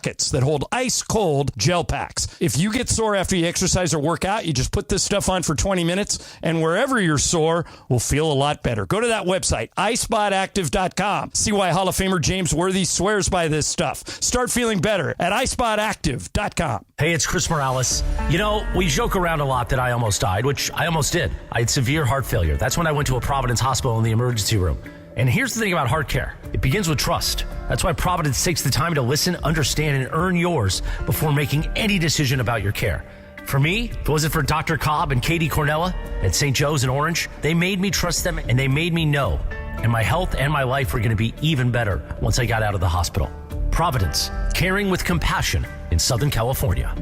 pockets that hold ice-cold gel packs. If you get sore after you exercise or work out, you just put this stuff on for 20 minutes, and wherever you're sore will feel a lot better. Go to that website, iSpotActive.com. See why Hall of Famer James Worthy swears by this stuff. Start feeling better at iSpotActive.com. Hey, it's Chris Morales. You know, we joke around a lot that I almost died, which I almost did. I had severe heart failure. That's when I went to a Providence hospital in the emergency room. And here's the thing about heart care. It begins with trust. That's why Providence takes the time to listen, understand, and earn yours before making any decision about your care. For me, if it wasn't for Dr. Cobb and Katie Cornella at St. Joe's in Orange, they made me trust them and they made me know. And my health and my life were going to be even better once I got out of the hospital. Providence, caring with compassion in Southern California.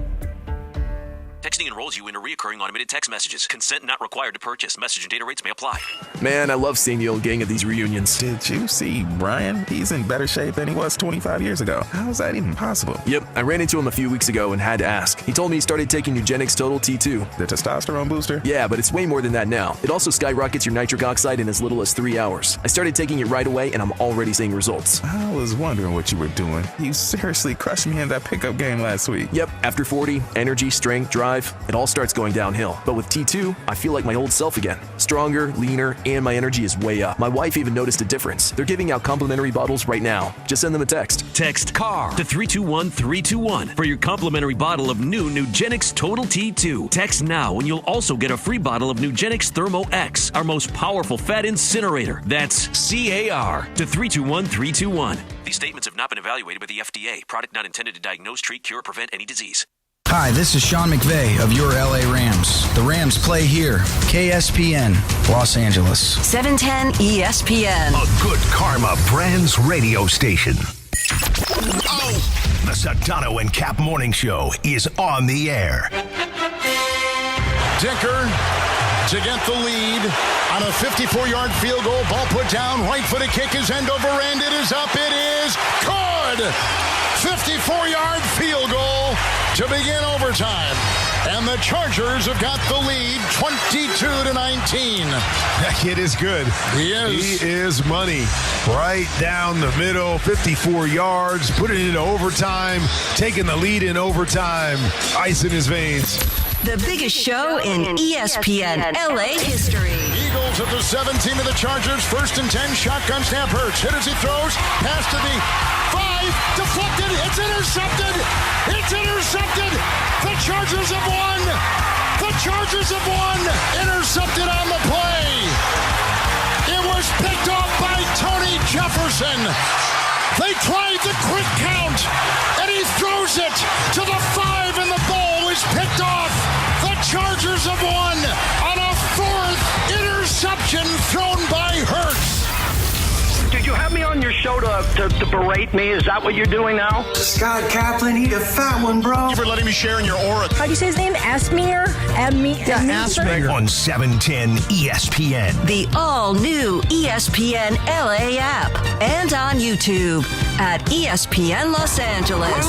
Texting enrolls you into recurring automated text messages. Consent not required to purchase. Message and data rates may apply. Man, I love seeing the old gang at these reunions. Did you see Brian? He's in better shape than he was 25 years ago. How is that even possible? Yep, I ran into him a few weeks ago and had to ask. He told me he started taking Nugenics Total T2. The testosterone booster? Yeah, but it's way more than that now. It also skyrockets your nitric oxide in as little as 3 hours. I started taking it right away and I'm already seeing results. I was wondering what you were doing. You seriously crushed me in that pickup game last week. Yep, after 40, energy, strength, drive, it all starts going downhill. But with T2, I feel like my old self again. Stronger, leaner, and my energy is way up. My wife even noticed a difference. They're giving out complimentary bottles right now. Just send them a text. Text CAR to 321-321 for your complimentary bottle of new Nugenics Total T2. Text now and you'll also get a free bottle of Nugenics Thermo X, our most powerful fat incinerator. That's CAR to 321-321. These statements have not been evaluated by the FDA. Product not intended to diagnose, treat, cure, or prevent any disease. Hi, this is Sean McVay of your LA Rams. The Rams play here. KSPN, Los Angeles. 710 ESPN. A good karma brands radio station. Oh! The Sedano and Cap Morning Show is on the air. Dicker to get the lead on a 54-yard field goal. Ball put down. Right-footed kick is end over end. It is up. It is good. 54-yard field goal to begin overtime. And the Chargers have got the lead 22-19. That kid is good. He is. He is money. Right down the middle, 54 yards, put it into overtime, taking the lead in overtime, ice in his veins. The biggest show in ESPN LA history. Eagles at the 17 of the Chargers. 1st and 10. Shotgun snap. Hurts. Hit as he throws. Pass to the 5. Deflected. It's intercepted. It's intercepted. The Chargers have won. The Chargers have won. Intercepted on the play. It was picked off by Tony Jefferson. They tried the quick count, and he throws it to the 5, and the ball is picked off. The Chargers have won on a 4th interception thrown by Hurts. Did you have me on your show to berate me? Is that what you're doing now? Scott Kaplan, eat a fat one, bro. Thank you for letting me share in your aura. How do you say his name? Asminger? Asminger. On 710 ESPN. The all-new ESPN LA app. And on YouTube at ESPN Los Angeles.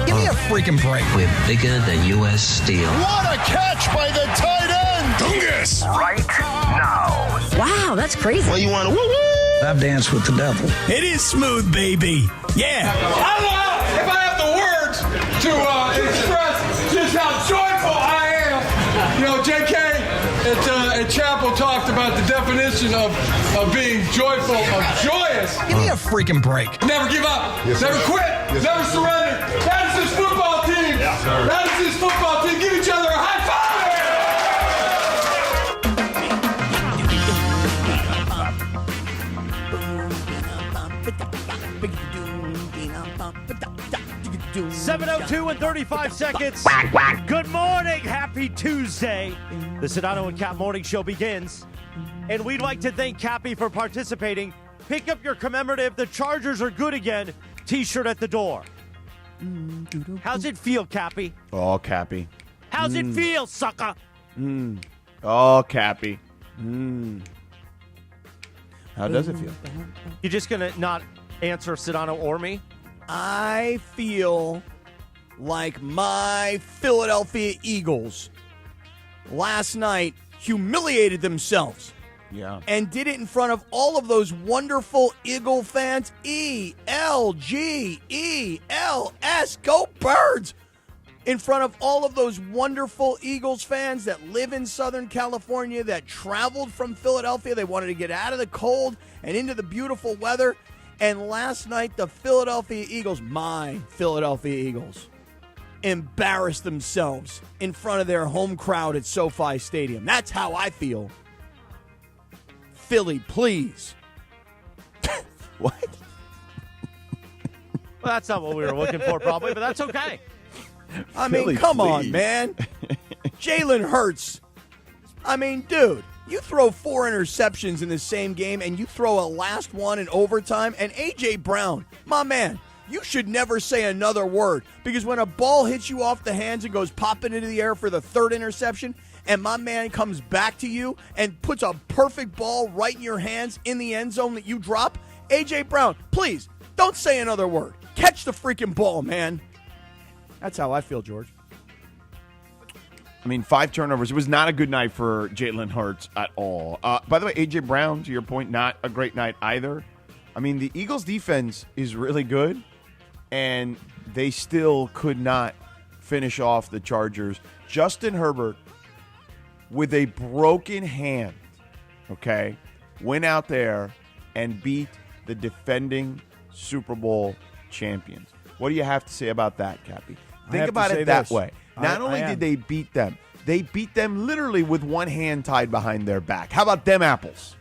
Give me a freaking break. We're bigger than U.S. Steel. What a catch by the tight end. Dungus. Right now. Wow, that's crazy. Well, you want to woo-woo? I've danced with the devil. It is smooth, baby. Yeah. I don't know if I have the words to express just how joyful I am. You know, J.K. at Chapel talked about the definition of being joyful, of joyous. Give me a freaking break. Never give up. Yes, never quit. Yes, never surrender. That is this football team. Yes, that is this football team. Give each other a high five. 7:02 and 35 seconds. Good morning. Happy Tuesday. The Sedano and Cap Morning Show begins. And we'd like to thank Cappy for participating. Pick up your commemorative "The Chargers are good again" t-shirt at the door. How's it feel, Cappy? Oh, Cappy. How's it feel, sucker? Oh, Cappy. How does it feel? You're just going to not answer Sedano or me? I feel like my Philadelphia Eagles last night humiliated themselves Yeah. And did it in front of all of those wonderful Eagle fans. ELGELS. Go Birds! In front of all of those wonderful Eagles fans that live in Southern California, that traveled from Philadelphia. They wanted to get out of the cold and into the beautiful weather. And last night, the Philadelphia Eagles, my Philadelphia Eagles, embarrassed themselves in front of their home crowd at SoFi Stadium. That's how I feel. Philly, please. What? Well, that's not what we were looking for, probably, but that's okay. I mean, Philly, come please. on, man. Jalen Hurts. I mean, dude, you throw 4 interceptions in the same game, and you throw a last one in overtime, and A.J. Brown, my man, you should never say another word, because when a ball hits you off the hands and goes popping into the air for the 3rd interception, and my man comes back to you and puts a perfect ball right in your hands in the end zone that you drop, A.J. Brown, please, don't say another word. Catch the freaking ball, man. That's how I feel, George. I mean, 5 turnovers. It was not a good night for Jalen Hurts at all. By the way, A.J. Brown, to your point, not a great night either. I mean, the Eagles' defense is really good, and they still could not finish off the Chargers. Justin Herbert, with a broken hand, okay, went out there and beat the defending Super Bowl champions. What do you have to say about that, Cappy? Think about it that way. Not only did they beat them literally with one hand tied behind their back. How about them apples?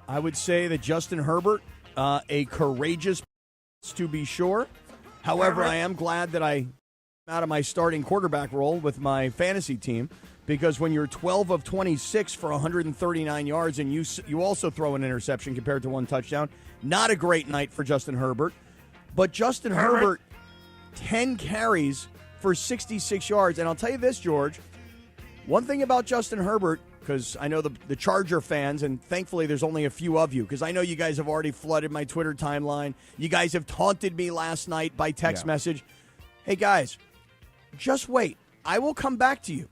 I would say that Justin Herbert, a courageous to be sure. However, I am glad that I out of my starting quarterback role with my fantasy team, because when you're 12 of 26 for 139 yards and you also throw an interception compared to 1 touchdown, not a great night for Justin Herbert. But Justin Herbert 10 carries for 66 yards. And I'll tell you this, George, one thing about Justin Herbert, because I know the Charger fans, and thankfully there's only a few of you, because I know you guys have already flooded my Twitter timeline. You guys have taunted me last night by text message. Hey, guys, just wait. I will come back to you.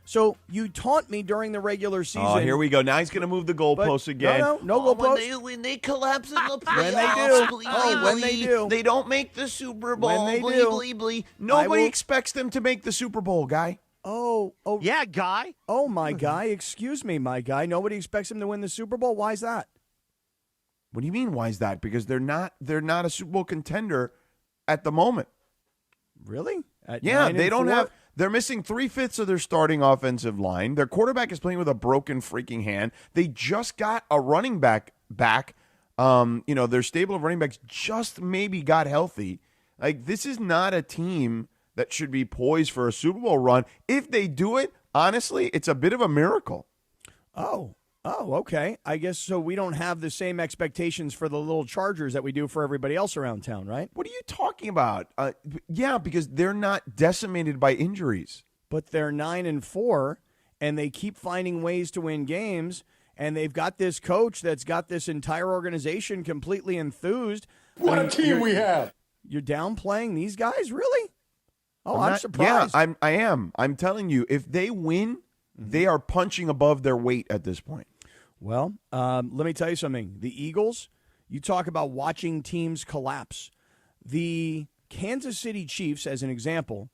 So you taunt me during the regular season. Oh, here we go. Now he's going to move the goalposts again. No goalposts. When they collapse in the playoffs, when they do. They don't make the Super Bowl. When they blee, do. blee, blee. Nobody expects them to make the Super Bowl, guy. Oh. Yeah, guy. Oh, my guy. Excuse me, my guy. Nobody expects him to win the Super Bowl. Why is that? What do you mean, why is that? Because they're not a Super Bowl contender at the moment. Really? They don't have. They're missing 3/5 of their starting offensive line. Their quarterback is playing with a broken freaking hand. They just got a running back. Their stable of running backs just maybe got healthy. Like, this is not a team that should be poised for a Super Bowl run. If they do it, honestly, it's a bit of a miracle. Oh, okay. I guess so. We don't have the same expectations for the little Chargers that we do for everybody else around town, right? What are you talking about? Yeah, because they're not decimated by injuries. But they're 9-4, and they keep finding ways to win games, and they've got this coach that's got this entire organization completely enthused. What a team we have. You're downplaying these guys, really? Oh, I'm surprised. Yeah, I am. I'm telling you, if they win, they are punching above their weight at this point. Well, let me tell you something. The Eagles, you talk about watching teams collapse. The Kansas City Chiefs, as an example,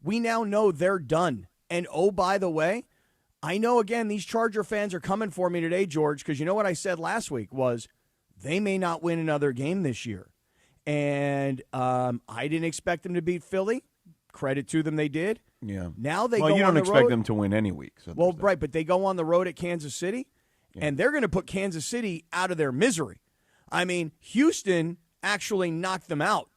we now know they're done. And, oh, by the way, I know, again, these Charger fans are coming for me today, George, because you know what I said last week was they may not win another game this year. And I didn't expect them to beat Philly. Credit to them, they did. Yeah. Now they go on the road. You don't expect them to win any week. So well, right, but they go on the road at Kansas City, and they're going to put Kansas City out of their misery. I mean, Houston actually knocked them out,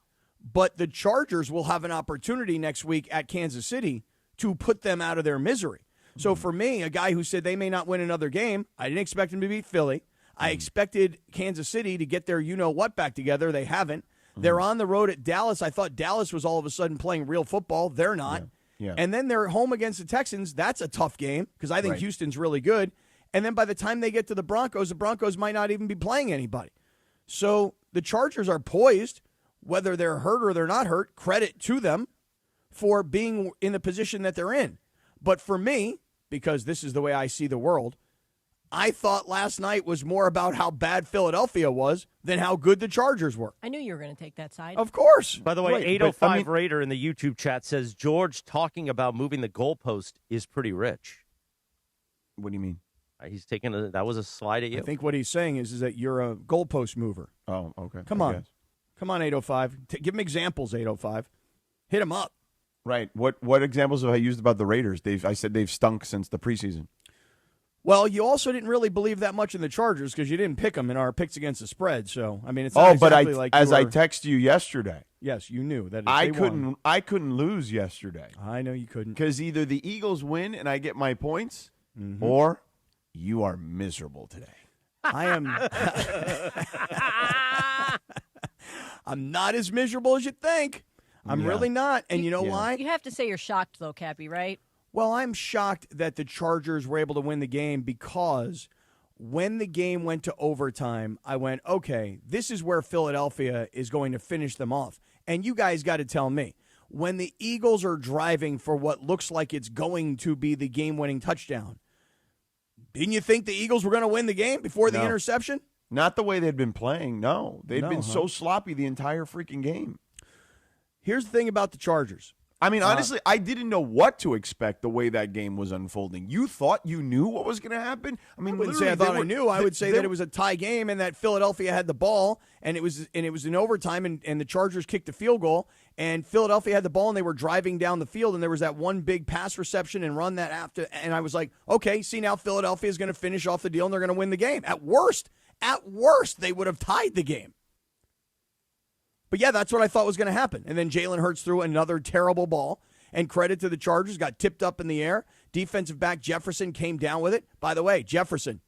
but the Chargers will have an opportunity next week at Kansas City to put them out of their misery. So for me, a guy who said they may not win another game, I didn't expect them to beat Philly. I expected Kansas City to get their you-know-what back together. They haven't. They're on the road at Dallas. I thought Dallas was all of a sudden playing real football. They're not. Yeah. And then they're home against the Texans. That's a tough game because I think Houston's really good. And then by the time they get to the Broncos might not even be playing anybody. So the Chargers are poised, whether they're hurt or they're not hurt, credit to them for being in the position that they're in. But for me, because this is the way I see the world, I thought last night was more about how bad Philadelphia was than how good the Chargers were. I knew you were going to take that side. Of course. By the way, Right, 805 Raider in the YouTube chat says George talking about moving the goalpost is pretty rich. What do you mean? He's taking that was a slide at you. I think what he's saying is that you're a goalpost mover. Oh, okay. Come on. Come on, 805. Give him examples, 805. Hit him up. Right. What examples have I used about the Raiders? I said they've stunk since the preseason. Well, you also didn't really believe that much in the Chargers because you didn't pick them in our picks against the spread. So, I mean, it's not exactly like as I were, texted you yesterday. Yes, you knew that. I couldn't lose yesterday. I know you couldn't because either the Eagles win and I get my points, or you are miserable today. I am. I'm not as miserable as you think. I'm really not, and you know why? You have to say you're shocked, though, Cappy, right? Well, I'm shocked that the Chargers were able to win the game because when the game went to overtime, I went, okay, this is where Philadelphia is going to finish them off. And you guys got to tell me, when the Eagles are driving for what looks like it's going to be the game-winning touchdown, didn't you think the Eagles were going to win the game before the interception? Not the way they'd been playing, no. They'd been so sloppy the entire freaking game. Here's the thing about the Chargers. I mean, honestly, I didn't know what to expect the way that game was unfolding. You thought you knew what was going to happen? I mean, I wouldn't say I thought I knew. I would say that it was a tie game and that Philadelphia had the ball, and it was in overtime, and the Chargers kicked the field goal, and Philadelphia had the ball, and they were driving down the field, and there was that one big pass reception and run that after, and I was like, okay, see, now Philadelphia is going to finish off the deal, and they're going to win the game. At worst, they would have tied the game. But, yeah, that's what I thought was going to happen. And then Jalen Hurts threw another terrible ball. And credit to the Chargers, got tipped up in the air. Defensive back Jefferson came down with it. By the way, Jefferson,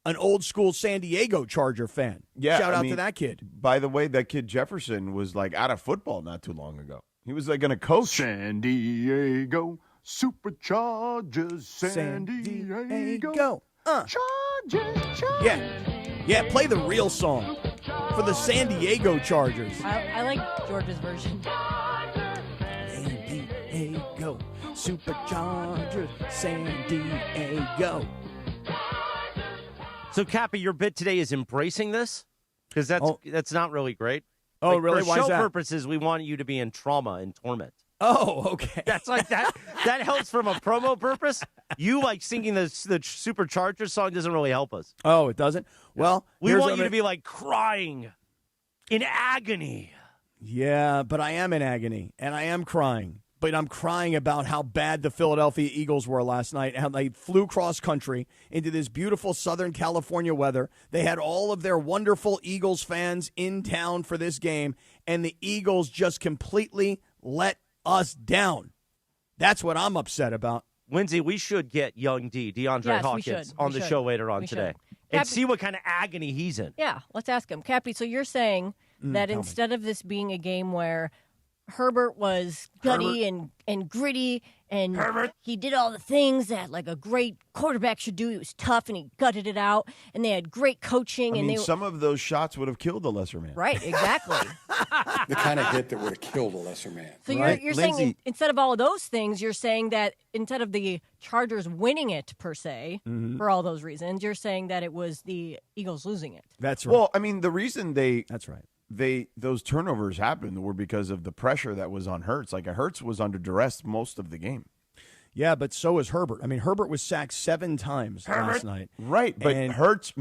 an old-school San Diego Charger fan. Yeah, Shout out to that kid. By the way, that kid Jefferson was, like, out of football not too long ago. He was, like, going to coach. San Diego Superchargers, San Diego. Chargers. Yeah, play the real song for the San Diego Chargers. I like George's version. San Diego Superchargers, San Diego. So, Cappy, your bit today is embracing this? Because that's not really great. Oh, really? For Why is show that? purposes, we want you to be in trauma and torment. Oh, okay. That's like that. That helps from a promo purpose. You like singing the Superchargers song doesn't really help us. Oh, it doesn't? Well, we want you to be like crying in agony. Yeah, but I am in agony, and I am crying. But I'm crying about how bad the Philadelphia Eagles were last night, how they flew cross country into this beautiful Southern California weather. They had all of their wonderful Eagles fans in town for this game, and the Eagles just completely let us down. That's what I'm upset about. Lindsay, we should get young DeAndre Hawkins, on the show later on today and see what kind of agony he's in. Yeah, let's ask him. Cappy, so you're saying that instead of this being a game where Herbert was gutty and gritty, and he did all the things that like a great quarterback should do. He was tough, and he gutted it out, and they had great coaching. I mean, some of those shots would have killed the lesser man. Right, exactly. The kind of hit that would have killed a lesser man. So you're saying instead of all of those things, you're saying that instead of the Chargers winning it, per se, for all those reasons, you're saying that it was the Eagles losing it. That's right. Well, I mean, the reason that's right. Those turnovers happened were because of the pressure that was on Hurts. Like, Hurts was under duress most of the game. Yeah, but so was Herbert. I mean, Herbert was sacked 7 times last night. Right, but Hurts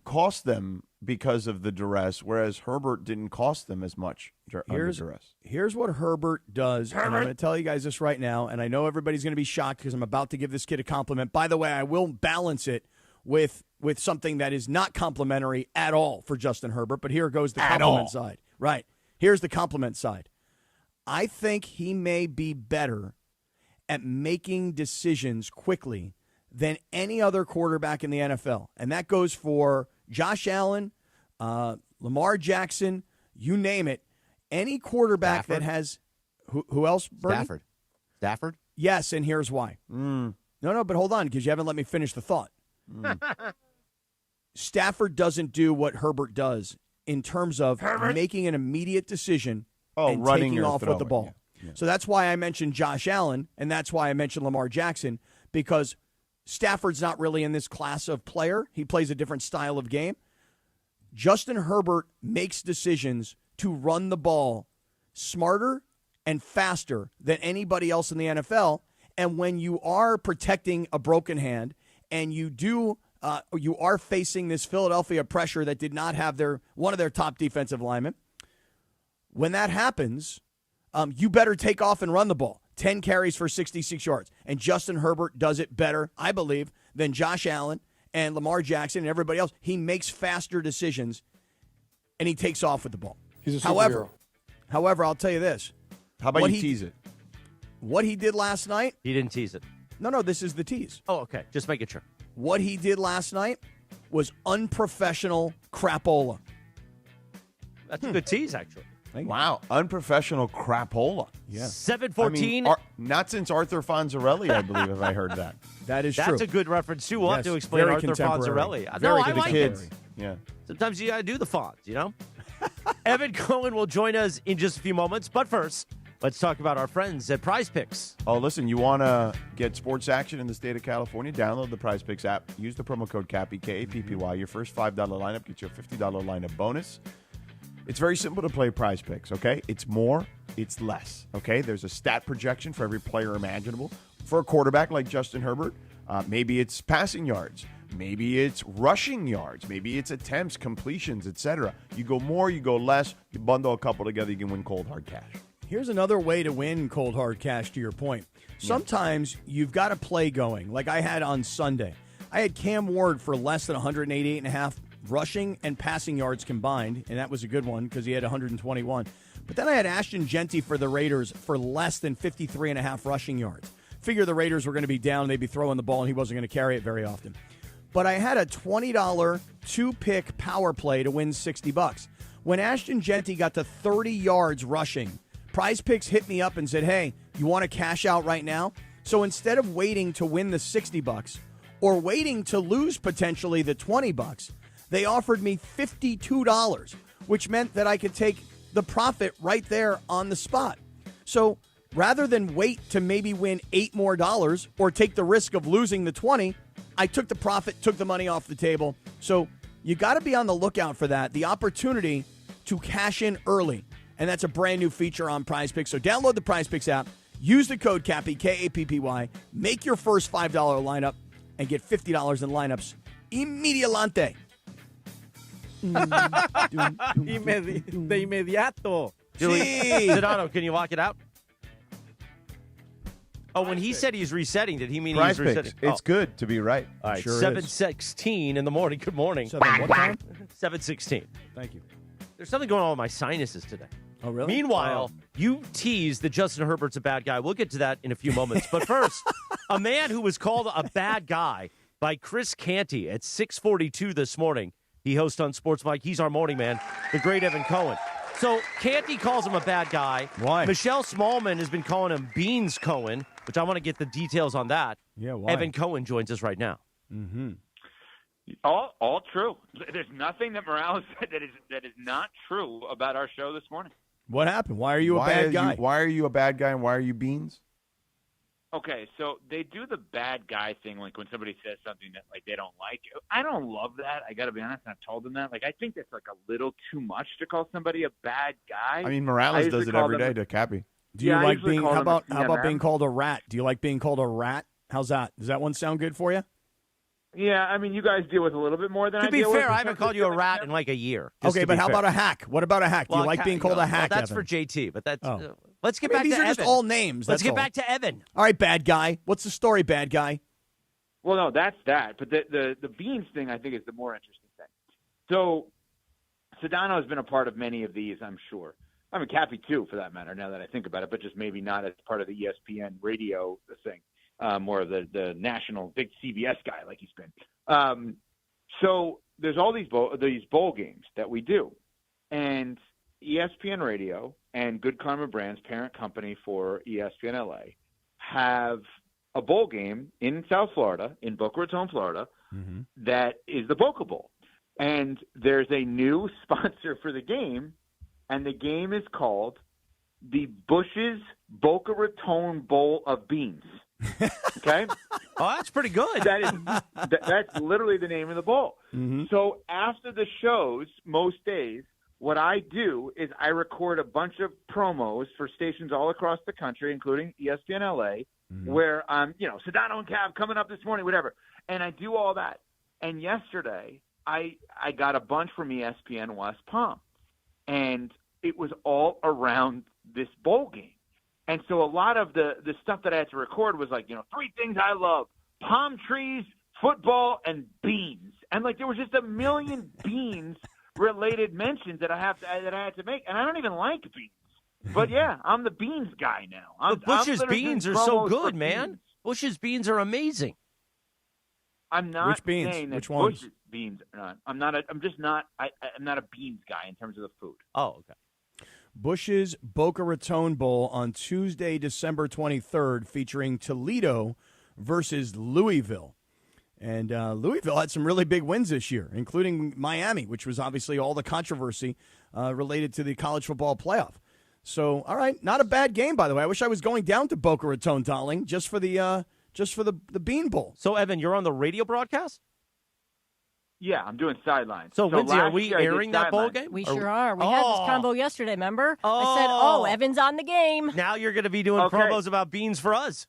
cost them because of the duress, whereas Herbert didn't cost them as much under duress. Here's what Herbert does, and I'm going to tell you guys this right now, and I know everybody's going to be shocked because I'm about to give this kid a compliment. By the way, I will balance it with something that is not complimentary at all for Justin Herbert, but here goes the compliment side. Right. Here's the compliment side. I think he may be better at making decisions quickly than any other quarterback in the NFL. And that goes for Josh Allen, Lamar Jackson, you name it. Any quarterback that has who else, Bernie? Stafford? Yes, and here's why. No, but hold on, because you haven't let me finish the thought. Stafford doesn't do what Herbert does in terms of making an immediate decision and running taking off with the ball. Yeah. So that's why I mentioned Josh Allen, and that's why I mentioned Lamar Jackson, because Stafford's not really in this class of player. He plays a different style of game. Justin Herbert makes decisions to run the ball smarter and faster than anybody else in the NFL. And when you are protecting a broken hand and you are facing this Philadelphia pressure that did not have one of their top defensive linemen, when that happens, you better take off and run the ball. 10 carries for 66 yards. And Justin Herbert does it better, I believe, than Josh Allen and Lamar Jackson and everybody else. He makes faster decisions, and he takes off with the ball. He's a superhero. However, I'll tell you this. How about you tease it? What he did last night. He didn't tease it. No, this is the tease. Oh, okay. Just making sure. What he did last night was unprofessional crapola. That's a good tease, actually. Wow. Unprofessional crapola. Yeah. 7:14. Not since Arthur Fonzarelli, I believe, have I heard that. That is true. That's a good reference, too. We'll have to explain very Arthur contemporary. Fonzarelli. Very I like kids. it. Yeah. Sometimes you got to do the fonts, you know? Evan Cohen will join us in just a few moments. But first, let's talk about our friends at Prize Picks. Oh, listen, you want to get sports action in the state of California? Download the Prize Picks app. Use the promo code CAPPY, K-A-P-P-Y. Your first $5 lineup gets you a $50 lineup bonus. It's very simple to play Prize Picks, okay? It's more, it's less, okay? There's a stat projection for every player imaginable. For a quarterback like Justin Herbert, maybe it's passing yards. Maybe it's rushing yards. Maybe it's attempts, completions, etc. You go more, you go less. You bundle a couple together, you can win cold, hard cash. Here's another way to win cold, hard cash, to your point. Sometimes you've got a play going, like I had on Sunday. I had Cam Ward for less than 188.5 rushing and passing yards combined, and that was a good one because he had 121. But then I had Ashton Genty for the Raiders for less than 53.5 rushing yards. Figure the Raiders were going to be down, they'd be throwing the ball, and he wasn't going to carry it very often. But I had a $20 two-pick power play to win $60. When Ashton Genty got to 30 yards rushing, Prize Picks hit me up and said, hey, you want to cash out right now? So instead of waiting to win the $60 or waiting to lose potentially the $20, they offered me $52, which meant that I could take the profit right there on the spot. So rather than wait to maybe win $8 more or take the risk of losing the 20, I took the profit, took the money off the table. So you got to be on the lookout for that, the opportunity to cash in early. And that's a brand new feature on Prize Picks. So download the Prize Picks app, use the code CAPPY, K-A-P-P-Y, make your first $5 lineup, and get $50 in lineups immediatamente. De inmediato. Sedano, can you lock it out? Oh, when he said he's resetting, did he mean Prize he's resetting? Picks. It's good to be right. All right, Sure 7:16 in the morning. Good morning. What time? 7:16. Thank you. There's something going on with my sinuses today. Oh, really? Meanwhile, you teased that Justin Herbert's a bad guy. We'll get to that in a few moments. But first, a man who was called a bad guy by Chris Canty at 6:42 this morning. He hosts on Sports Mike. He's our morning man, the great Evan Cohen. So Canty calls him a bad guy. Why? Michelle Smallman has been calling him Beans Cohen, which I want to get the details on that. Yeah, why? Evan Cohen joins us right now. Mm-hmm. All true. There's nothing that Morales said that is not true about our show this morning. What happened? Why are you a bad guy? Why are you a bad guy and why are you Beans? Okay, so they do the bad guy thing, like when somebody says something that like they don't like. I don't love that. I got to be honest. I've told them that. Like I think that's like a little too much to call somebody a bad guy. I mean, Morales does it every day to Cappy. Do you like being? How about being called a rat? Do you like being called a rat? How's that? Does that one sound good for you? Yeah, I mean, you guys deal with a little bit more than I To be deal with. fair, I haven't called you a rat in like a year. Okay, but how about a hack? What about a hack? Do you like being called a hack, Well, that's Evan? for JT, but that's... let's get I mean, back these to are Evan. just all names. Let's that's get all. back to Evan. All right, bad guy. What's the story, bad guy? Well, no, that's that. But the Beans thing, I think, is the more interesting thing. So Sedano has been a part of many of these, I'm sure. I mean, Cappy, too, for that matter, now that I think about it, but just maybe not as part of the ESPN radio thing. More of the national big CBS guy like he's been. So there's all these bowl games that we do. And ESPN Radio and Good Karma Brands, parent company for ESPN LA, have a bowl game in South Florida, in Boca Raton, Florida, that is the Boca Bowl. And there's a new sponsor for the game, and the game is called the Bush's Boca Raton Bowl of Beans. Okay? Oh, that's pretty good. That's literally the name of the bowl. Mm-hmm. So after the shows, most days, what I do is I record a bunch of promos for stations all across the country, including ESPN LA, where I'm, Sedano and Cav coming up this morning, whatever. And I do all that. And yesterday, I got a bunch from ESPN West Palm. And it was all around this bowl game. And so a lot of the stuff that I had to record was like, 3 things I love: palm trees, football, and beans. And like there was just a million beans related mentions that I had to make. And I don't even like beans. But yeah, I'm the beans guy now. Bush's beans are so good, man. Beans. Bush's beans are amazing. I'm not Which beans? saying that Which ones? Bush's beans are not. I'm not a beans guy in terms of the food. Oh, okay. Bush's Boca Raton Bowl on Tuesday, December 23rd, featuring Toledo versus Louisville. And Louisville had some really big wins this year, including Miami, which was obviously all the controversy related to the college football playoff. So, all right, not a bad game, by the way. I wish I was going down to Boca Raton, darling, just for the Bean Bowl. So, Evan, you're on the radio broadcast? Yeah, I'm doing sidelines. So Lindsay, are we airing that bowl game? We sure are. We had this combo yesterday, remember? I said, Evan's on the game. Now you're going to be doing promos about beans for us.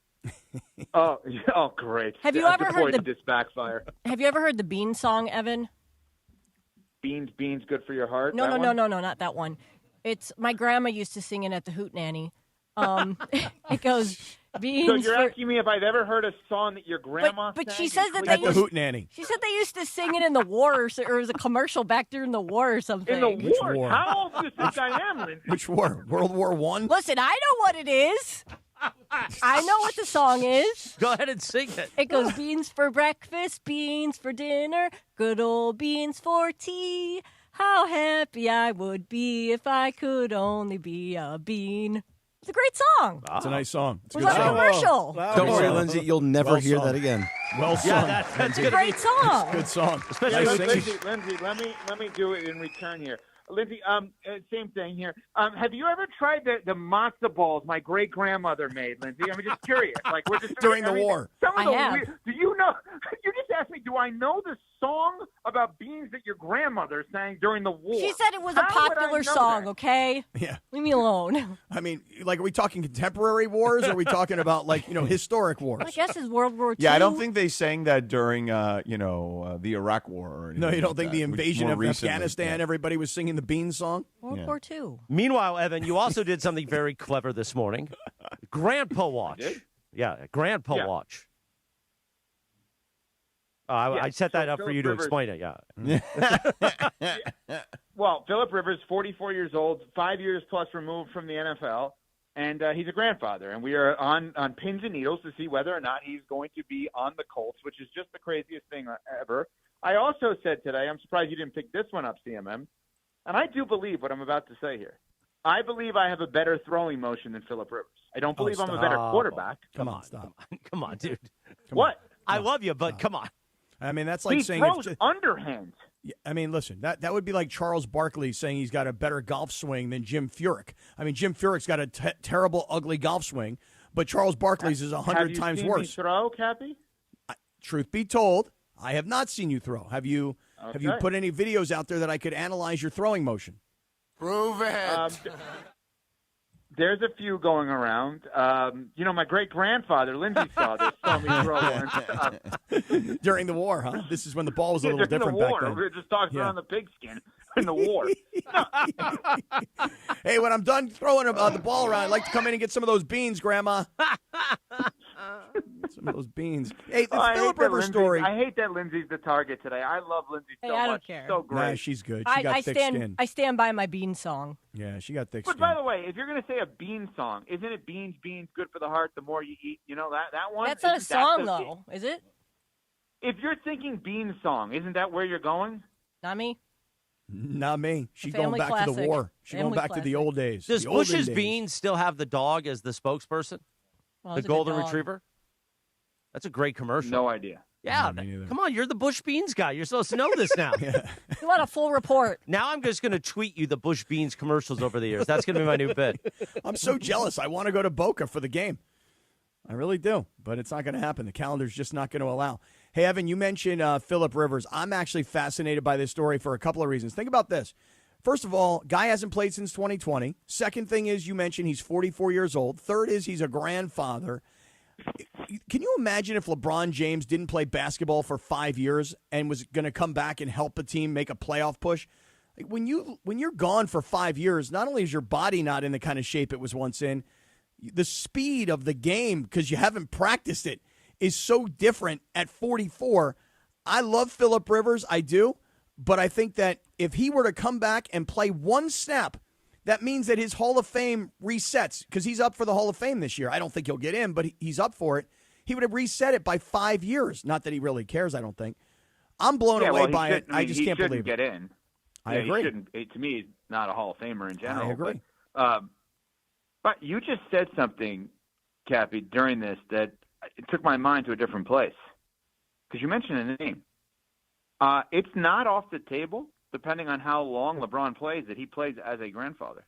Great. Have you ever heard this backfire? Have you ever heard the Bean song, Evan? Beans, good for your heart? No, not that one. It's my grandma used to sing it at the Hootenanny. It goes, beans. So you're asking me if I've ever heard a song that your grandma But sang? she says that at the Hootenanny. She said they used to sing it in the war, or it was a commercial back during the war or something. In the Which war? war? How old do you think I am, Lindsay? Which war? World War I? Listen, I know what it is. I know what the song is. Go ahead and sing it. It goes, beans for breakfast, beans for dinner, good old beans for tea. How happy I would be if I could only be a bean. It's a great song. It's a nice song. It was on a commercial. Don't worry, Lindsay. You'll never hear that again. Well sung. Yeah, that's a great song. Good song. Especially Lindsay, let me do it in return here. Lindsay, same thing here. Have you ever tried the matzo balls my great grandmother made, Lindsay? I'm just curious. Like we're just during the war. I have. Do you know? You just asked me. Do I know the song about beans that your grandmother sang during the war? She said it was a popular song. Okay. Yeah. Leave me alone. I mean, like, are we talking contemporary wars? Or are we talking about historic wars? I guess it's World War II. Yeah, I don't think they sang that during the Iraq War or anything. No, you don't like think that. the invasion More of recently, Afghanistan, yeah. everybody was singing the Bean song? World War II. Meanwhile, Evan, you also did something very clever this morning. Grandpa Watch. Yeah, Grandpa Watch. I set that up for you to explain it, yeah. Well, Phillip Rivers, 44 years old, 5 years plus removed from the NFL, and he's a grandfather. And we are on pins and needles to see whether or not he's going to be on the Colts, which is just the craziest thing ever. I also said today, I'm surprised you didn't pick this one up, CMM, and I do believe what I'm about to say here. I believe I have a better throwing motion than Phillip Rivers. I don't believe I'm a better quarterback. Come on, stop. Come on, dude. What? I love you, but come on. I mean, that's like he saying throws underhand. I mean, listen, that would be like Charles Barkley saying he's got a better golf swing than Jim Furyk. I mean, Jim Furyk's got a terrible, ugly golf swing, but Charles Barkley's is 100 times worse. Have you seen me throw, Cappy? Truth be told, I have not seen you throw. Have you? Okay. Have you put any videos out there that I could analyze your throwing motion? Prove it. There's a few going around. My great-grandfather, Lindsay, saw this, saw me throw one. During the war, huh? This is when the ball was a little different the war. back then. We were just talking around the pigskin in the war. Hey, when I'm done throwing the ball around, I'd like to come in and get some of those beans, Grandma. Some of those beans. Hey, the Phillip Rivers story. I hate that Lindsay's the target today. I love Lindsay so much. I don't care. So great. Nah, she's good. She got thick skin. I stand by my bean song. Yeah, she got thick But skin. by the way, if you're going to say a bean song, isn't it beans, good for the heart, the more you eat? You know, that one? That's not a song, though, is it? If you're thinking bean song, isn't that where you're going? Not me. Not me. She's Family going back to the classic. war. She's going Family back to the old days. Does the olden Bush's days. Beans still have the dog as the spokesperson? Well, the it's a good golden dog. retriever? That's a great commercial. No idea. Yeah, come on, you're the Bush Beans guy. You're supposed to know this now. You want a full report. Now I'm just going to tweet you the Bush Beans commercials over the years. That's going to be my new bit. I'm so jealous. I want to go to Boca for the game. I really do, but it's not going to happen. The calendar's just not going to allow. Hey, Evan, you mentioned Phillip Rivers. I'm actually fascinated by this story for a couple of reasons. Think about this. First of all, guy hasn't played since 2020. Second thing is you mentioned he's 44 years old. Third is he's a grandfather. Can you imagine if LeBron James didn't play basketball for 5 years and was going to come back and help a team make a playoff push? Like when you're gone for 5 years, not only is your body not in the kind of shape it was once in, the speed of the game, because you haven't practiced it, is so different at 44. I love Phillip Rivers, I do, but I think that if he were to come back and play one snap, that means that his Hall of Fame resets, because he's up for the Hall of Fame this year. I don't think he'll get in, but he's up for it. He would have reset it by 5 years. Not that he really cares, I don't think. I'm blown away by it. I just can't believe it. He shouldn't get in. I agree. To me, he's not a Hall of Famer in general. I agree. But you just said something, Cappy, during this that it took my mind to a different place. Because you mentioned a name. It's not off the table, depending on how long LeBron plays, that he plays as a grandfather.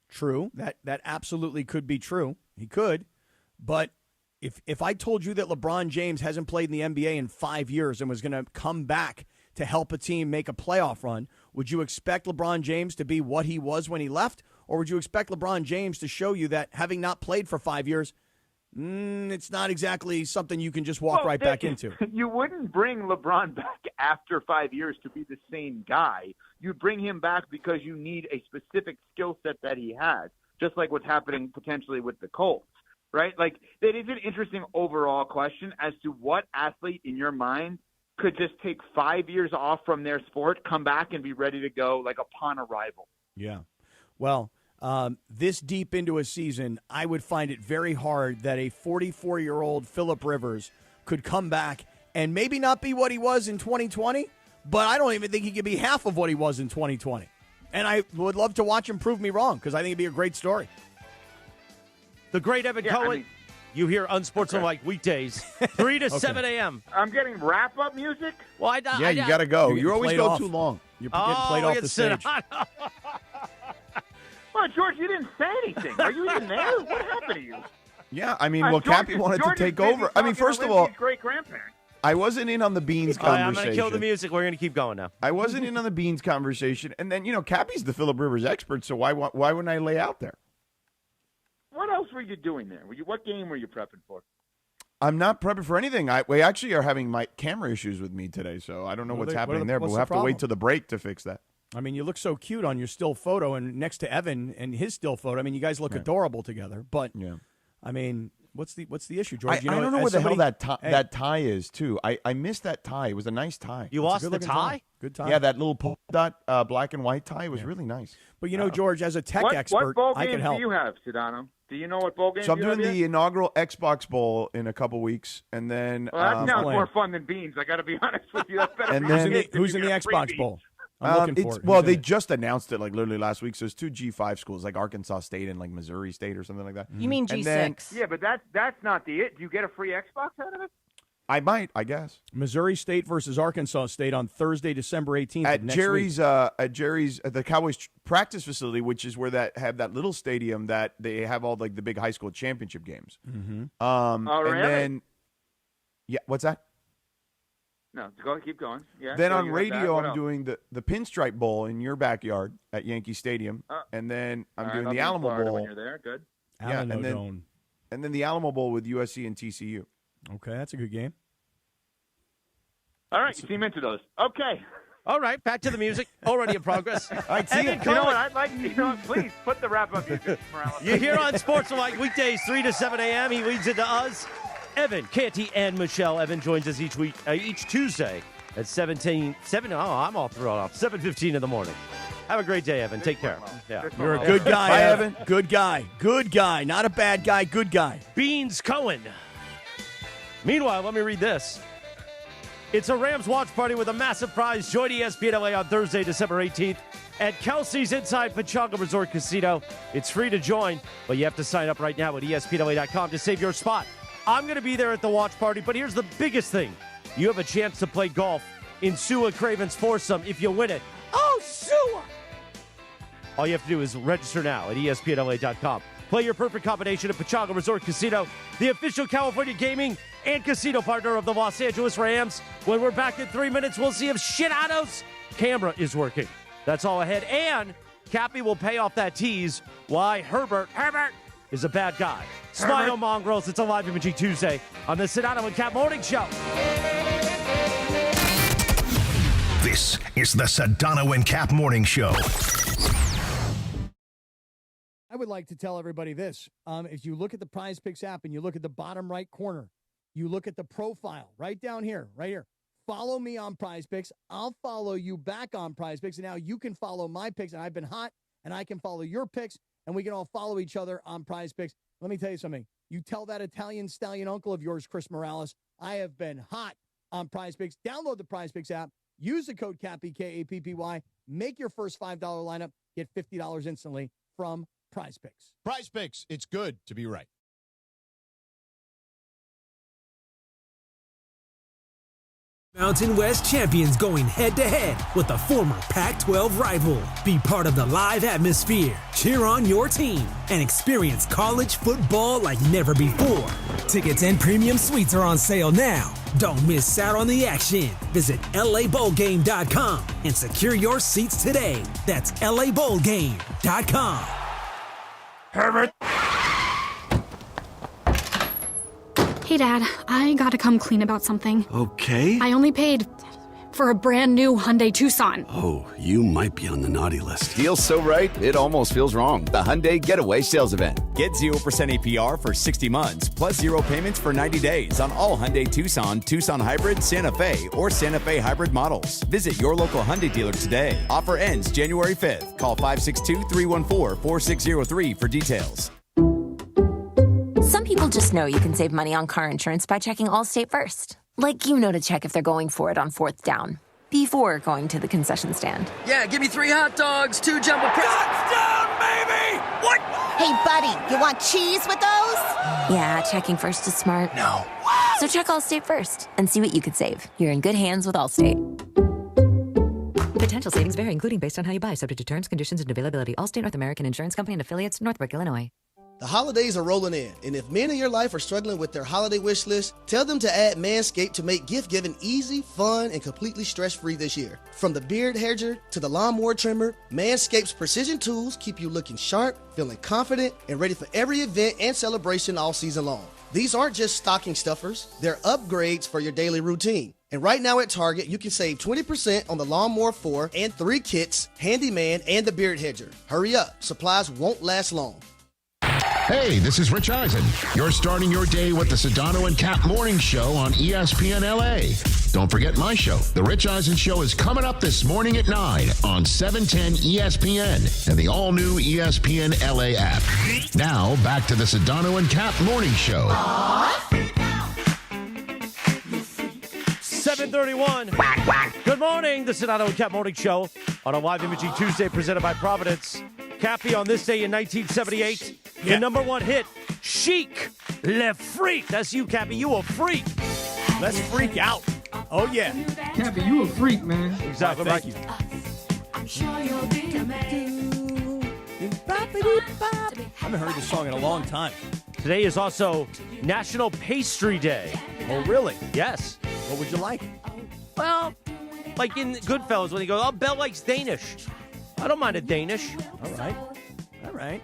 True. That absolutely could be true. He could. But if I told you that LeBron James hasn't played in the NBA in 5 years and was going to come back to help a team make a playoff run, would you expect LeBron James to be what he was when he left? Or would you expect LeBron James to show you that having not played for 5 years, it's not exactly something you can just walk right back into? You wouldn't bring LeBron back after 5 years to be the same guy. You'd bring him back because you need a specific skill set that he has, just like what's happening potentially with the Colts, right? Like, that is an interesting overall question as to what athlete in your mind could just take 5 years off from their sport, come back and be ready to go like upon arrival. Yeah. Well, this deep into a season, I would find it very hard that a 44-year-old Phillip Rivers could come back and maybe not be what he was in 2020, but I don't even think he could be half of what he was in 2020. And I would love to watch him prove me wrong, because I think it'd be a great story. The great Evan Cohen, you hear Unsportsmanlike weekdays, 3 to 7 a.m. I'm getting wrap-up music? Well, you got to go. You always go too long. You're getting played off the stage. Well, George, you didn't say anything. Are you even there? What happened to you? Yeah, I mean, Cappy wanted to take over. I mean, first of all, great-grandparents. I wasn't in on the Beans conversation. I'm going to kill the music. We're going to keep going now. I wasn't in on the Beans conversation. And then, Cappy's the Phillip Rivers expert, so why wouldn't I lay out there? What else were you doing there? What game were you prepping for? I'm not prepping for anything. We actually are having my camera issues with me today, so I don't know what's happening there, but we'll have to wait till the break to fix that. I mean, you look so cute on your still photo, and next to Evan and his still photo. I mean, you guys look adorable together. But I mean, what's the issue, George? I don't know what the hell that tie is too. I missed that tie. It was a nice tie. You lost the tie? Good tie. Yeah, that little polka dot black and white tie was really nice. But George, as a tech expert, I can help. What bowl game do you have, Sedano? Do you know what bowl game? So I'm doing the inaugural Xbox Bowl in a couple weeks, and then that sounds more fun than beans. I got to be honest with you. That's better. And then who's in the Xbox Bowl? I'm looking for it. Well, they just announced it like literally last week. So it's 2 G5 schools, like Arkansas State and like Missouri State or something like that. You mean G6? Yeah, but that's not it. Do you get a free Xbox out of it? I might, I guess. Missouri State versus Arkansas State on Thursday, December 18th at Jerry's at the Cowboys practice facility, which is where have that little stadium that they have all like the big high school championship games. Mm-hmm. Really? And then what's that? No, keep going. Yeah. Then on radio, I'm doing the Pinstripe Bowl in your backyard at Yankee Stadium, and then I'm doing the Alamo Bowl when you're there. Good. Yeah, and then the Alamo Bowl with USC and TCU. Okay, that's a good game. All right, you seem into those. Okay. All right, back to the music. Already in progress. All right, see you know what? I'd like please put the wrap-up music. You're here on Sportsmanlike weekdays, 3 to 7 a.m. He leads it to us. Evan, Canty, and Michelle. Evan joins us each Tuesday at I'm all thrown off. 7:15 in the morning. Have a great day, Evan. Take care. Yeah. You're a good guy, Bye, Evan. Good guy. Good guy. Not a bad guy. Good guy. Beans Cohen. Meanwhile, let me read this. It's a Rams watch party with a massive prize. Join ESPN LA on Thursday, December 18th at Kelsey's Inside Pechanga Resort Casino. It's free to join, but you have to sign up right now at ESPNLA.com to save your spot. I'm going to be there at the watch party, but here's the biggest thing. You have a chance to play golf in Sua Craven's foursome if you win it. Oh, Sua! All you have to do is register now at ESPNLA.com. Play your perfect combination at Pechanga Resort Casino, the official California gaming and casino partner of the Los Angeles Rams. When we're back in 3 minutes, we'll see if Sedano's camera is working. That's all ahead. And Cappy will pay off that tease why Herbert is a bad guy. Smile, Mongrels. It's a live imaging Tuesday on the Sedano and Cap Morning Show. This is the Sedano and Cap Morning Show. I would like to tell everybody this. If you look at the Prize Picks app and you look at the bottom right corner, you look at the profile right down here, right here. Follow me on Prize Picks. I'll follow you back on Prize Picks. And now you can follow my picks. And I've been hot, and I can follow your picks, and we can all follow each other on Prize Picks. Let me tell you something. You tell that Italian stallion uncle of yours, Chris Morales, I have been hot on Prize Picks. Download the Prize Picks app. Use the code CAPPY, K-A-P-P-Y. Make your first $5 lineup. Get $50 instantly from Prize Picks. Prize Picks, it's good to be right. Mountain West champions going head-to-head with a former Pac-12 rival. Be part of the live atmosphere, cheer on your team, and experience college football like never before. Tickets and premium suites are on sale now. Don't miss out on the action. Visit LABowlGame.com and secure your seats today. That's LABowlGame.com. Herbert. Hey, Dad, I gotta come clean about something. Okay. I only paid for a brand new Hyundai Tucson. Oh, you might be on the naughty list. Deal's so right, it almost feels wrong. The Hyundai Getaway Sales Event. Get 0% APR for 60 months, plus 0 payments for 90 days on all Hyundai Tucson, Tucson Hybrid, Santa Fe, or Santa Fe Hybrid models. Visit your local Hyundai dealer today. Offer ends January 5th. Call 562-314-4603 for details. Some people just know you can save money on car insurance by checking Allstate first. Like you know to check if they're going for it on 4th down before going to the concession stand. Yeah, give me 3 hot dogs, 2 jumbo Touchdown, baby! What? Hey, buddy, you want cheese with those? Yeah, checking first is smart. No. So check Allstate first and see what you could save. You're in good hands with Allstate. Potential savings vary, including based on how you buy, subject to terms, conditions, and availability. Allstate North American Insurance Company and affiliates, Northbrook, Illinois. The holidays are rolling in, and if men in your life are struggling with their holiday wish list, tell them to add Manscaped to make gift-giving easy, fun, and completely stress-free this year. From the beard hedger to the lawnmower trimmer, Manscaped's precision tools keep you looking sharp, feeling confident, and ready for every event and celebration all season long. These aren't just stocking stuffers, they're upgrades for your daily routine. And right now at Target, you can save 20% on the Lawnmower 4 and 3 kits, Handyman, and the beard hedger. Hurry up, supplies won't last long. Hey, this is Rich Eisen. You're starting your day with the Sedano and Cap Morning Show on ESPN LA. Don't forget my show. The Rich Eisen Show is coming up this morning at 9 on 710 ESPN and the all-new ESPN LA app. Now, back to the Sedano and Cap Morning Show. 7:31. Good morning, the Sedano and Cap Morning Show on a live imaging Tuesday presented by Providence. Cappy on this day in 1978. The number one hit, Chic, Le Freak. That's you, Cappy. You a freak. Let's freak out. Oh, yeah. Cappy, you a freak, man. Exactly right. Thank you. I'm sure you'll be amazed. I haven't heard this song in a long time. Today is also National Pastry Day. Oh, really? Yes. What would you like? Well, like in Goodfellas when he goes, oh, Belle likes Danish. I don't mind a Danish. All right. All right.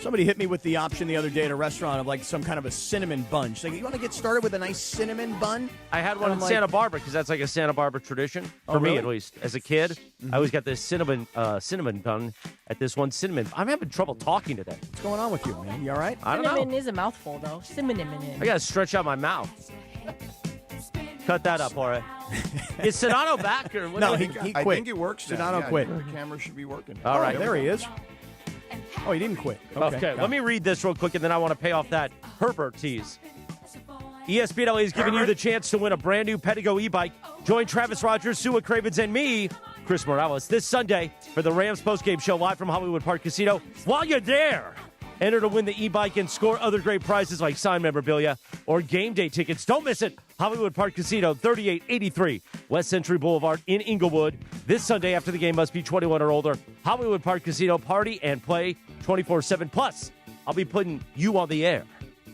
Somebody hit me with the option the other day at a restaurant of like some kind of a cinnamon bun. She's like, you want to get started with a nice cinnamon bun? I had one in Santa Barbara because that's like a Santa Barbara tradition. For me, at least. As a kid, I always got this cinnamon bun at this one cinnamon. I'm having trouble talking today. What's going on with you, man? You all right? I don't know. Cinnamon is a mouthful, though. Cinnamon. I got to stretch out my mouth. Cut that up, all right. Is Sedano back? Or what? No, he quit. I think it works. Sedano quit. The camera should be working. All right. There he is. Oh, he didn't quit. Okay, let me read this real quick, and then I want to pay off that Herbert tease. ESPN LA is giving you the chance to win a brand new Pedigo e-bike. Join Travis Rogers, Sua Cravens, and me, Chris Morales, this Sunday for the Rams postgame show live from Hollywood Park Casino. While you're there, enter to win the e-bike and score other great prizes like signed memorabilia or game day tickets. Don't miss it. Hollywood Park Casino, 3883 West Century Boulevard in Inglewood. This Sunday after the game must be 21 or older. Hollywood Park Casino, party and play 24/7. Plus, I'll be putting you on the air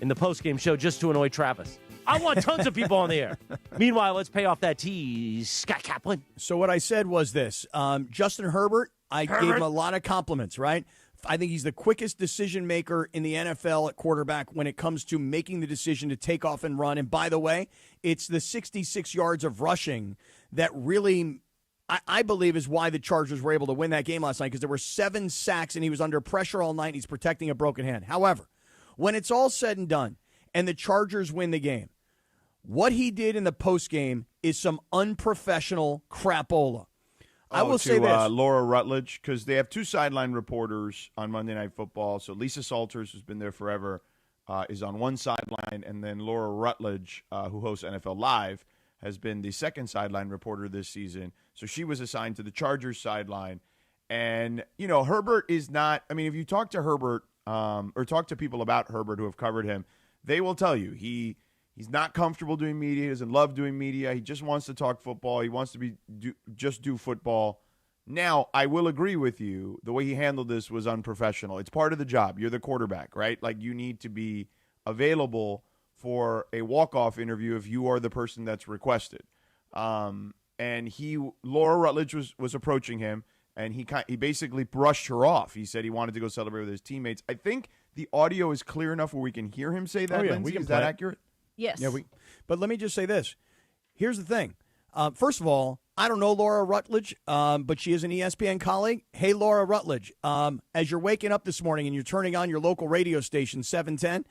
in the postgame show just to annoy Travis. I want tons of people on the air. Meanwhile, let's pay off that tease. Scott Kaplan. So what I said was this. Justin Herbert, I gave him a lot of compliments, right? I think he's the quickest decision maker in the NFL at quarterback when it comes to making the decision to take off and run. And by the way, it's the 66 yards of rushing that really, I believe, is why the Chargers were able to win that game last night, because there were 7 sacks and he was under pressure all night and he's protecting a broken hand. However, when it's all said and done and the Chargers win the game, what he did in the postgame is some unprofessional crapola. I will say this. Laura Rutledge, because they have 2 sideline reporters on Monday Night Football. So Lisa Salters, who's been there forever, is on one sideline, and then Laura Rutledge, who hosts NFL Live, has been the second sideline reporter this season. So she was assigned to the Chargers sideline. And, Herbert is not – I mean, if you talk to Herbert or talk to people about Herbert who have covered him, they will tell you he's not comfortable doing media. He doesn't love doing media. He just wants to talk football. He wants to just do football. Now, I will agree with you. The way he handled this was unprofessional. It's part of the job. You're the quarterback, right? Like, you need to be available for a walk-off interview if you are the person that's requested. And Laura Rutledge was approaching him, and he basically brushed her off. He said he wanted to go celebrate with his teammates. I think the audio is clear enough where we can hear him say that. Oh, yeah, Lindsay? we can Is play that it. accurate? Yes. Yeah, but let me just say this. Here's the thing. First of all, I don't know Laura Rutledge, but she is an ESPN colleague. Hey, Laura Rutledge, as you're waking up this morning and you're turning on your local radio station, 710,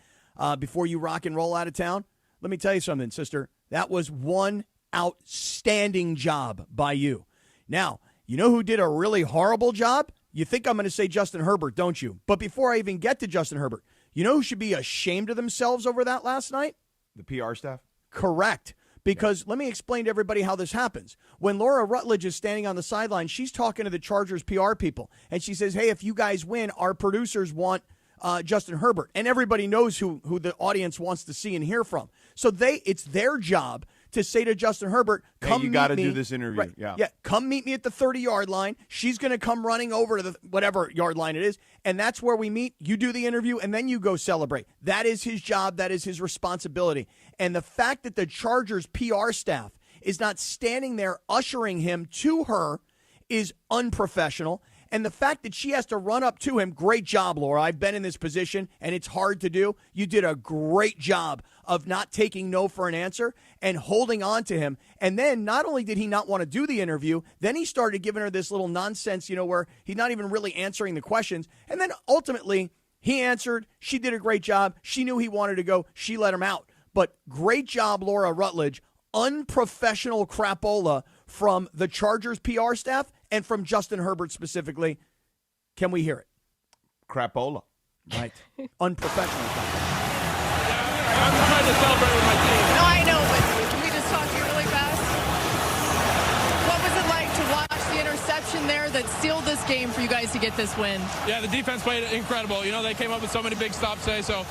before you rock and roll out of town, let me tell you something, sister. That was one outstanding job by you. Now, you know who did a really horrible job? You think I'm going to say Justin Herbert, don't you? But before I even get to Justin Herbert, you know who should be ashamed of themselves over that last night? The PR staff? Correct. Because let me explain to everybody how this happens. When Laura Rutledge is standing on the sideline, she's talking to the Chargers PR people. And she says, hey, if you guys win, our producers want Justin Herbert. And everybody knows who the audience wants to see and hear from. So it's their job to say to Justin Herbert, come meet me. You got to do this interview. Right. Yeah, come meet me at the 30-yard line. She's going to come running over to the whatever yard line it is, and that's where we meet. You do the interview, and then you go celebrate. That is his job. That is his responsibility. And the fact that the Chargers PR staff is not standing there ushering him to her is unprofessional. And the fact that she has to run up to him, great job, Laura. I've been in this position, and it's hard to do. You did a great job of not taking no for an answer and holding on to him. And then not only did he not want to do the interview, then he started giving her this little nonsense, where he's not even really answering the questions. And then ultimately, he answered. She did a great job. She knew he wanted to go. She let him out. But great job, Laura Rutledge. Unprofessional crapola from the Chargers PR staff and from Justin Herbert specifically. Can we hear it? Crapola. Right. Unprofessional. I'm trying to celebrate with my team. No, I know, but can we just talk to you really fast? What was it like to watch the interception there that sealed this game for you guys to get this win? Yeah, the defense played incredible. They came up with so many big stops today, so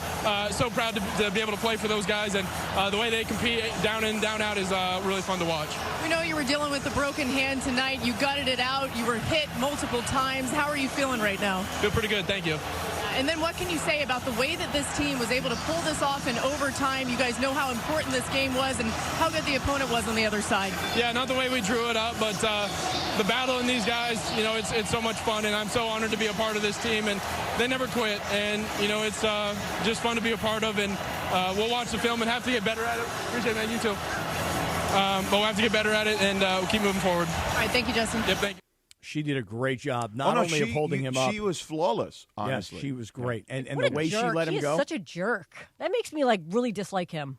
proud to be able to play for those guys, and the way they compete down in, down out is really fun to watch. We know you were dealing with a broken hand tonight. You gutted it out. You were hit multiple times. How are you feeling right now? Feel pretty good, thank you. And then what can you say about the way that this team was able to pull this off in overtime? You guys know how important this game was and how good the opponent was on the other side. Yeah, not the way we drew it up, but the battle in these guys, it's so much fun, and I'm so honored to be a part of this team, and they never quit, and, it's just fun to be a part of, and we'll watch the film and have to get better at it. Appreciate it, man. You too. But we'll have to get better at it, and we'll keep moving forward. All right, thank you, Justin. Yep, thank you. She did a great job, not only of holding him up. She was flawless, honestly. Yes, she was great. And what the way jerk. she let him go. He is such a jerk. That makes me, really dislike him.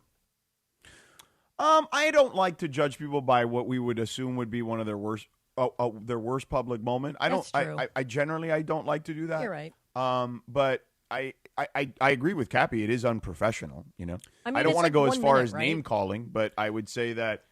I don't like to judge people by what we would assume would be one of their worst public moment. That's true. I generally don't like to do that. You're right. But I agree with Cappy. It is unprofessional, I mean, I don't want to go as far as right? name calling, but I would say that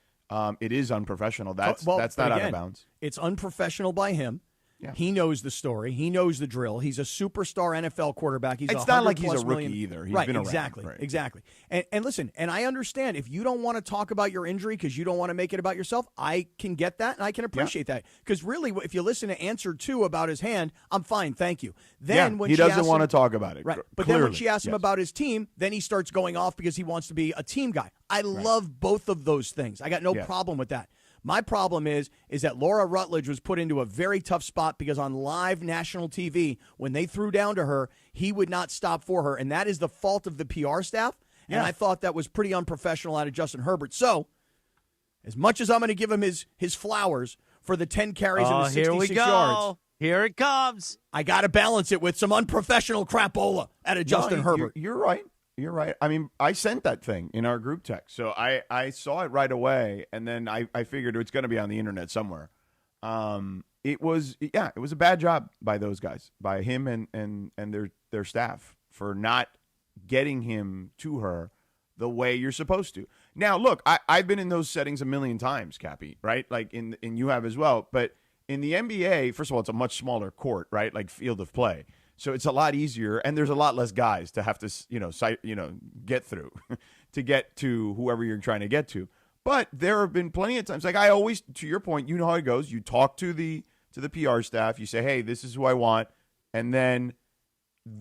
it is unprofessional. That's not out of bounds. It's unprofessional by him. Yeah. He knows the story. He knows the drill. He's a superstar NFL quarterback. He's it's not like he's a rookie million. either. He's right, been around. Exactly. And listen, and I understand if you don't want to talk about your injury because you don't want to make it about yourself, I can get that and I can appreciate that. Because really, if you listen to answer 2 about his hand, I'm fine, thank you. Then when he she doesn't asks want to him, talk about it. Right. But Clearly, then when she asks him about his team, then he starts going off because he wants to be a team guy. I love both of those things. I got no problem with that. My problem is that Laura Rutledge was put into a very tough spot because on live national TV, when they threw down to her, he would not stop for her, and that is the fault of the PR staff. And I thought that was pretty unprofessional out of Justin Herbert. So, as much as I'm going to give him his flowers for the 10 carries and the 66 here we go. yards, here it comes. I got to balance it with some unprofessional crapola out of Justin Herbert. You're right. You're right. I mean, I sent that thing in our group text, so I saw it right away, and then I figured it's going to be on the internet somewhere. It was a bad job by those guys, by him and their staff for not getting him to her the way you're supposed to. Now, look, I've been in those settings a million times, Cappy, right? Like and you have as well. But in the NBA, first of all, it's a much smaller court, right? Like field of play. So it's a lot easier, and there's a lot less guys to have to, get through to get to whoever you're trying to get to. But there have been plenty of times, like I always, to your point, you know how it goes. You talk to the PR staff. You say, hey, this is who I want. And then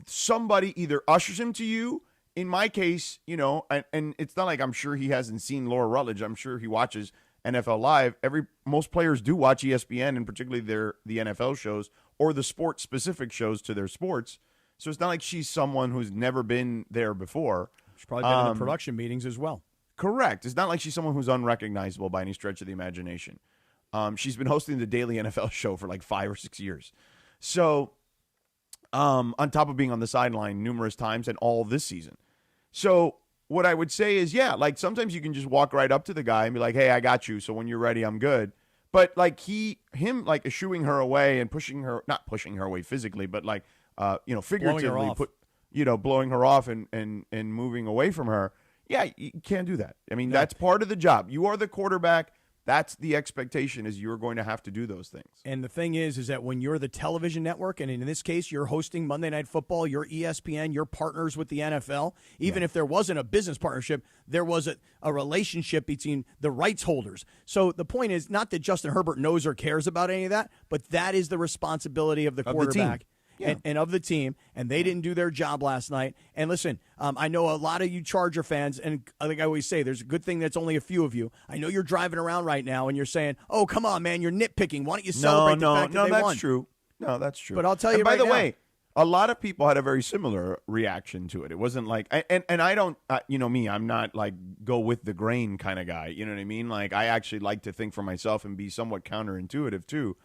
somebody either ushers him to you. In my case, and it's not like I'm sure he hasn't seen Laura Rutledge. I'm sure he watches NFL Live. Most players do watch ESPN, and particularly the NFL shows or the sport-specific shows to their sports. So it's not like she's someone who's never been there before. She's probably been in the production meetings as well. Correct. It's not like she's someone who's unrecognizable by any stretch of the imagination. She's been hosting the daily NFL show for like 5 or 6 years. So on top of being on the sideline numerous times and all this season. So what I would say is, like sometimes you can just walk right up to the guy and be like, hey, I got you. So when you're ready, I'm good. But like him like eschewing her away and not pushing her away physically, but like, figuratively blowing her off and moving away from her. Yeah, you can't do that. I mean, that's part of the job. You are the quarterback. That's the expectation, is you're going to have to do those things. And the thing is that when you're the television network, and in this case, you're hosting Monday Night Football, you're ESPN, you're partners with the NFL, even if there wasn't a business partnership, there was a relationship between the rights holders. So the point is not that Justin Herbert knows or cares about any of that, but that is the responsibility of the quarterback. And of the team, and they didn't do their job last night. And listen, I know a lot of you Charger fans, and like I always say, there's a good thing that's only a few of you. I know you're driving around right now, and you're saying, oh, come on, man, you're nitpicking. Why don't you celebrate the fact that they won? No, that's true. No, that's true. But I'll tell you by right the now, way, a lot of people had a very similar reaction to it. It wasn't like, and I don't, me, I'm not like go with the grain kind of guy. You know what I mean? Like I actually like to think for myself and be somewhat counterintuitive too.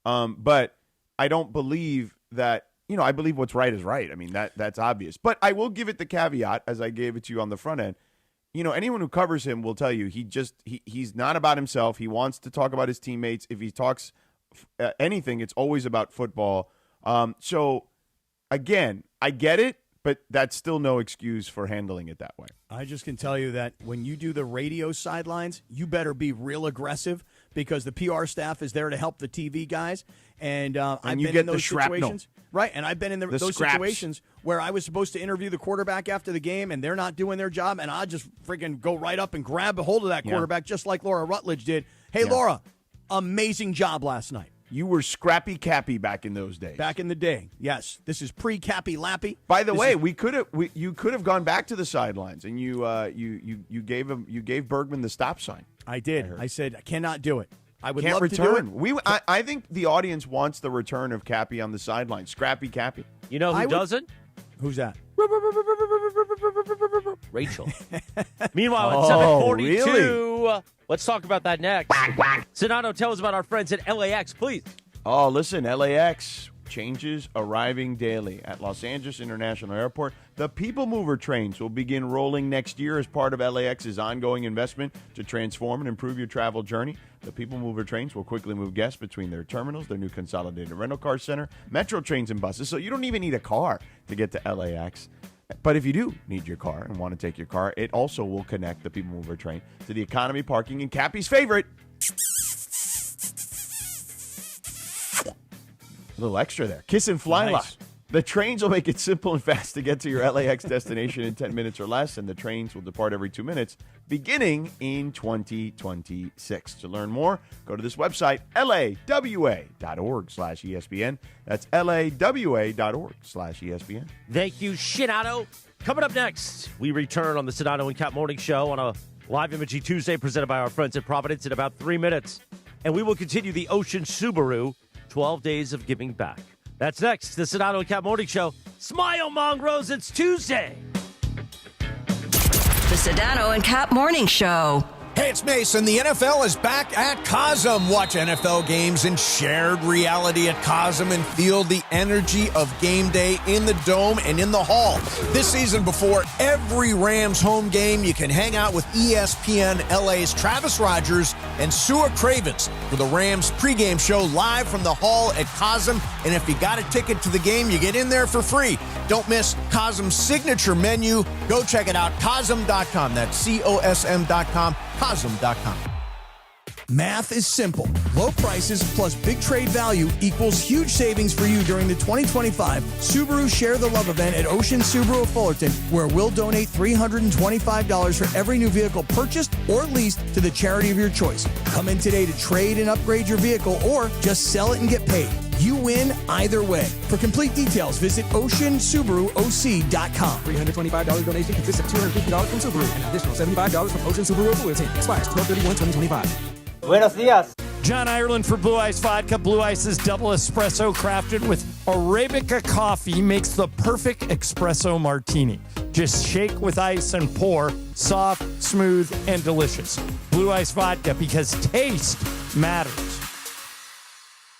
But I don't believe that. I believe what's right is right. I mean, that's obvious. But I will give it the caveat, as I gave it to you on the front end. Anyone who covers him will tell you he's not about himself. He wants to talk about his teammates. If he talks anything, it's always about football. So, again, I get it, but that's still no excuse for handling it that way. I just can tell you that when you do the radio sidelines, you better be real aggressive because the PR staff is there to help the TV guys. And I've been in those situations. Right, and I've been in those situations where I was supposed to interview the quarterback after the game, and they're not doing their job, and I just freaking go right up and grab a hold of that quarterback just like Laura Rutledge did. Hey, Laura, amazing job last night. You were scrappy Cappy back in those days. Back in the day, yes. This is pre-Cappy Lappy. By the way, you could have gone back to the sidelines, and you gave Bergman the stop sign. I did. I said I cannot do it. I would Can't love return. to do it. I think the audience wants the return of Cappy on the sideline. Scrappy Cappy. You know who doesn't? Who's that? Rachel. Meanwhile, at 7:42, really? Let's talk about that next. Sedano, tell us about our friends at LAX, please. Oh, listen, LAX changes arriving daily at Los Angeles International Airport. The People Mover trains will begin rolling next year as part of LAX's ongoing investment to transform and improve your travel journey. The People Mover trains will quickly move guests between their terminals, their new consolidated rental car center, metro trains, and buses, so you don't even need a car to get to LAX. But if you do need your car and want to take your car, it also will connect the People Mover train to the economy parking and Cappy's favorite, A little extra there. Kiss and fly Nice. line. The trains will make it simple and fast to get to your LAX destination in 10 minutes or less, and the trains will depart every 2 minutes beginning in 2026. To learn more, go to this website, lawa.org/ESPN. That's lawa.org/ESPN. Thank you, Sedano. Coming up next, we return on the Sedano and Cap Morning Show on a live imaging Tuesday presented by our friends at Providence in about 3 minutes. And we will continue the Ocean Subaru 12 Days of Giving Back. That's next, the Sedano and Cap Morning Show. Smile, Mongrels, it's Tuesday. The Sedano and Cap Morning Show. Hey, it's Mason. The NFL is back at Cosm. Watch NFL games in shared reality at Cosm and feel the energy of game day in the Dome and in the Hall. This season, before every Rams home game, you can hang out with ESPN LA's Travis Rogers and Sua Cravens for the Rams pregame show live from the Hall at Cosm. And if you got a ticket to the game, you get in there for free. Don't miss Cosm's signature menu. Go check it out, Cosm.com. That's COSM.com. Cosm.com. Math is simple. Low prices plus big trade value equals huge savings for you during the 2025 Subaru Share the Love event at Ocean Subaru of Fullerton, where we'll donate $325 for every new vehicle purchased or leased to the charity of your choice. Come in today to trade and upgrade your vehicle or just sell it and get paid. You win either way. For complete details, visit OceanSubaruOC.com. $325 donation consists of $250 from Subaru and an additional $75 from Ocean Subaru of Fullerton. Expires 12/31/2025. Buenos dias. John Ireland for Blue Ice Vodka. Blue Ice's double espresso crafted with Arabica coffee makes the perfect espresso martini. Just shake with ice and pour. Soft, smooth, and delicious. Blue Ice Vodka, because taste matters.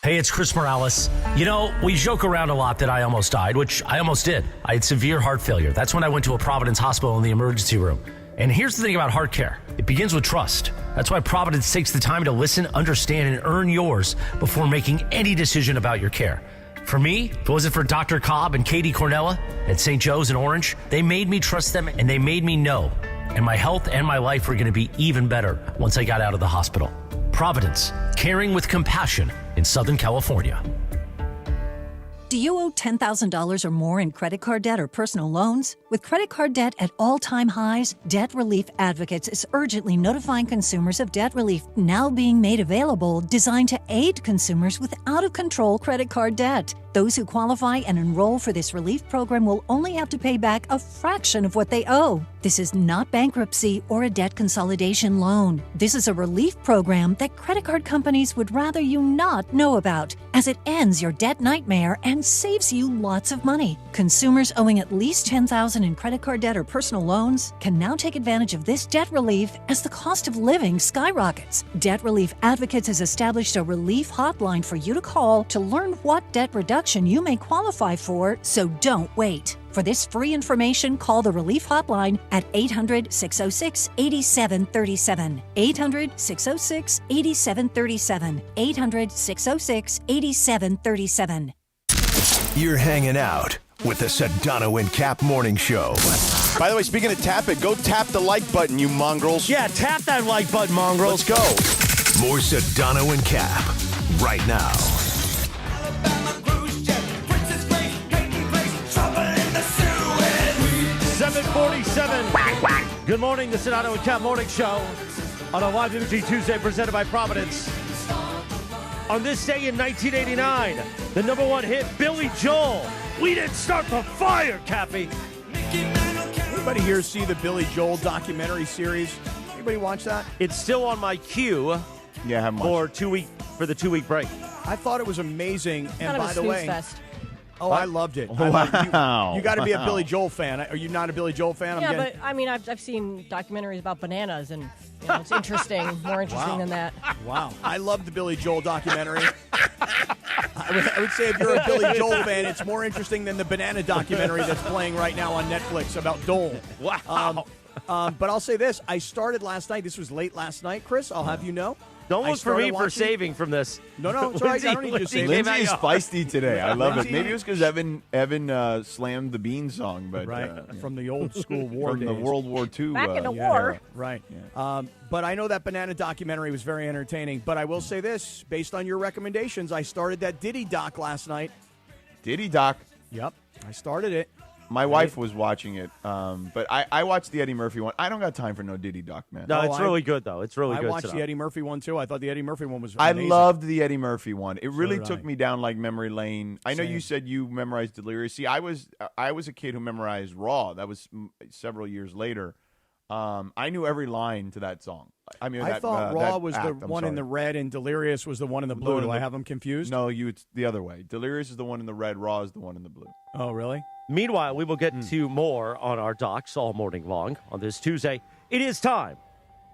Hey, it's Chris Morales. You know, we joke around a lot that I almost died, which I almost did. I had severe heart failure. That's when I went to a Providence hospital in the emergency room. And here's the thing about heart care. It begins with trust. That's why Providence takes the time to listen, understand, and earn yours before making any decision about your care. For me, if it wasn't for Dr. Cobb and Katie Cornella at St. Joe's in Orange, they made me trust them and they made me know. And my health and my life were going to be even better once I got out of the hospital. Providence, caring with compassion in Southern California. Do you owe $10,000 or more in credit card debt or personal loans? With credit card debt at all-time highs, Debt Relief Advocates is urgently notifying consumers of debt relief now being made available, designed to aid consumers with out-of-control credit card debt. Those who qualify and enroll for this relief program will only have to pay back a fraction of what they owe. This is not bankruptcy or a debt consolidation loan. This is a relief program that credit card companies would rather you not know about, as it ends your debt nightmare and saves you lots of money. Consumers owing at least $10,000 in credit card debt or personal loans can now take advantage of this debt relief as the cost of living skyrockets. Debt Relief Advocates has established a relief hotline for you to call to learn what debt reduction you may qualify for, so don't wait. For this free information, call the Relief Hotline at 800-606-8737. 800-606-8737. 800-606-8737. You're hanging out with the Sedano and Cap Morning Show. By the way, speaking of tap it, go tap the like button, you mongrels. Yeah, tap that like button, mongrels. Let's go. More Sedano and Cap right now. 7:47. Good morning, the Sedano and Cap Morning Show on a live imaging Tuesday presented by Providence. On this day in 1989, the number one hit, Billy Joel. We didn't start the fire, Cappy. Anybody here see the Billy Joel documentary series? Anybody watch that? It's still on my queue. Yeah, I haven't watched for the 2-week break. I thought it was amazing. And Kind of by a the way, snooze fest. oh, I loved it. Wow. You got to be a Billy Joel fan. Are you not a Billy Joel fan? Yeah, but I mean, I've seen documentaries about bananas, and you know, it's interesting, more interesting than that. Wow. I love the Billy Joel documentary. I would say if you're a Billy Joel fan, it's more interesting than the banana documentary that's playing right now on Netflix about Dole. Wow. But I'll say this. I started last night. This was late last night, Chris. I'll have you know. Don't I look for me started for watching- saving from this. No, it's all right. I don't need you to save. Lindsay is feisty today. I love it. Lindsay- Maybe it was because Evan slammed the Bean song, but from the old school war from the days. World War II. Back in the Yeah, war. right. But I know that Banana documentary was very entertaining. But I will say this, based on your recommendations, I started that Diddy doc last night. Diddy doc. Yep, I started it. My wife was watching it, but I watched the Eddie Murphy one. I don't got time for no Diddy doc, man. No, it's really good, though. It's really good. I watched the Eddie Murphy one, too. I thought the Eddie Murphy one was I amazing. loved the Eddie Murphy one. It really did took I. me down like memory lane. I know Same. you said you memorized Delirious. See, I was a kid who memorized Raw. That was several years later. I knew every line to that song. I mean, I thought Raw that was act, the I'm one in sorry. the red and Delirious was the one in the blue. Do I have them confused? No, it's the other way. Delirious is the one in the red. Raw is the one in the blue. Oh, really? Meanwhile, we will get to more on our docs all morning long on this Tuesday. It is time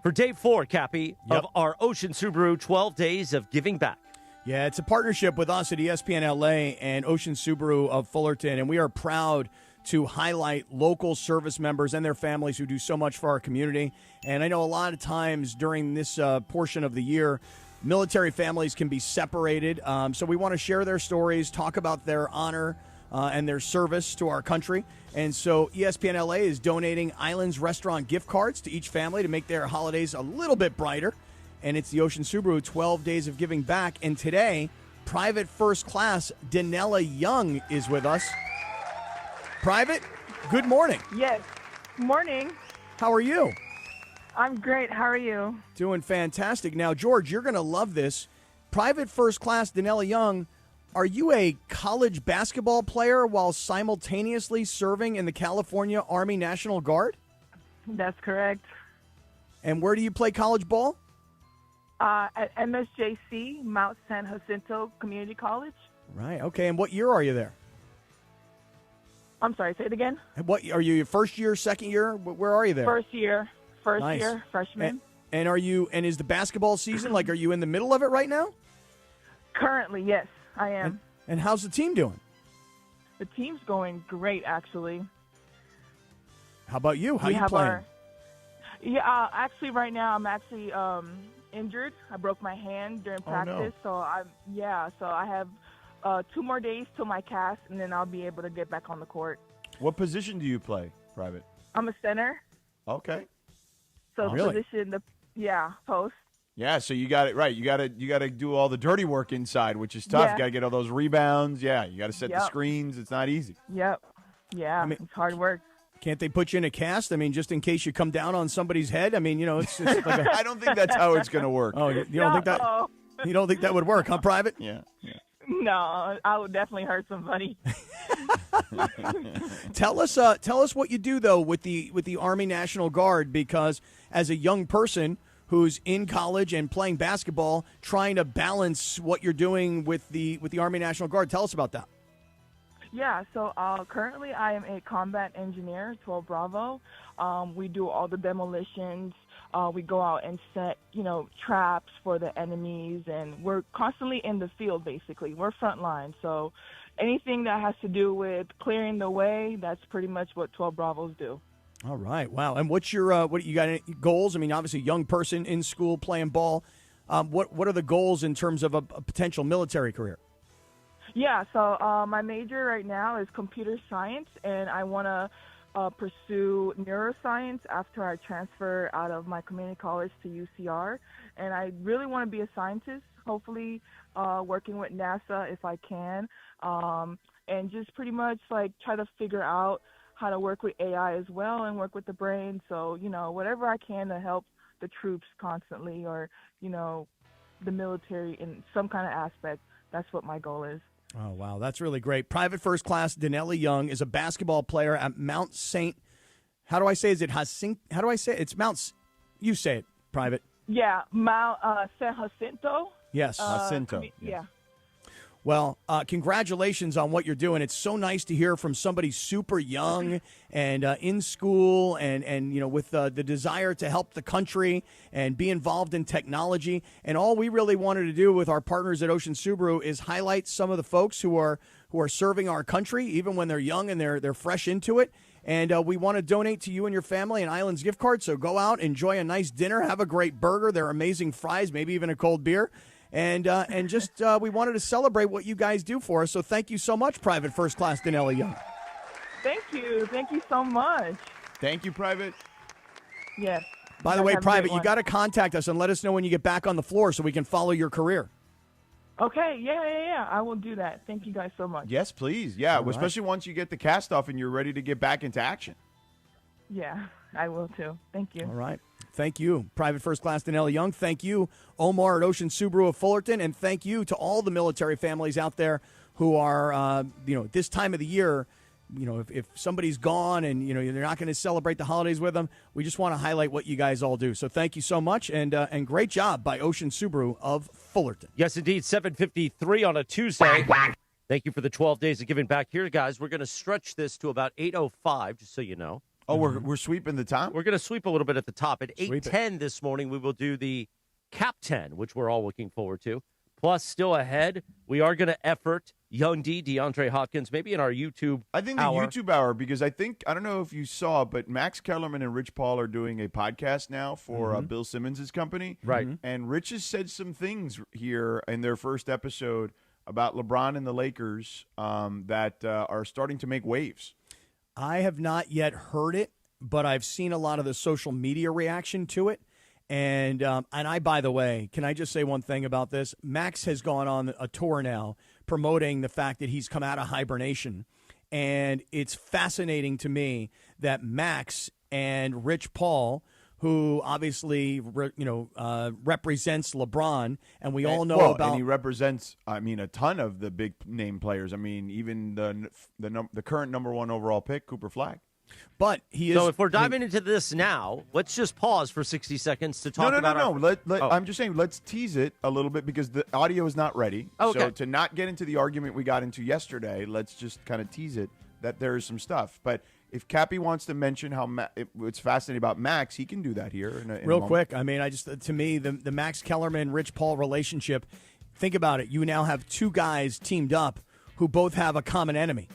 for day 4, Cappy, of our Ocean Subaru 12 Days of Giving Back. Yeah, it's a partnership with us at ESPN LA and Ocean Subaru of Fullerton, and we are proud to highlight local service members and their families who do so much for our community. And I know a lot of times during this portion of the year, military families can be separated. So we want to share their stories, talk about their honor and their service to our country. And so ESPN LA is donating Islands Restaurant gift cards to each family to make their holidays a little bit brighter. And it's the Ocean Subaru 12 Days of Giving Back. And today, Private First Class Danella Young is with us. Private, good morning. Yes. Morning. How are you? I'm great. How are you? Doing fantastic. Now, George, you're going to love this. Private First Class Danella Young, are you a college basketball player while simultaneously serving in the California Army National Guard? That's correct. And where do you play college ball? At MSJC, Mount San Jacinto Community College. Right. Okay. And what year are you there? I'm sorry, say it again. And what are you? Your first year, second year? Where are you there? First year. Nice. Freshman. And are you? And is the basketball season like? Are you in the middle of it right now? Currently, yes, I am. And how's the team doing? The team's going great, actually. How about you? How We you have playing? Actually, right now I'm actually injured. I broke my hand during practice, so I have 2 more days till my cast, and then I'll be able to get back on the court. What position do you play, Private? I'm a center, Okay. so Really? position post. Yeah, so you got it right. You got to do all the dirty work inside, which is tough. Yeah. You got to get all those rebounds. Yeah, you got to set the Yep. screens. It's not easy. Yep. Yeah, it's hard work. Can't they put you in a cast? I mean, just in case you come down on somebody's head. I mean, it's like a, I don't think that's how it's going to work. Oh, you don't think that? No. You don't think that would work, huh, Private? Yeah. No, I would definitely hurt somebody. Tell us what you do though with the Army National Guard, because as a young person who's in college and playing basketball, trying to balance what you're doing with the Army National Guard. Tell us about that. Yeah, so currently I am a combat engineer, 12 Bravo. We do all the demolitions. We go out and set, traps for the enemies, and we're constantly in the field, basically. We're frontline, so anything that has to do with clearing the way, that's pretty much what 12 Bravos do. All right, wow. And what's your what you got any goals? I mean, obviously, young person in school playing ball. What are the goals in terms of a potential military career? Yeah, so my major right now is computer science, and I want to pursue neuroscience after I transfer out of my community college to UCR. And I really want to be a scientist, hopefully working with NASA if I can, and just pretty much try to figure out how to work with AI as well and work with the brain. So, whatever I can to help the troops constantly, or, the military in some kind of aspect, that's what my goal is. Oh, wow. That's really great. Private First Class Danella Young is a basketball player at Mount St. How do I say? Is it Jacinto? How do I say it? It's Mount. You say it, Private. Yeah, Mount San Jacinto. Yes. Jacinto. Yeah. Well, congratulations on what you're doing. It's so nice to hear from somebody super young and in school and with the desire to help the country and be involved in technology. And all we really wanted to do with our partners at Ocean Subaru is highlight some of the folks who are who are serving our country, even when they're young and they're fresh into it. And we want to donate to you and your family an Islands gift card. So go out, enjoy a nice dinner, have a great burger, their amazing fries, maybe even a cold beer. And just we wanted to celebrate what you guys do for us. So thank you so much, Private First Class Danella Young. Thank you. Thank you so much. Thank you, Private. Yes. By the way, Private, you got to contact us and let us know when you get back on the floor so we can follow your career. Okay. Yeah. I will do that. Thank you guys so much. Yes, please. Yeah, All especially once you get the cast off and you're ready to get back into action. Yeah, I will too. Thank you. All right. Thank you, Private First Class Danella Young. Thank you, Omar at Ocean Subaru of Fullerton. And thank you to all the military families out there who are, this time of the year, if somebody's gone and, they're not going to celebrate the holidays with them, we just want to highlight what you guys all do. So thank you so much, and great job by Ocean Subaru of Fullerton. Yes, indeed, 7:53 on a Tuesday. Thank you for the 12 days of giving back here, guys. We're going to stretch this to about 8:05, just so you know. Oh, we're sweeping the top? We're going to sweep a little bit at the top. At 8:10 this morning, we will do the Cap 10, which we're all looking forward to. Plus, still ahead, we are going to effort Young D, DeAndre Hopkins, maybe in our YouTube I think the hour. YouTube hour, because I don't know if you saw, but Max Kellerman and Rich Paul are doing a podcast now for Bill Simmons' company. Right. And Rich has said some things here in their first episode about LeBron and the Lakers that are starting to make waves. I have not yet heard it, but I've seen a lot of the social media reaction to it. And I, by the way, can I just say one thing about this? Max has gone on a tour now promoting the fact that he's come out of hibernation. And it's fascinating to me that Max and Rich Paul, who obviously, represents LeBron, and we all know about. And he represents, a ton of the big name players. Even the current number one overall pick, Cooper Flagg. But he is. So if we're diving into this now, let's just pause for 60 seconds to talk about. I'm just saying, let's tease it a little bit because the audio is not ready. Okay. So to not get into the argument we got into yesterday, let's just kind of tease it that there is some stuff. But if Cappy wants to mention how it's fascinating about Max, he can do that here. In Real a quick, to me, the Max Kellerman Rich Paul relationship. Think about it. You now have two guys teamed up who both have a common enemy.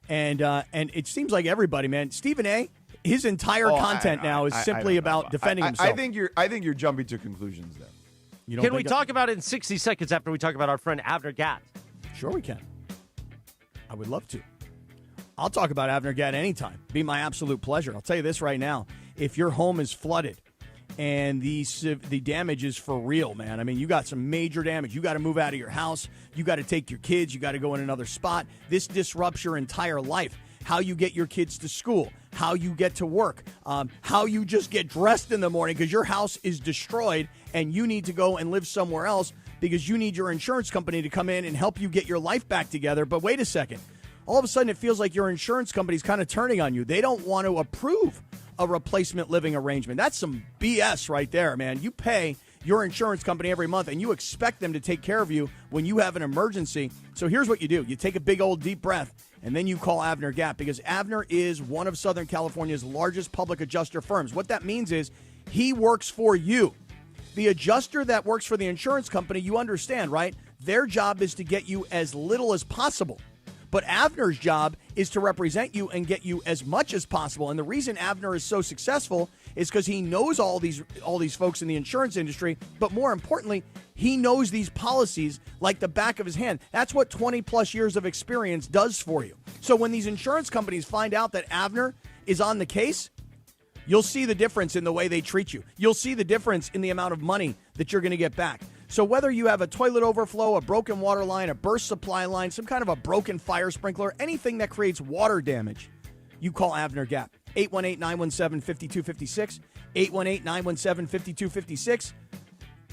And it seems like everybody, man. Stephen A., his entire content now is simply about defending himself. I think you're jumping to conclusions there. Can we talk about it in 60 seconds after we talk about our friend Avner Gatt? Sure we can. I would love to. I'll talk about Avner Gatt anytime. Be my absolute pleasure. I'll tell you this right now. If your home is flooded and the damage is for real, man. You got some major damage. You got to move out of your house. You got to take your kids. You got to go in another spot. This disrupts your entire life. How you get your kids to school, how you get to work, how you just get dressed in the morning because your house is destroyed and you need to go and live somewhere else because you need your insurance company to come in and help you get your life back together. But wait a second. All of a sudden, it feels like your insurance company's kind of turning on you. They don't want to approve a replacement living arrangement. That's some BS right there, man. You pay your insurance company every month, and you expect them to take care of you when you have an emergency. So here's what you do. You take a big old deep breath, and then you call Avner Gatt because Avner is one of Southern California's largest public adjuster firms. What that means is he works for you. The adjuster that works for the insurance company, you understand, right? Their job is to get you as little as possible. But Avner's job is to represent you and get you as much as possible. And the reason Avner is so successful is because he knows all these folks in the insurance industry, but more importantly, he knows these policies like the back of his hand. That's what 20-plus years of experience does for you. So when these insurance companies find out that Avner is on the case, you'll see the difference in the way they treat you. You'll see the difference in the amount of money that you're going to get back. So whether you have a toilet overflow, a broken water line, a burst supply line, some kind of a broken fire sprinkler, anything that creates water damage, you call Avner Gatt. 818-917-5256, 818-917-5256,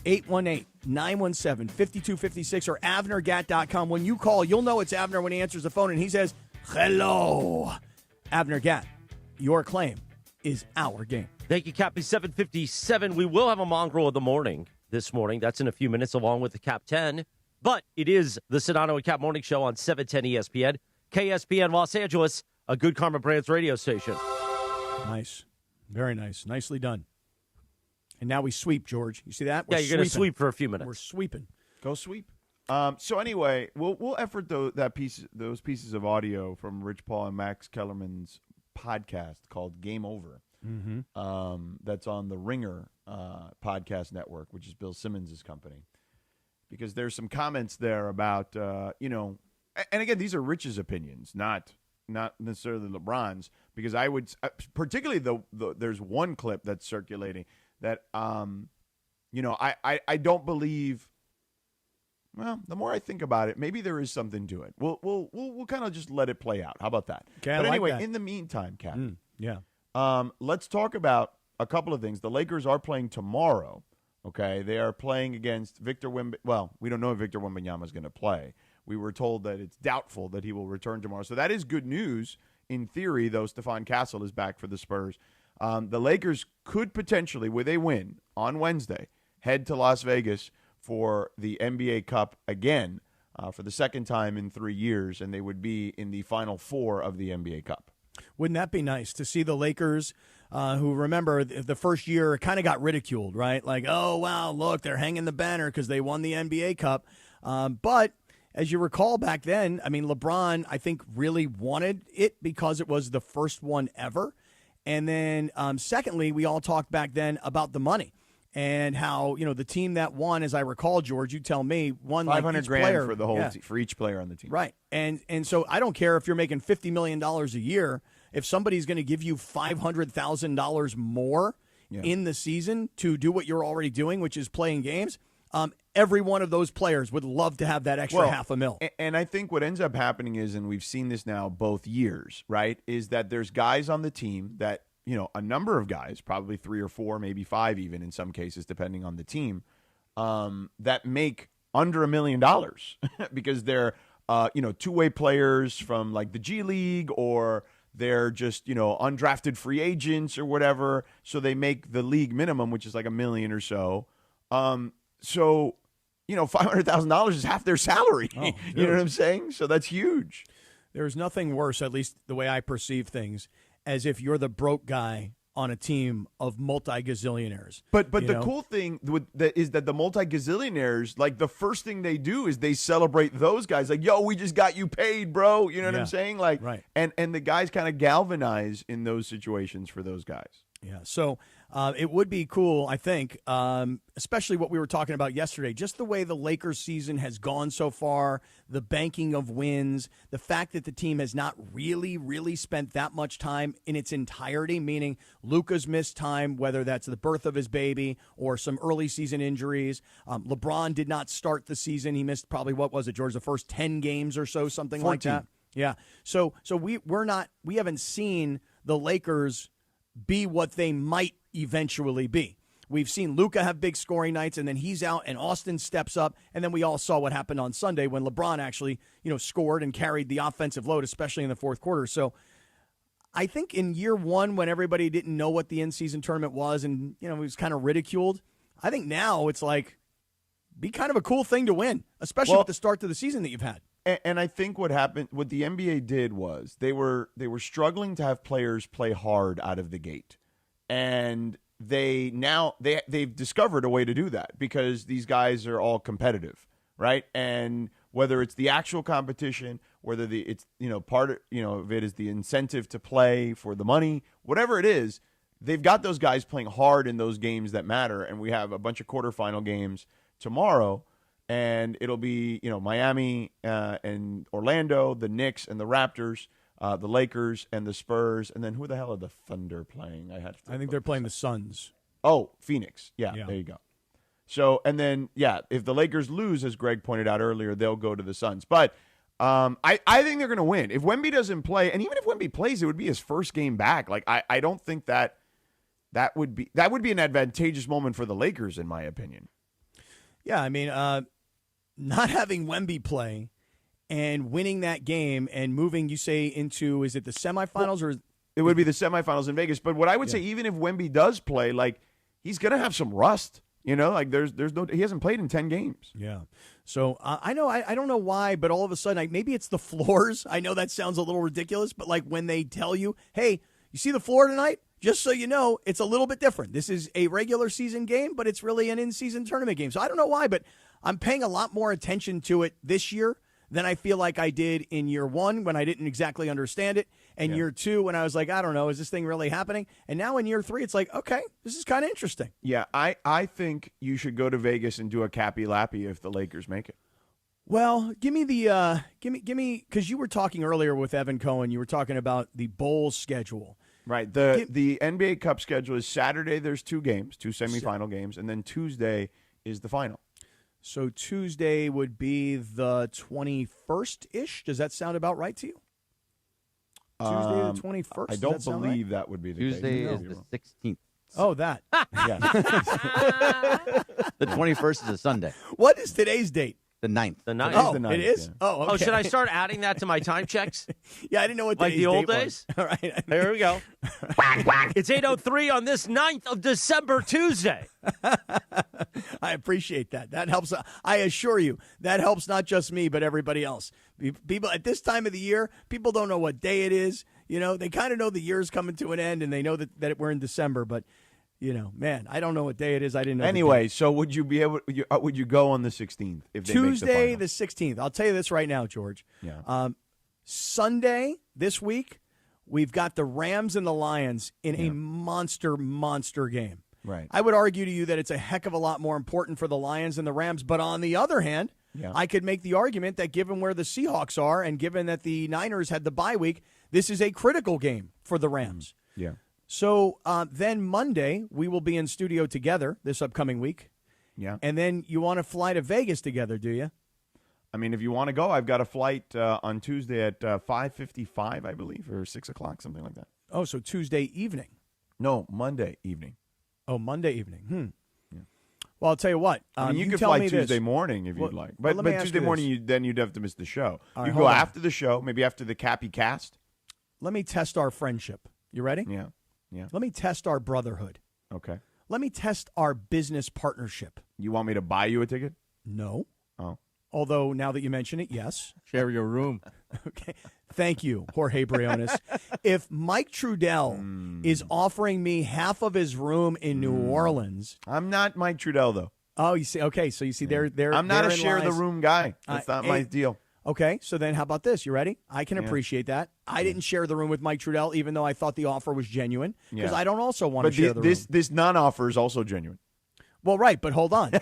818-917-5256, or AvnerGatt.com. When you call, you'll know it's Avner when he answers the phone and he says, hello. Avner Gatt, your claim is our game. Thank you, Cappy. 7:57. We will have a Mongrel of the morning this morning. That's in a few minutes along with the Cap 10. But it is the Sedano and Cap Morning Show on 710 ESPN. KSPN Los Angeles, a Good Karma Brands radio station. Nice. Very nice. Nicely done. And now we sweep, George. You see that? You're going to sweep for a few minutes. We're sweeping. Go sweep. So anyway, we'll effort those pieces of audio from Rich Paul and Max Kellerman's podcast called Game Over. That's on the Ringer podcast network, which is Bill Simmons' company. Because there's some comments there about, and again, these are Rich's opinions, not necessarily LeBron's, because I would, particularly there's one clip that's circulating that, I don't believe. Well, the more I think about it, maybe there is something to it. We'll kind of just let it play out. How about that? Okay, but anyway, like that. in the meantime, Cap, let's talk about a couple of things. The Lakers are playing tomorrow. Okay, they are playing against Victor Wembanyama. Well, we don't know if Victor Wembanyama is going to play. We were told that it's doubtful that he will return tomorrow. So that is good news in theory, though Stephon Castle is back for the Spurs. The Lakers could potentially, with a win on Wednesday, head to Las Vegas for the NBA Cup again for the second time in 3 years, and they would be in the Final Four of the NBA Cup. Wouldn't that be nice to see the Lakers, who, remember, the first year kind of got ridiculed, right? Like, oh, wow, look, they're hanging the banner because they won the NBA Cup. But as you recall back then, I mean, LeBron, I think, really wanted it because it was the first one ever. And then, secondly, we all talked back then about the money and how, the team that won, as I recall, George, you tell me, won like $500 each grand player. for the whole for each player on the team. Right. And so I don't care if you're making $50 million a year. If somebody's going to give you $500,000 more in the season to do what you're already doing, which is playing games, every one of those players would love to have that extra $500,000. And I think what ends up happening is, and we've seen this now both years, right, is that there's guys on the team that, a number of guys, probably 3 or 4, maybe 5 even in some cases, depending on the team, that make under $1 million because they're, two-way players from like the G League, or they're just, undrafted free agents or whatever. So they make the league minimum, which is like $1 million or so. So, $500,000 is half their salary. Oh, you know what I'm saying? So that's huge. There's nothing worse, at least the way I perceive things, as if you're the broke guy on a team of multi-gazillionaires. But the cool thing is that the multi-gazillionaires, like, the first thing they do is they celebrate those guys. Like, yo, we just got you paid, bro. You know what I'm saying? Like, right. And the guys kind of galvanize in those situations for those guys. Yeah, so it would be cool, I think, especially what we were talking about yesterday, just the way the Lakers season has gone so far, the banking of wins, the fact that the team has not really spent that much time in its entirety, meaning Luka's missed time, whether that's the birth of his baby or some early season injuries. LeBron did not start the season. He missed probably, what was it, George, the first 10 games or so, something 14. like that. Yeah, so we haven't seen the Lakers be what they might eventually be. We've seen Luka have big scoring nights, and then he's out, and Austin steps up, and then we all saw what happened on Sunday when LeBron actually, scored and carried the offensive load, especially in the fourth quarter. So I think in year one, when everybody didn't know what the in-season tournament was and, it was kind of ridiculed, I think now it's like, be kind of a cool thing to win, especially with the start to the season that you've had. And I think what happened, what the NBA did was they were struggling to have players play hard out of the gate, and they've discovered a way to do that because these guys are all competitive, right? And whether it's the actual competition, whether it's part of it is the incentive to play for the money, whatever it is, they've got those guys playing hard in those games that matter. And we have a bunch of quarterfinal games tomorrow. And it'll be, Miami and Orlando, the Knicks and the Raptors, the Lakers and the Spurs. And then who the hell are the Thunder playing? I think they're playing the Suns. Oh, Phoenix. Yeah, there you go. So, and then, if the Lakers lose, as Greg pointed out earlier, they'll go to the Suns. But I think they're going to win. If Wemby doesn't play, and even if Wemby plays, it would be his first game back. Like, I don't think that would be an advantageous moment for the Lakers, in my opinion. Yeah, I mean, not having Wemby play and winning that game and moving, you say, into, is it the semifinals or? It would be the semifinals in Vegas. But what I would say, even if Wemby does play, like, he's going to have some rust. Like there's no, he hasn't played in 10 games. Yeah. So I know, I don't know why, but all of a sudden, maybe it's the floors. I know that sounds a little ridiculous, but like when they tell you, hey, you see the floor tonight? Just so you know, it's a little bit different. This is a regular season game, but it's really an in-season tournament game. So I don't know why, but I'm paying a lot more attention to it this year than I feel like I did in year one when I didn't exactly understand it, and year two when I was like, I don't know, is this thing really happening? And now in year three, it's like, okay, this is kind of interesting. Yeah, I think you should go to Vegas and do a Cappy Lappy if the Lakers make it. Well, give me because you were talking earlier with Evan Cohen. You were talking about the bowl schedule. Right. The NBA Cup schedule is Saturday. There's 2 games, 2 semifinal games, and then Tuesday is the final. So Tuesday would be the 21st-ish. Does that sound about right to you? Tuesday the 21st? I don't believe that would be the Tuesday case. is the 16th. Oh, that. Yeah. The 21st is a Sunday. What is today's date? The 9th. The 9th. Oh, the 9th, it is? yeah. Oh, okay. Oh, should I start adding that to my time checks? Yeah, I didn't know what like today's the old date days? was. All right. There we go. It's 8:03 on this 9th of December, Tuesday. I appreciate that. That helps. I assure you, that helps not just me, but everybody else. People at this time of the year, people don't know what day it is. You know, they kind of know the year's coming to an end, and they know that we're in December. But, you know, man, I don't know what day it is. I didn't know. Anyway, so would you be able? Would you go on the 16th if they Tuesday make the the 16th? I'll tell you this right now, George. Yeah. Sunday this week, we've got the Rams and the Lions in a monster game. Right. I would argue to you that it's a heck of a lot more important for the Lions than the Rams. But on the other hand, I could make the argument that given where the Seahawks are and given that the Niners had the bye week, this is a critical game for the Rams. Yeah. So then Monday, we will be in studio together this upcoming week. Yeah. And then you want to fly to Vegas together, do you? I mean, if you want to go, I've got a flight on Tuesday at 5:55, I believe, or 6 o'clock, something like that. Oh, so Tuesday evening. No, Monday evening. Oh, Monday evening. Yeah. Well, I'll tell you what. I mean, you could tell fly me Tuesday this. morning if you'd like. But, let me ask Tuesday you morning, then you'd have to miss the show. All right, You can hold go on. after the show, maybe after the Cappy Cast. Let me test our friendship. You ready? Yeah. Yeah. Let me test our brotherhood. Okay. Let me test our business partnership. You want me to buy you a ticket? No. Oh. Although, now that you mention it, yes. Share your room. Okay. Thank you, Jorge Briones. If Mike Trudell is offering me half of his room in New Orleans. I'm not Mike Trudell, though. Oh, you see. Okay, so you see, they're I'm not a therein share the lies- room guy. That's not my deal. Okay, so then how about this? You ready? I can appreciate that. I didn't share the room with Mike Trudell, even though I thought the offer was genuine, because I don't also want to share the room. This non-offer is also genuine. Well, right, but hold on.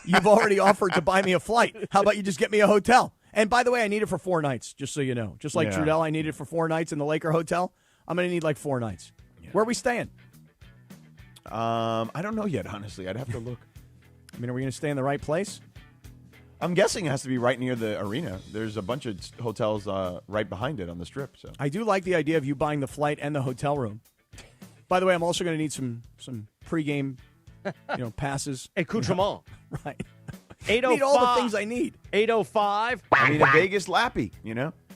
You've already offered to buy me a flight. How about you just get me a hotel? And by the way, I need it for 4 nights, just so you know. Just like Trudell, I need it for 4 nights in the Laker Hotel. I'm going to need like 4 nights. Yeah. Where are we staying? I don't know yet, honestly. I'd have to look. I mean, are we going to stay in the right place? I'm guessing it has to be right near the arena. There's a bunch of hotels right behind it on the Strip. So I do like the idea of you buying the flight and the hotel room. By the way, I'm also going to need some pregame, passes. Accoutrement. Right. 8:05. I need all the things I need. 8:05. I mean, a Vegas Lappy,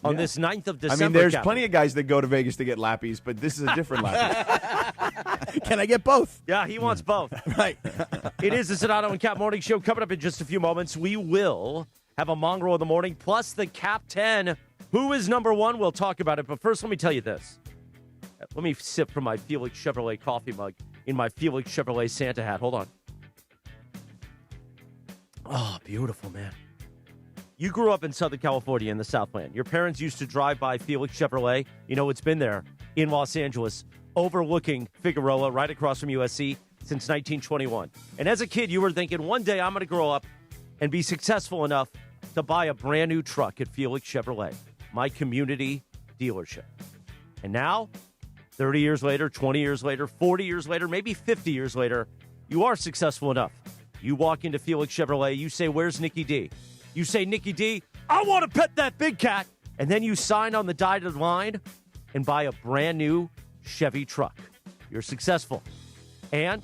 On this 9th of December. I mean, there's Captain. plenty of guys that go to Vegas to get Lappies, but this is a different Lappy. Can I get both? Yeah, he wants both. Right. It is the Sedano and Cap Morning Show. Coming up in just a few moments, we will have a Mongrel in the morning, plus the Cap 10. Who is number one? We'll talk about it. But first, let me tell you this. Let me sip from my Felix Chevrolet coffee mug in my Felix Chevrolet Santa hat. Hold on. Oh, beautiful, man. You grew up in Southern California in the Southland. Your parents used to drive by Felix Chevrolet. You know, it's been there in Los Angeles, overlooking Figueroa, right across from USC, since 1921. And as a kid, you were thinking, one day I'm going to grow up and be successful enough to buy a brand new truck at Felix Chevrolet, my community dealership. And now, 30 years later, 20 years later, 40 years later, maybe 50 years later, you are successful enough. You walk into Felix Chevrolet, you say, "Where's Nikki D?" You say, "Nikki D, I want to pet that big cat." And then you sign on the dotted line and buy a brand new Chevy truck. You're successful. And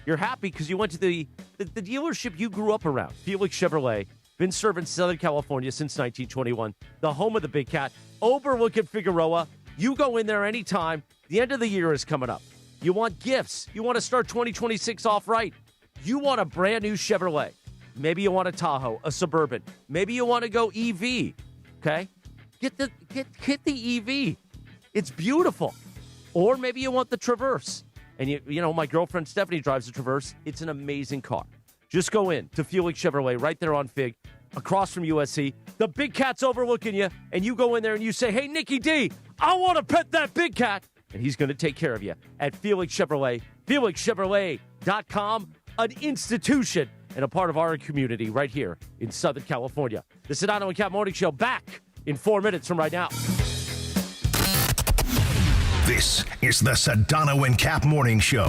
you're happy because you went to the dealership you grew up around, Felix Chevrolet. Been serving Southern California since 1921. The home of the big cat, overlooking Figueroa. You go in there anytime. The end of the year is coming up. You want gifts. You want to start 2026 off right. You want a brand new Chevrolet. Maybe you want a Tahoe, a Suburban. Maybe you want to go EV. Okay? Get the EV. It's beautiful. Or maybe you want the Traverse. And you know, my girlfriend Stephanie drives the Traverse. It's an amazing car. Just go in to Felix Chevrolet right there on Fig, across from USC. The big cat's overlooking you, and you go in there and you say, hey, Nicky D, I want to pet that big cat. And he's going to take care of you at Felix Chevrolet. FelixChevrolet.com, an institution and a part of our community right here in Southern California. The Sedano and Cap Morning Show back in 4 minutes from right now. This is the Sedano and Cap Morning Show.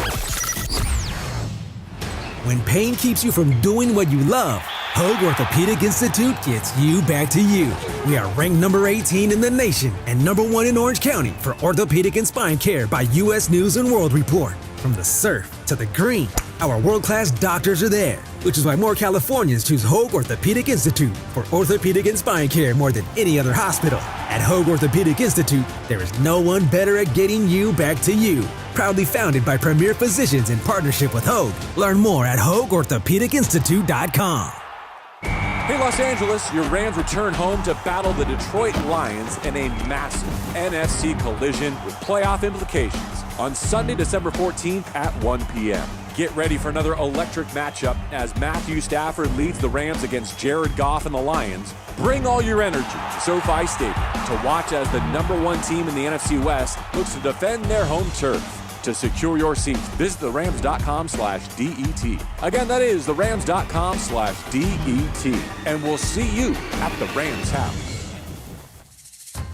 When pain keeps you from doing what you love, Hoag Orthopedic Institute gets you back to you. We are ranked number 18 in the nation and number 1 in Orange County for orthopedic and spine care by U.S. News & World Report. From the surf to the green, our world-class doctors are there, which is why more Californians choose Hoag Orthopedic Institute for orthopedic and spine care more than any other hospital. At Hoag Orthopedic Institute, there is no one better at getting you back to you. Proudly founded by premier physicians in partnership with Hoag. Learn more at HoagOrthopedicInstitute.com. Hey, Los Angeles, your Rams return home to battle the Detroit Lions in a massive NFC collision with playoff implications on Sunday, December 14th at 1 p.m. Get ready for another electric matchup as Matthew Stafford leads the Rams against Jared Goff and the Lions. Bring all your energy to SoFi Stadium to watch as the #1 team in the NFC West looks to defend their home turf. To secure your seats, visit therams.com/DET. Again, that is therams.com/DET. And we'll see you at the Rams house.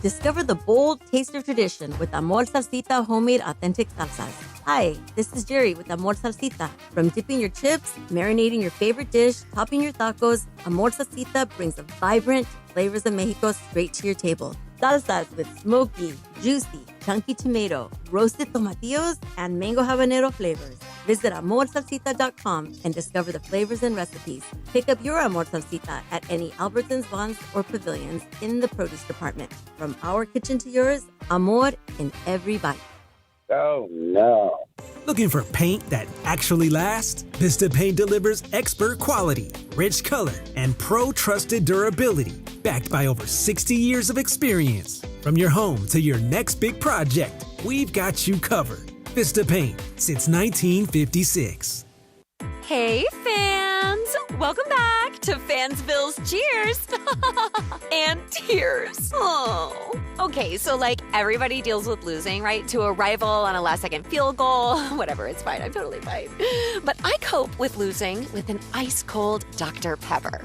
Discover the bold taste of tradition with Amor Salsita homemade authentic salsas. Hi, this is Jerry with Amor Salsita. From dipping your chips, marinating your favorite dish, topping your tacos, Amor Salsita brings the vibrant flavors of Mexico straight to your table. Salsas with smoky, juicy, chunky tomato, roasted tomatillos, and mango habanero flavors. Visit AmorSalsita.com and discover the flavors and recipes. Pick up your Amor Salsita at any Albertsons, Vons, or Pavilions in the produce department. From our kitchen to yours, Amor in every bite. Oh, no. Looking for paint that actually lasts? Vista Paint delivers expert quality, rich color, and pro-trusted durability, backed by over 60 years of experience. From your home to your next big project, we've got you covered. Vista Paint, since 1956. Hey, fans! Welcome back to Fansville's Cheers and Tears. Oh. Okay, so like everybody deals with losing, right? To a rival on a last-second field goal. Whatever, it's fine. I'm totally fine. But I cope with losing with an ice-cold Dr. Pepper.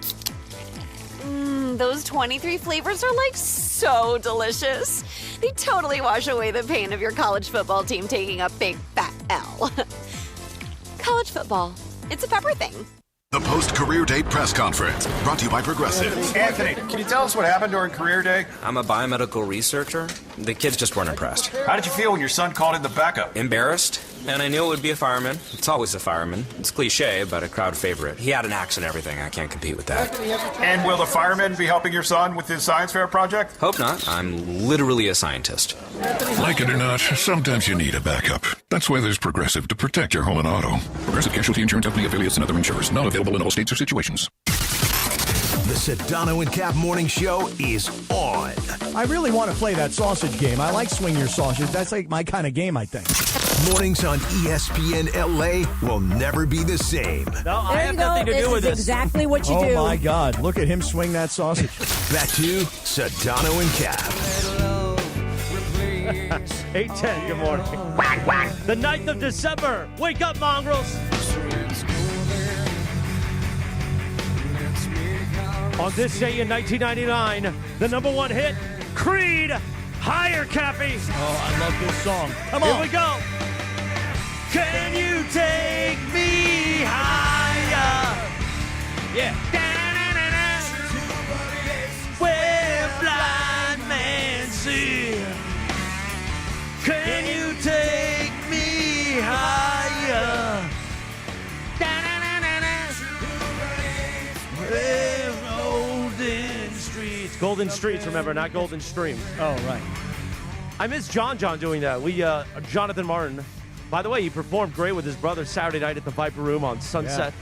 Those 23 flavors are like so delicious. They totally wash away the pain of your college football team taking a big fat L. College football. It's a pepper thing. The post-career day press conference, brought to you by Progressive. Anthony, can you tell us what happened during career day? I'm a biomedical researcher. The kids just weren't impressed. How did you feel when your son called in the backup? Embarrassed, and I knew it would be a fireman. It's always a fireman. It's cliche, but a crowd favorite. He had an axe and everything. I can't compete with that. And will the fireman be helping your son with his science fair project? Hope not. I'm literally a scientist. Like it or not, sometimes you need a backup. That's why there's Progressive to protect your home and auto. Progressive Casualty Insurance Company affiliates and other insurers. Not available in all states or situations. The Sedano and Cap Morning Show is on. I really want to play that sausage game. I like swing your sausage. That's like my kind of game, I think. Mornings on ESPN LA will never be the same. No, I have nothing to do with this. Exactly what you do. Oh, my God. Look at him swing that sausage. Back to Sedano and Cap. 8:10, good morning. The 9th of December. Wake up, mongrels. On this day in 1999, the #1 hit, Creed, Higher, Cappy. Oh, I love this song. Come on. Here we go. Can you take me higher? Yeah. Where blind men see. Can you take me higher? Golden Streets. Golden Streets, remember, not Golden Stream. Oh, right. I miss John doing that. Jonathan Martin. By the way, he performed great with his brother Saturday night at the Viper Room on Sunset.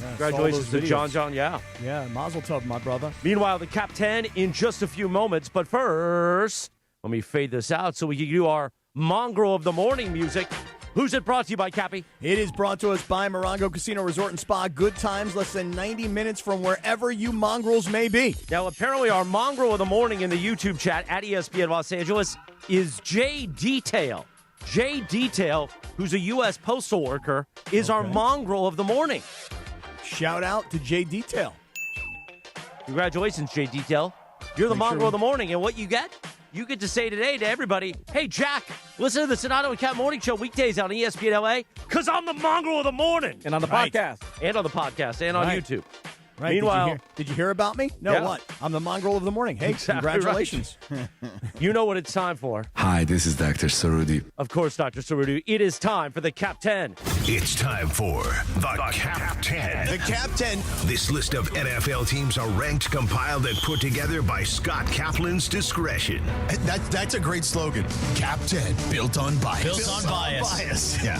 Yeah, congratulations to John, yeah. Yeah, mazel tov, my brother. Meanwhile, the Cap 10 in just a few moments. But first, let me fade this out so we can do our Mongrel of the Morning music. Who's it brought to you by, Cappy? It is brought to us by Morongo Casino Resort and Spa. Good times, less than 90 minutes from wherever you mongrels may be. Now, apparently our mongrel of the morning in the YouTube chat at ESPN Los Angeles is Jay Detail. Jay Detail, who's a U.S. postal worker, is our mongrel of the morning. Shout out to Jay Detail. Congratulations, Jay Detail. You're the mongrel of the morning, and what you get? You get to say today to everybody, hey, Jack, listen to the Sedano and Cat Morning Show weekdays on ESPN LA, because I'm the mongrel of the morning. And on the podcast. And on the podcast, and on YouTube. Right. Meanwhile, did you hear about me? No, what? I'm the mongrel of the morning. Hey, exactly congratulations. Right. You know what it's time for. Hi, this is Dr. Sarudi. Of course, Dr. Subaru. It is time for the Cap 10. It's time for the Cap 10. The Cap 10. This list of NFL teams are ranked, compiled, and put together by Scott Kaplan's discretion. That's a great slogan. Cap 10, built on bias. Built on bias. Yeah.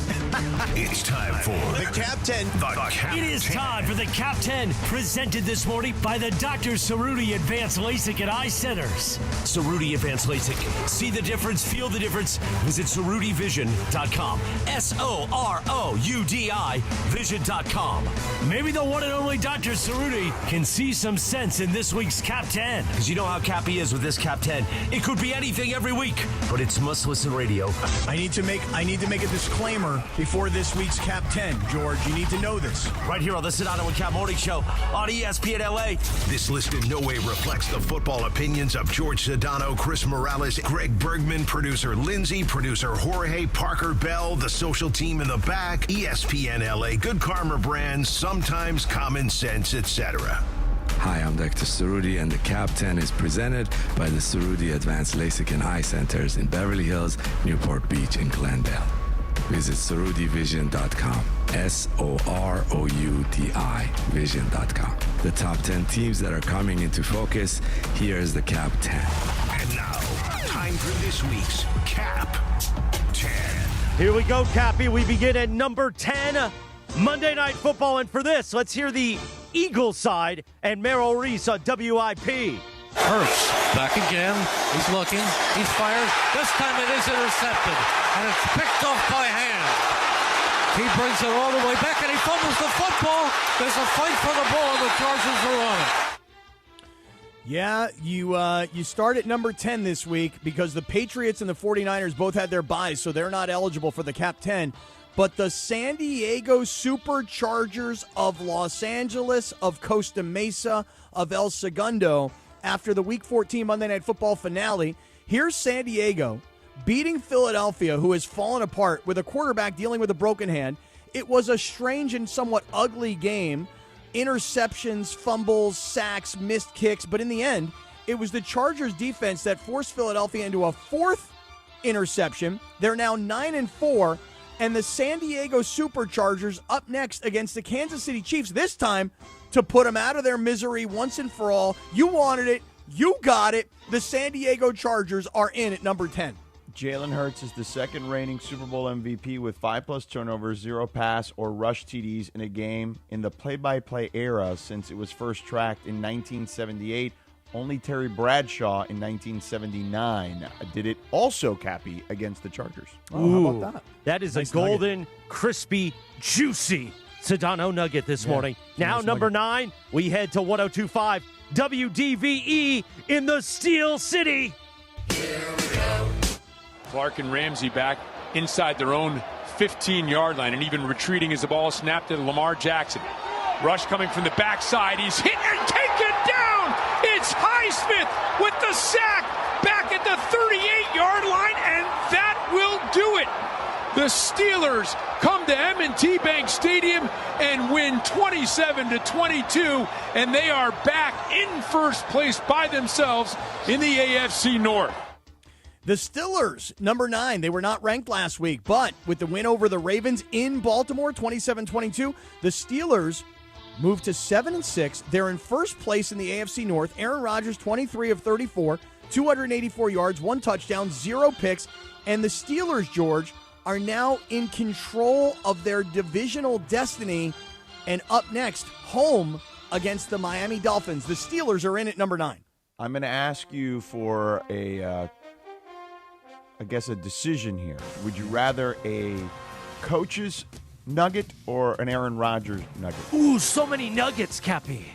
It's time for the Cap 10. The Cap It is 10. time for the Cap 10, presented this morning by the Dr. Cerruti Advanced LASIK and Eye Centers. Cerruti Advanced LASIK. See the difference, feel the difference. Visit CerrutiVision.com. SOROUDI Vision.com. Maybe the one and only Dr. Cerruti can see some sense in this week's Cap 10. Because you know how Cappy is with this Cap 10. It could be anything every week, but it's must-listen radio. I need to make a disclaimer before this week's Cap 10, George. You need to know this. Right here on the Sedano and Cat Morning Show on ESPN LA. This list in no way reflects the football opinions of George Sedano, Chris Morales, Greg Bergman, producer Lindsay, producer Jorge, Parker Bell, the social team in the back, ESPN LA, Good Karma Brands, sometimes Common Sense, etc. Hi, I'm Dr. Cerruti, and the Cap 10 is presented by the Cerruti Advanced LASIK and Eye Centers in Beverly Hills, Newport Beach, and Glendale. Visit CerrutiVision.com. SOROUDI Vision.com. The top 10 teams that are coming into focus. Here is the Cap 10. And now, time for this week's Cap 10. Here we go, Cappy. We begin at number 10, Monday Night Football. And for this, let's hear the Eagles side and Merrill Reese on WIP. Hurts back again. He's looking. He's fired. This time it is intercepted. And it's picked off by hand. He brings it all the way back and he fumbles the football. There's a fight for the ball and the Chargers are on it. Yeah, you start at number 10 this week because the Patriots and the 49ers both had their byes, so they're not eligible for the Cap 10. But the San Diego Superchargers of Los Angeles, of Costa Mesa, of El Segundo, after the Week 14 Monday Night Football finale, here's San Diego beating Philadelphia, who has fallen apart with a quarterback dealing with a broken hand. It was a strange and somewhat ugly game. Interceptions, fumbles, sacks, missed kicks. But in the end, it was the Chargers defense that forced Philadelphia into a fourth interception. They're now 9-4. And the San Diego Superchargers up next against the Kansas City Chiefs, this time to put them out of their misery once and for all. You wanted it. You got it. The San Diego Chargers are in at number 10. Jalen Hurts is the second reigning Super Bowl MVP with 5+ turnovers, 0 pass or rush TDs in a game in the play-by-play era since it was first tracked in 1978. Only Terry Bradshaw in 1979 did it also, Cappy, against the Chargers. Ooh, how about that? That is Nice a golden, crispy, juicy Sedano nugget this morning. Now, nice number nugget. 9, we head to 102.5 WDVE in the Steel City. Clark and Ramsey back inside their own 15-yard line and even retreating as the ball snapped to Lamar Jackson. Rush coming from the backside. He's hit and taken down. It's Highsmith with the sack back at the 38-yard line, and that will do it. The Steelers come to M&T Bank Stadium and win 27-22, and they are back in first place by themselves in the AFC North. The Steelers, number 9, they were not ranked last week, but with the win over the Ravens in Baltimore, 27-22, the Steelers moved to 7-6. They're in first place in the AFC North. Aaron Rodgers, 23 of 34, 284 yards, 1 touchdown, 0 picks, and the Steelers, George, are now in control of their divisional destiny, and up next, home against the Miami Dolphins. The Steelers are in at number 9. I'm going to ask you for a decision here. Would you rather a coach's nugget or an Aaron Rodgers nugget? Ooh, so many nuggets, Cappy.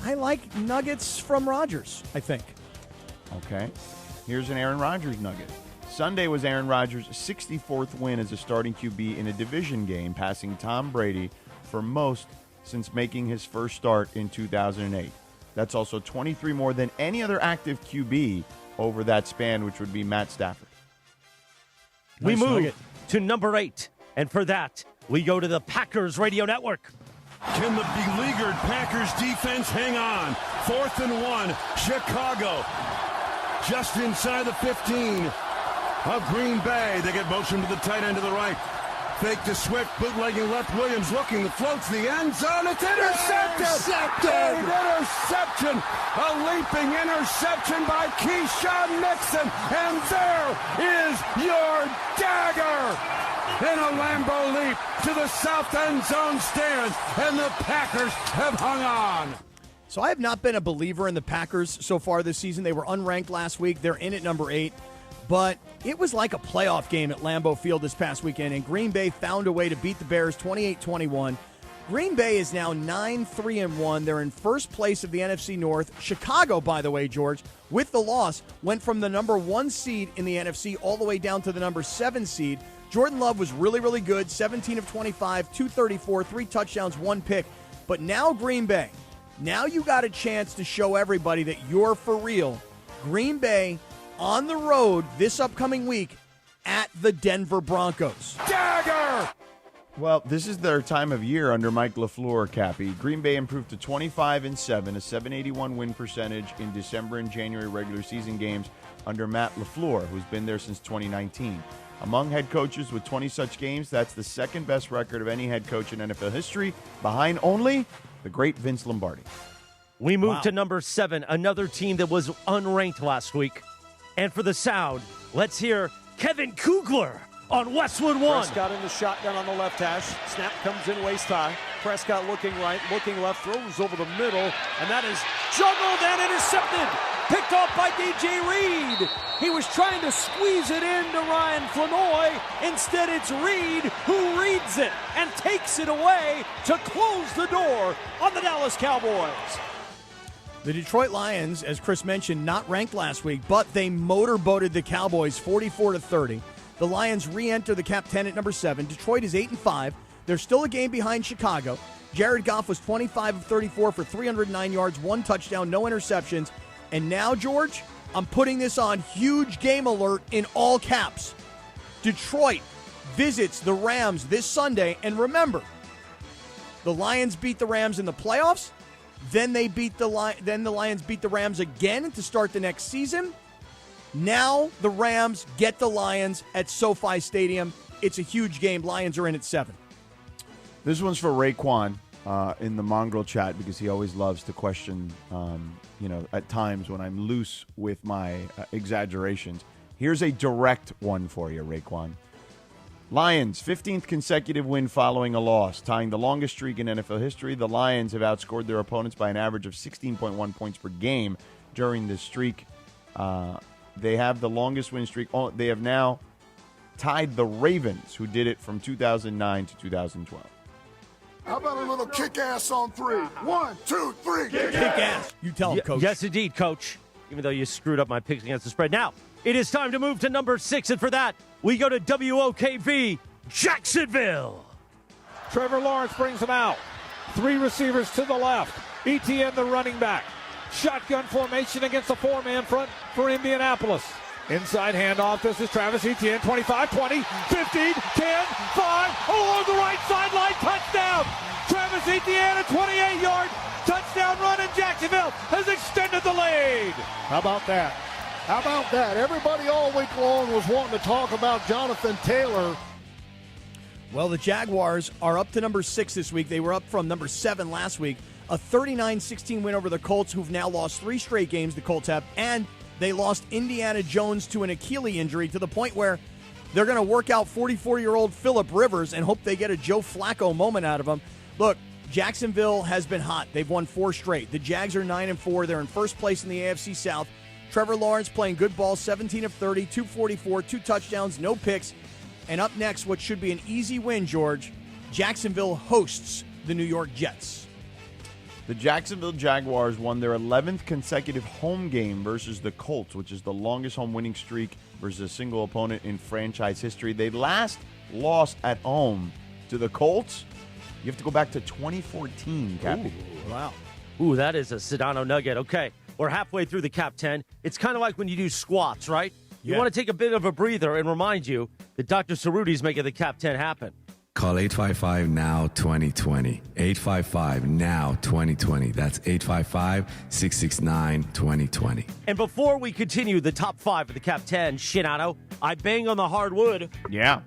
I like nuggets from Rodgers, I think. Okay. Here's an Aaron Rodgers nugget. Sunday was Aaron Rodgers' 64th win as a starting QB in a division game, passing Tom Brady for most since making his first start in 2008. That's also 23 more than any other active QB over that span, which would be Matt Stafford. We Nice move nugget. to number 8, and for that, we go to the Packers Radio Network. Can the beleaguered Packers defense hang on? 4th and 1, Chicago. Just inside the 15 of Green Bay. They get motion to the tight end to the right. Fake to Swift, bootlegging left. Williams looking, the floats the end zone. It's intercepted! An interception! A leaping interception by Keyshawn Nixon. And there is your dagger! In a Lambeau leap to the south end zone stands, and the Packers have hung on. So I have not been a believer in the Packers so far this season. They were unranked last week. They're in at number 8. But it was like a playoff game at Lambeau Field this past weekend, and Green Bay found a way to beat the Bears 28-21. Green Bay is now 9-3-1. They're in first place of the NFC North. Chicago, by the way, George, with the loss, went from the number 1 seed in the NFC all the way down to the number 7 seed. Jordan Love was really, really good, 17 of 25, 234, 3 touchdowns, 1 pick. But now Green Bay, now you got a chance to show everybody that you're for real. Green Bay on the road this upcoming week at the Denver Broncos. Dagger! Well, this is their time of year under Mike LaFleur, Cappy. Green Bay improved to 25-7, a 781 win percentage in December and January regular season games under Matt LaFleur, who's been there since 2019. Among head coaches with 20 such games, that's the second best record of any head coach in NFL history, behind only the great Vince Lombardi. We move to number 7, another team that was unranked last week. And for the sound, let's hear Kevin Kugler on Westwood 1. Prescott in the shotgun on the left hash. Snap comes in waist high. Prescott looking right, looking left, throws over the middle, and that is juggled and intercepted. Picked off by DJ Reed. He was trying to squeeze it into Ryan Flanoy. Instead, it's Reed who reads it and takes it away to close the door on the Dallas Cowboys. The Detroit Lions, as Chris mentioned, not ranked last week, but they motorboated the Cowboys 44-30. The Lions re-enter the Cap 10 at number 7. Detroit is 8-5. They're still a game behind Chicago. Jared Goff was 25 of 34 for 309 yards, 1 touchdown, no interceptions. And now, George, I'm putting this on huge game alert in all caps. Detroit visits the Rams this Sunday. And remember, the Lions beat the Rams in the playoffs. Then they beat the Lions beat the Rams again to start the next season. Now the Rams get the Lions at SoFi Stadium. It's a huge game. Lions are in at 7. This one's for Raekwon in the Mongrel chat because he always loves to question, at times when I'm loose with my exaggerations. Here's a direct one for you, Raekwon. Lions, 15th consecutive win following a loss, tying the longest streak in NFL history. The Lions have outscored their opponents by an average of 16.1 points per game during this streak. They have the longest win streak. They have now tied the Ravens, who did it from 2009 to 2012. How about a little kick ass on 3? 1, 2, 3. Kick ass. You tell him, Coach. Yes, indeed, Coach. Even though you screwed up my picks against the spread. Now, it is time to move to number 6, and for that, we go to WOKV, Jacksonville. Trevor Lawrence brings him out. 3 receivers to the left. ETN, the running back. Shotgun formation against the 4-man front for Indianapolis. Inside handoff. This is Travis Etienne. 25, 20, 15, 10, 5. Along the right sideline. Touchdown. Travis Etienne, a 28-yard touchdown run, and Jacksonville has extended the lead. How about that? How about that? Everybody all week long was wanting to talk about Jonathan Taylor. Well, the Jaguars are up to number 6 this week. They were up from number 7 last week. A 39-16 win over the Colts, who've now lost 3 straight games, the Colts have, and they lost Indiana Jones to an Achilles injury to the point where they're going to work out 44-year-old Phillip Rivers and hope they get a Joe Flacco moment out of him. Look, Jacksonville has been hot. They've won 4 straight. The Jags are 9-4. They're in first place in the AFC South. Trevor Lawrence playing good ball, 17 of 30, 244, 2 touchdowns, no picks. And up next, what should be an easy win, George, Jacksonville hosts the New York Jets. The Jacksonville Jaguars won their 11th consecutive home game versus the Colts, which is the longest home winning streak versus a single opponent in franchise history. They last lost at home to the Colts. You have to go back to 2014, Cappy. Ooh, wow. Ooh, that is a Sedano nugget. Okay, we're halfway through the Cap 10. It's kind of like when you do squats, right? You want to take a bit of a breather and remind you that Dr. Cerruti's making the Cap 10 happen. Call 855-NOW-2020. 855-NOW-2020. That's 855-669-2020. And before we continue the top 5 of the Cap 10, Sedano, I bang on the hardwood. Yeah.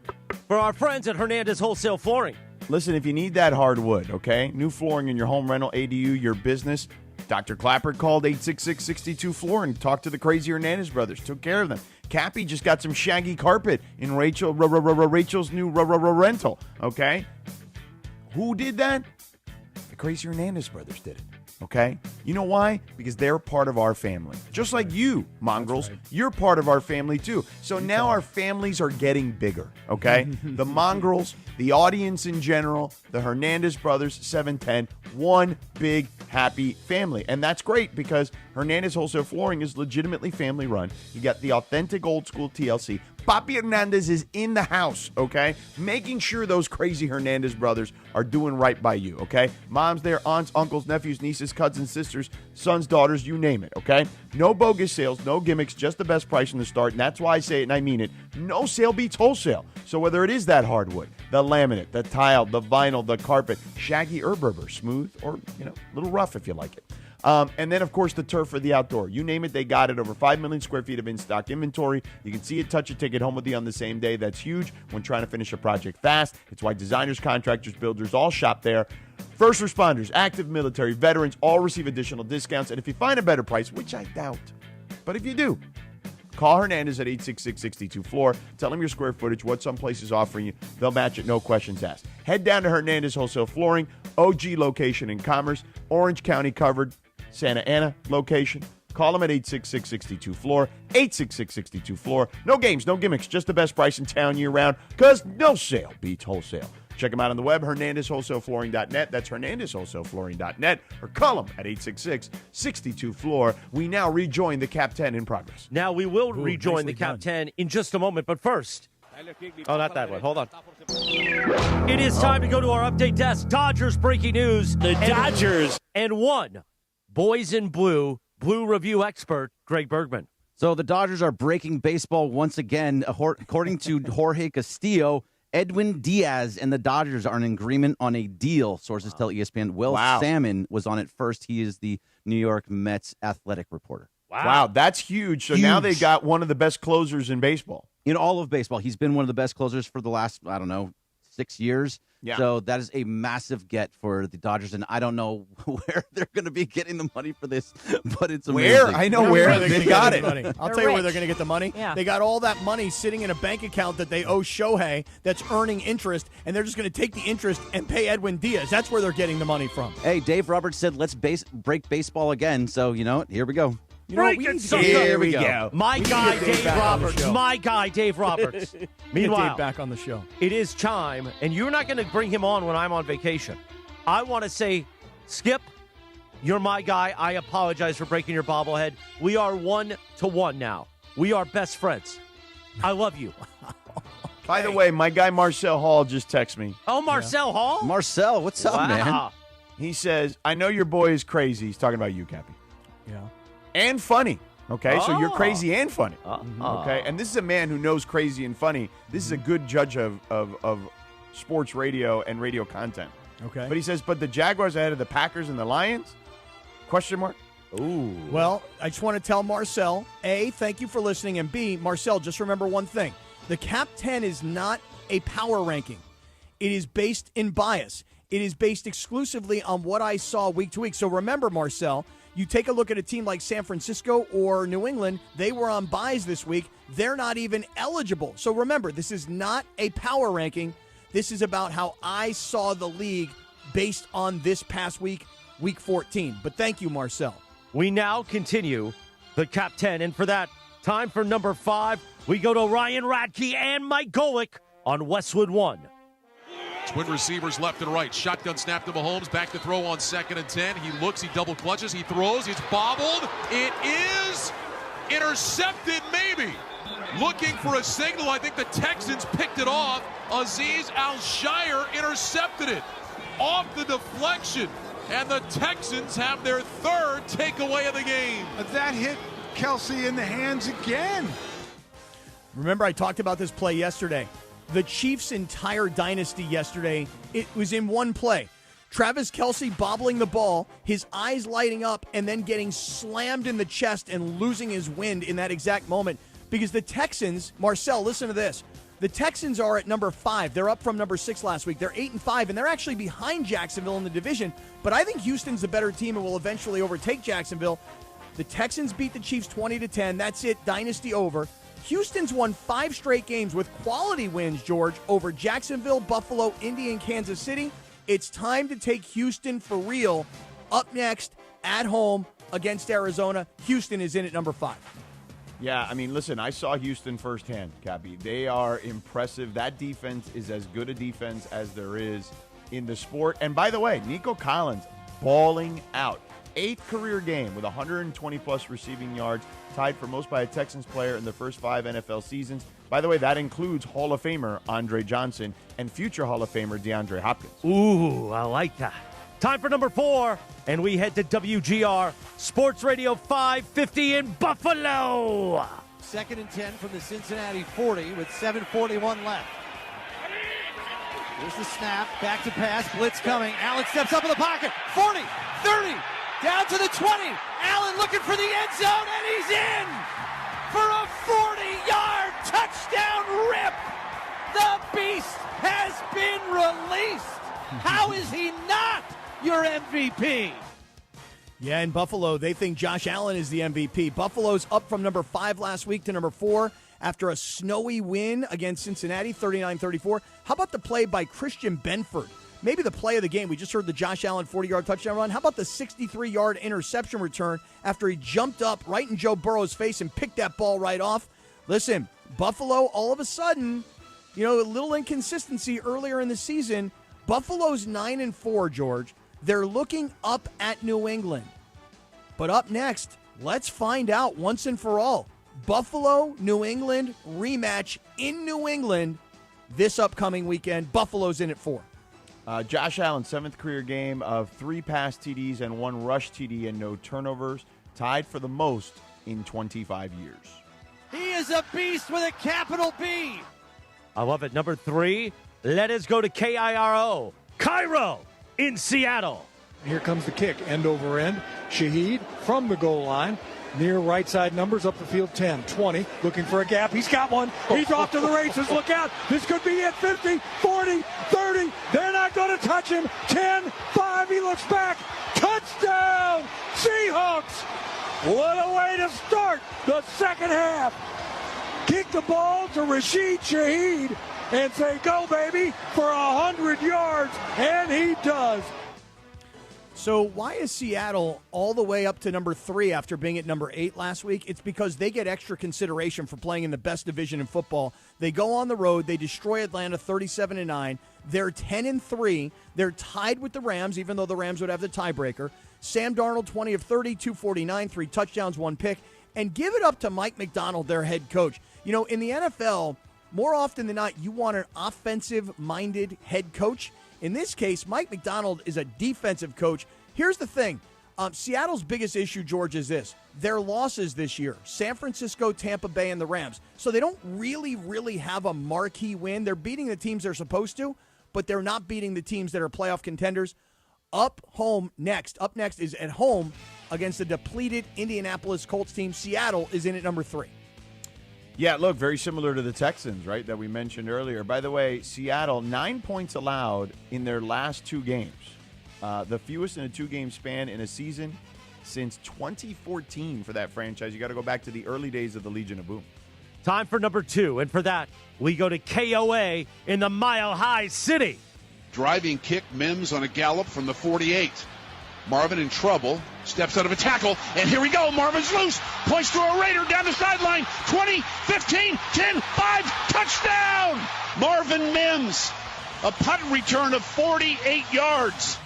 For our friends at Hernandez Wholesale Flooring. Listen, if you need that hardwood, okay, new flooring in your home rental, ADU, your business, Dr. Clapper called 866-62-FLOOR and talked to the crazy Hernandez brothers, took care of them. Cappy just got some shaggy carpet in Rachel's new rental, okay? Who did that? The crazy Hernandez brothers did it, okay? You know why? Because they're part of our family. Just like you, Mongrels, you're part of our family too. So now our families are getting bigger, okay? The Mongrels, the audience in general, the Hernandez brothers, 710, one big happy family. And that's great because Hernandez Wholesale Flooring is legitimately family run. You got the authentic old school TLC. Papi Hernandez is in the house, okay? Making sure those crazy Hernandez brothers are doing right by you, okay? Moms there, aunts, uncles, nephews, nieces, cousins, sisters, sons, daughters, you name it, okay? No bogus sales, no gimmicks, just the best price from the start. And that's why I say it and I mean it. No sale beats wholesale. So whether it is that hardwood, the laminate, the tile, the vinyl, the carpet, shaggy or berber, smooth or, a little rough if you like it. And then, of course, the turf for the outdoor. You name it, they got it. Over 5 million square feet of in-stock inventory. You can see it, touch it, take it home with you on the same day. That's huge when trying to finish a project fast. It's why designers, contractors, builders all shop there. First responders, active military, veterans all receive additional discounts. And if you find a better price, which I doubt, but if you do, call Hernandez at 866-62-FLOOR. Tell them your square footage, what some place is offering you. They'll match it, no questions asked. Head down to Hernandez Wholesale Flooring, OG location in Commerce, Orange County covered, Santa Ana location. Call them at 866-62-FLOOR, 866-62-FLOOR. No games, no gimmicks, just the best price in town year-round, because no sale beats wholesale. Check them out on the web, HernandezWholesaleFlooring.net. That's HernandezWholesaleFlooring.net. Or call them at 866-62-FLOOR. We now rejoin the Cap 10 in progress. Now we will rejoin the Cap 10 in just a moment, but first... Oh, not that one. Hold on. It is time to go to our update desk. Dodgers breaking news. The Dodgers. And one, Boys in Blue, Blue Review expert, Greg Bergman. So the Dodgers are breaking baseball once again. According to Jorge Castillo, Edwin Diaz and the Dodgers are in agreement on a deal. Sources tell ESPN. Will Salmon was on it first. He is the New York Mets athletic reporter. Wow, that's huge. So now they got one of the best closers in baseball. In all of baseball. He's been one of the best closers for the last, 6 years. Yeah. So that is a massive get for the Dodgers, and I don't know where they're going to be getting the money for this, but it's amazing. Where? I know where. They got it. I'll tell you where they're going to get the money. Yeah. They got all that money sitting in a bank account that they owe Shohei that's earning interest, and they're just going to take the interest and pay Edwin Diaz. That's where they're getting the money from. Hey, Dave Roberts said, let's break baseball again. So, you know what? Here we go. You know what? We need to get Here we go. My guy, Dave Roberts. My guy, Dave Roberts. Meanwhile, Dave back on the show. It is time, and you're not going to bring him on when I'm on vacation. I want to say, Skip, you're my guy. I apologize for breaking your bobblehead. We are 1-1 now. We are best friends. I love you. By the way, my guy Marcel Hall just texted me. Oh, Marcel Hall? Marcel, what's up, man? He says, I know your boy is crazy. He's talking about you, Cappy. Yeah. And funny. Okay, so you're crazy and funny. Uh-huh. Okay, and this is a man who knows crazy and funny. This is a good judge of sports radio and radio content. Okay. But he says, but the Jaguars ahead of the Packers and the Lions? Question mark? Ooh. Well, I just want to tell Marcel, A, thank you for listening, and B, Marcel, just remember one thing. The Cap 10 is not a power ranking. It is based in bias. It is based exclusively on what I saw week to week. So remember, Marcel, you take a look at a team like San Francisco or New England, they were on buys this week. They're not even eligible. So remember, this is not a power ranking. This is about how I saw the league based on this past week, week 14. But thank you, Marcel. We now continue the Cap 10, and for that, time for number 5. We go to Ryan Radke and Mike Golick on Westwood 1. Twin receivers left and right. Shotgun snap to Mahomes. Back to throw on 2nd and 10. He looks, he double clutches, he throws, he's bobbled. It is intercepted, maybe. Looking for a signal. I think the Texans picked it off. Azeez Al-Shire intercepted it off the deflection. And the Texans have their 3rd takeaway of the game. That hit Kelsey in the hands again. Remember, I talked about this play yesterday. The Chiefs' entire dynasty yesterday, it was in one play. Travis Kelce bobbling the ball, his eyes lighting up, and then getting slammed in the chest and losing his wind in that exact moment. Because the Texans, Marcel, listen to this. The Texans are at number 5. They're up from number 6 last week. They're 8-5, and they're actually behind Jacksonville in the division. But I think Houston's the better team and will eventually overtake Jacksonville. The Texans beat the Chiefs 20-10. That's it. Dynasty over. Houston's won 5 straight games with quality wins, George, over Jacksonville, Buffalo, Indy, and Kansas City. It's time to take Houston for real. Up next, at home against Arizona. Houston is in at number 5. Yeah, I mean, listen, I saw Houston firsthand, Cappy. They are impressive. That defense is as good a defense as there is in the sport. And by the way, Nico Collins balling out. 8th career game with 120-plus receiving yards, tied for most by a Texans player in the first 5 NFL seasons. By the way, that includes Hall of Famer Andre Johnson and future Hall of Famer DeAndre Hopkins. Ooh, I like that. Time for number 4, and we head to WGR Sports Radio 550 in Buffalo. 2nd and 10 from the Cincinnati 40 with 7:41 left. Here's the snap, back to pass, blitz coming. Allen steps up in the pocket, 40, 30, down to the 20. Allen looking for the end zone, and he's in for a 40-yard touchdown rip. The beast has been released. How is he not your MVP? Yeah, in Buffalo, they think Josh Allen is the MVP. Buffalo's up from number 5 last week to number 4 after a snowy win against Cincinnati, 39-34. How about the play by Christian Benford? Maybe the play of the game. We just heard the Josh Allen 40-yard touchdown run. How about the 63-yard interception return after he jumped up right in Joe Burrow's face and picked that ball right off? Listen, Buffalo, all of a sudden, a little inconsistency earlier in the season. Buffalo's 9-4, George. They're looking up at New England. But up next, let's find out once and for all. Buffalo, New England rematch in New England this upcoming weekend. Buffalo's in at 4. Josh Allen, 7th career game of 3 pass TDs and 1 rush TD and no turnovers, tied for the most in 25 years. He is a beast with a capital B. I love it. Number 3, let us go to Cairo. Cairo in Seattle. Here comes the kick, end over end. Shaheed from the goal line. Near right side numbers, up the field 10, 20, looking for a gap. He's got one. He's off to the races. Look out. This could be it. 50, 40, 30. They're not going to touch him. 10, 5. He looks back. Touchdown, Seahawks. What a way to start the second half. Kick the ball to Rashid Shaheed and say, go, baby, for 100 yards. And he does. So why is Seattle all the way up to number 3 after being at number 8 last week? It's because they get extra consideration for playing in the best division in football. They go on the road. They destroy Atlanta 37-9. They're 10-3. They're tied with the Rams, even though the Rams would have the tiebreaker. Sam Darnold, 20 of 30, 249, 3 touchdowns, 1 pick. And give it up to Mike McDonald, their head coach. In the NFL, more often than not, you want an offensive-minded head coach. In this case, Mike McDonald is a defensive coach. Here's the thing. Seattle's biggest issue, George, is this. Their losses this year, San Francisco, Tampa Bay, and the Rams. So they don't really have a marquee win. They're beating the teams they're supposed to, but they're not beating the teams that are playoff contenders. Up next is at home against the depleted Indianapolis Colts team. Seattle is in at number 3. Yeah, look, very similar to the Texans, right, that we mentioned earlier. By the way, Seattle, 9 points allowed in their last 2 games. The fewest in a 2-game span in a season since 2014 for that franchise. You got to go back to the early days of the Legion of Boom. Time for number 2, and for that, we go to KOA in the Mile High City. Driving kick, Mims on a gallop from the 48. Marvin in trouble, steps out of a tackle, and here we go. Marvin's loose, points to a Raider down the sideline. 20, 15, 10, 5, touchdown! Marvin Mims, a punt return of 48 yards.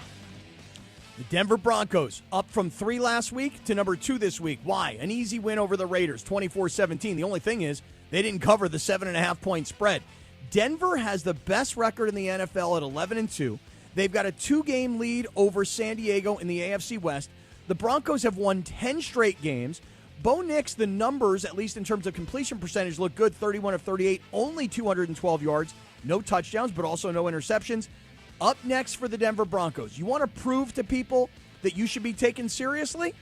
The Denver Broncos up from 3 last week to number 2 this week. Why? An easy win over the Raiders, 24-17. The only thing is they didn't cover the 7.5-point spread. Denver has the best record in the NFL at 11-2. They've got a 2-game lead over San Diego in the AFC West. The Broncos have won 10 straight games. Bo Nix, the numbers, at least in terms of completion percentage, look good. 31 of 38, only 212 yards. No touchdowns, but also no interceptions. Up next for the Denver Broncos. You want to prove to people that you should be taken seriously?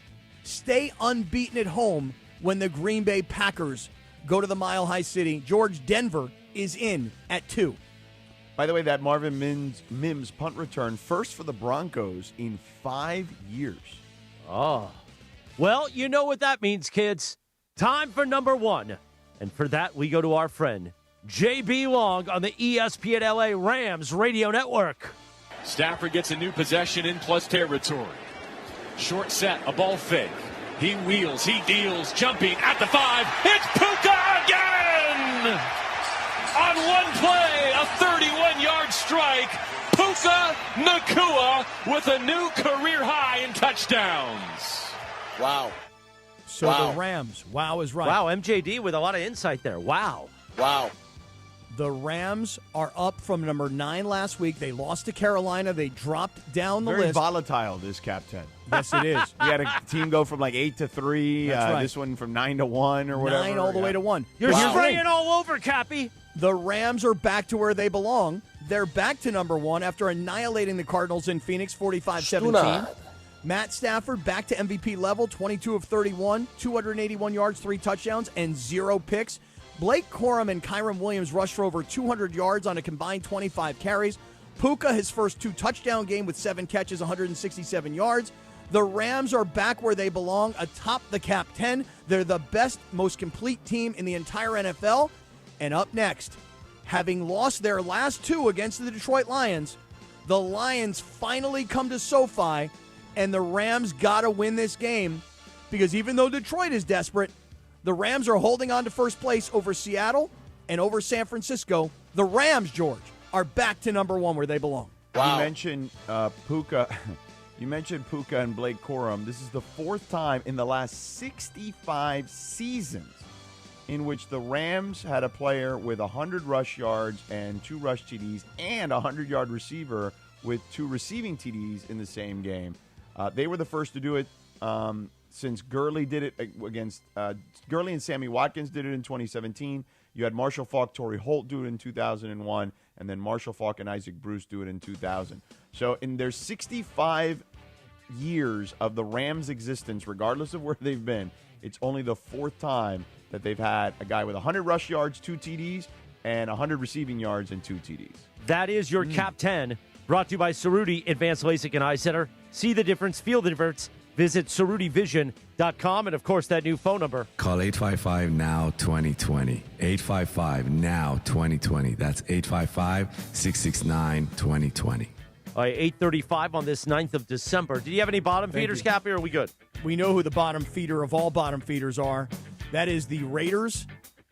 Stay unbeaten at home when the Green Bay Packers go to the Mile High City. George, Denver is in at 2. By the way, that Marvin Mims punt return, first for the Broncos in 5 years. Oh. Well, you know what that means, kids. Time for number 1. And for that, we go to our friend, J.B. Long on the ESPN LA Rams radio network. Stafford gets a new possession in plus territory. Short set, a ball fake. He wheels, he deals, jumping at the 5. It's Puka again! On one play, a 31-yard strike. Puka Nacua with a new career high in touchdowns. Wow. So the Rams, wow is right. Wow, MJD with a lot of insight there. Wow. The Rams are up from number 9 last week. They lost to Carolina. They dropped down the Very list. volatile, this Cap 10. Yes, it is. We had a team go from like 8 to 3. That's right. This one from 9 to 1 or whatever. 9 all the way to 1. You're spraying all over, Cappy. The Rams are back to where they belong. They're back to number 1 after annihilating the Cardinals in Phoenix 45-17. Matt Stafford back to MVP level, 22 of 31, 281 yards, 3 touchdowns, and 0 picks. Blake Corum and Kyron Williams rushed for over 200 yards on a combined 25 carries. Puka, his first 2 touchdown game with 7 catches, 167 yards. The Rams are back where they belong, atop the Cap 10. They're the best, most complete team in the entire NFL. And up next, having lost their last 2 against the Detroit Lions, the Lions finally come to SoFi, and the Rams got to win this game because even though Detroit is desperate, the Rams are holding on to first place over Seattle and over San Francisco. The Rams, George, are back to number 1 where they belong. Wow. You mentioned Puka. You mentioned Puka and Blake Corum. This is the 4th time in the last 65 seasons in which the Rams had a player with 100 rush yards and 2 rush TDs and a 100-yard receiver with 2 receiving TDs in the same game. They were the first to do it since Gurley did it against Gurley and Sammy Watkins did it in 2017. You had Marshall Faulk, Torrey Holt do it in 2001, and then Marshall Faulk and Isaac Bruce do it in 2000. So in their 65 years of the Rams' existence, regardless of where they've been, it's only the 4th time that they've had a guy with 100 rush yards, 2 TDs, and 100 receiving yards and 2 TDs. That is your Cap 10, brought to you by Cerruti Advanced LASIK and Eye Center. See the difference, feel the difference. Visit CerrutiVision.com, and, of course, that new phone number. Call 855-NOW-2020. 855-NOW-2020. That's 855-669-2020. 8:35 on this 9th of December. Do you have any bottom feeders, Cappy, or are we good? We know who the bottom feeder of all bottom feeders are. That is the Raiders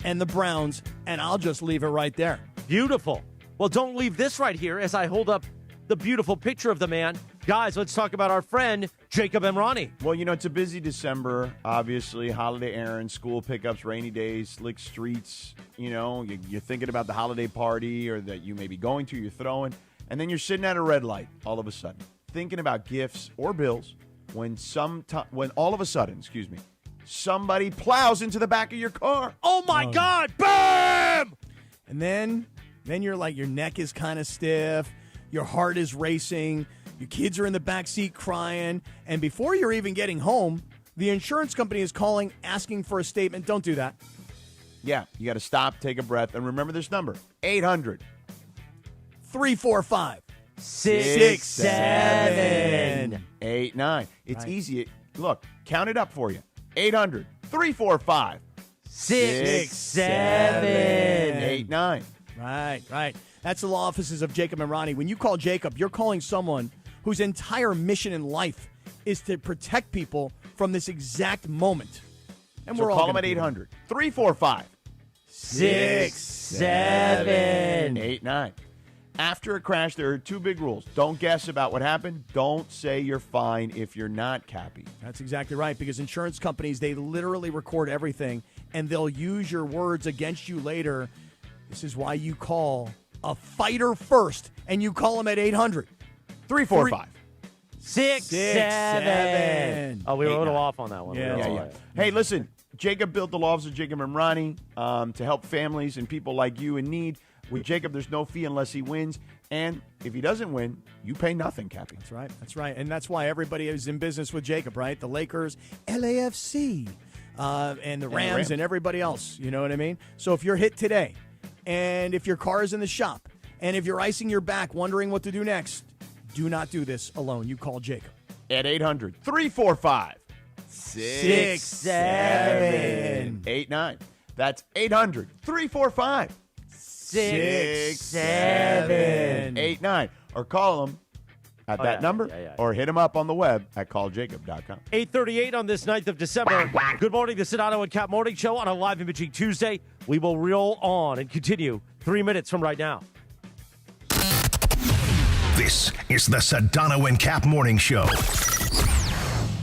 and the Browns, and I'll just leave it right there. Beautiful. Well, don't leave this right here as I hold up the beautiful picture of the man. Guys, let's talk about our friend, Jacob Emrani. Well, you know, it's a busy December, obviously. Holiday errands, school pickups, rainy days, slick streets. You know, you're thinking about the holiday party or that you may be going to, you're throwing. And then you're sitting at a red light all of a sudden, thinking about gifts or bills when all of a sudden, somebody plows into the back of your car. Oh, my God. Bam! And then you're like, your neck is kind of stiff. Your heart is racing. Your kids are in the back seat crying. And before you're even getting home, the insurance company is calling, asking for a statement. Don't do that. Yeah, you got to stop, take a breath, and remember this number, 800. 345 67 89. It's easy. Look, count it up for you. 800 345 6789. Right. That's the law offices of Jacob Emrani. When you call Jacob, you're calling someone whose entire mission in life is to protect people from this exact moment. And so we're all call them at 800-345-6789. After a crash, there are two big rules. Don't guess about what happened. Don't say you're fine if you're not, Cappy. That's exactly right, because insurance companies, they literally record everything, and they'll use your words against you later. This is why you call a fighter first, and you call them at 800-345-67. Oh, we were a little off on that one. Yeah. Hey, listen, Jacob built the laws of Jacob and Ronnie to help families and people like you in need. With Jacob, there's no fee unless he wins. And if he doesn't win, you pay nothing, Cappy. That's right. And that's why everybody is in business with Jacob, right? The Lakers, LAFC, and the Rams and everybody else. You know what I mean? So if you're hit today, and if your car is in the shop, and if you're icing your back wondering what to do next, do not do this alone. You call Jacob. At 800-345-6789. That's 800-345-6789. Or call them at that number, or hit them up on the web at calljacob.com. 8:38 on this 9th of December. Good morning, the Sedano and Cap Morning Show on a live imaging Tuesday. We will roll on and continue 3 minutes from right now. This is the Sedano and Cap Morning Show.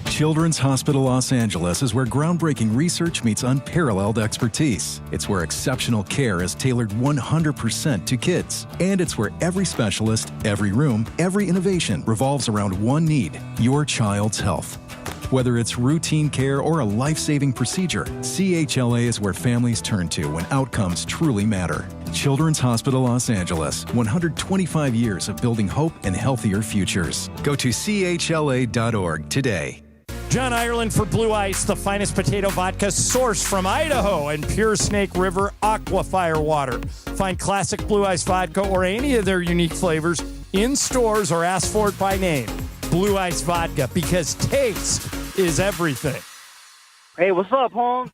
Children's Hospital Los Angeles is where groundbreaking research meets unparalleled expertise. It's where exceptional care is tailored 100% to kids. And it's where every specialist, every room, every innovation revolves around one need: your child's health. Whether it's routine care or a life-saving procedure, CHLA is where families turn to when outcomes truly matter. Children's Hospital Los Angeles, 125 years of building hope and healthier futures. Go to chla.org today. John Ireland for Blue Ice, the finest potato vodka sourced from Idaho and pure Snake River Aquafire water. Find classic Blue Ice vodka or any of their unique flavors in stores or ask for it by name. Blue Ice vodka, because taste is everything. Hey, what's up, Holmes?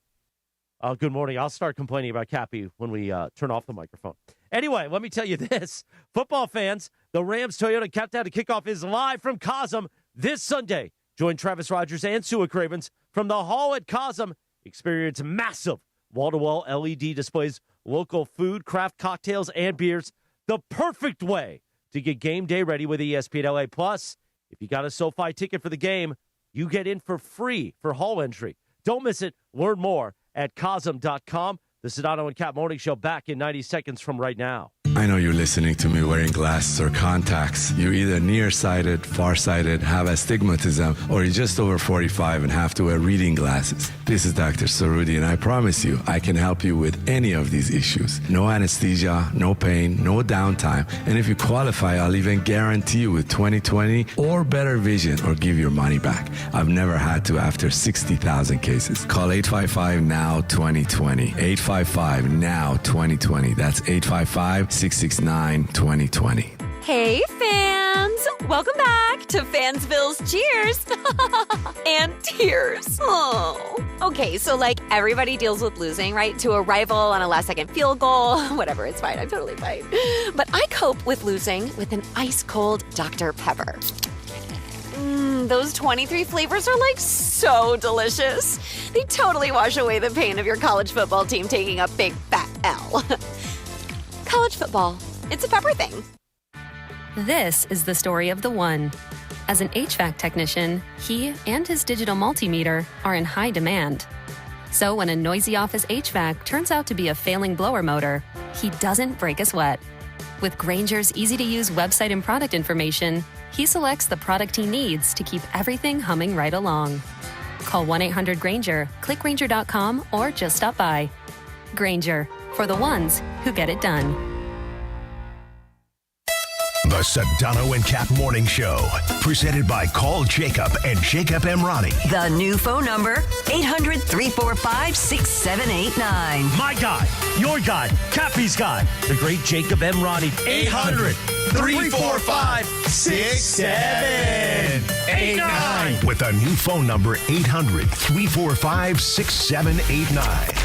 Good morning. I'll start complaining about Cappy when we turn off the microphone. Anyway, let me tell you this. Football fans, the Rams Toyota Countdown to Kickoff is live from Cosm this Sunday. Join Travis Rogers and Sua Cravens from the Hall at Cosm. Experience massive wall-to-wall LED displays, local food, craft cocktails, and beers. The perfect way to get game day ready with ESPN LA. Plus, if you got a SoFi ticket for the game, you get in for free for hall entry. Don't miss it. Learn more at Cosm.com. The Sedano and Cap Morning Show back in 90 seconds from right now. I know you're listening to me wearing glasses or contacts. You're either nearsighted, farsighted, have astigmatism, or you're just over 45 and have to wear reading glasses. This is Dr. Cerruti, and I promise you, I can help you with any of these issues. No anesthesia, no pain, no downtime. And if you qualify, I'll even guarantee you with 20/20 or better vision or give your money back. I've never had to after 60,000 cases. Call 855-NOW-2020. 855-NOW-2020. That's 855-669-2020. Hey, fans! Welcome back to Fansville's Cheers and Tears. Oh. Okay, so like everybody deals with losing, right? To a rival on a last-second field goal. Whatever, it's fine. I'm totally fine. But I cope with losing with an ice-cold Dr. Pepper. Those 23 flavors are like so delicious. They totally wash away the pain of your college football team taking a big fat L. College football, it's a pepper thing. This is the story of the one. As an HVAC technician, he and his digital multimeter are in high demand. So when a noisy office HVAC turns out to be a failing blower motor, he doesn't break a sweat. With Grainger's easy-to-use website and product information, he selects the product he needs to keep everything humming right along. Call 1-800-GRAINGER, click Grainger.com, or just stop by. Grainger, for the ones who get it done. The Sedano and Cap Morning Show, presented by Call Jacob and Jacob Emrani. The new phone number, 800-345-6789. My guy, your guy, Cappy's guy, the great Jacob Emrani. 800-345-6789. With a new phone number, 800-345-6789.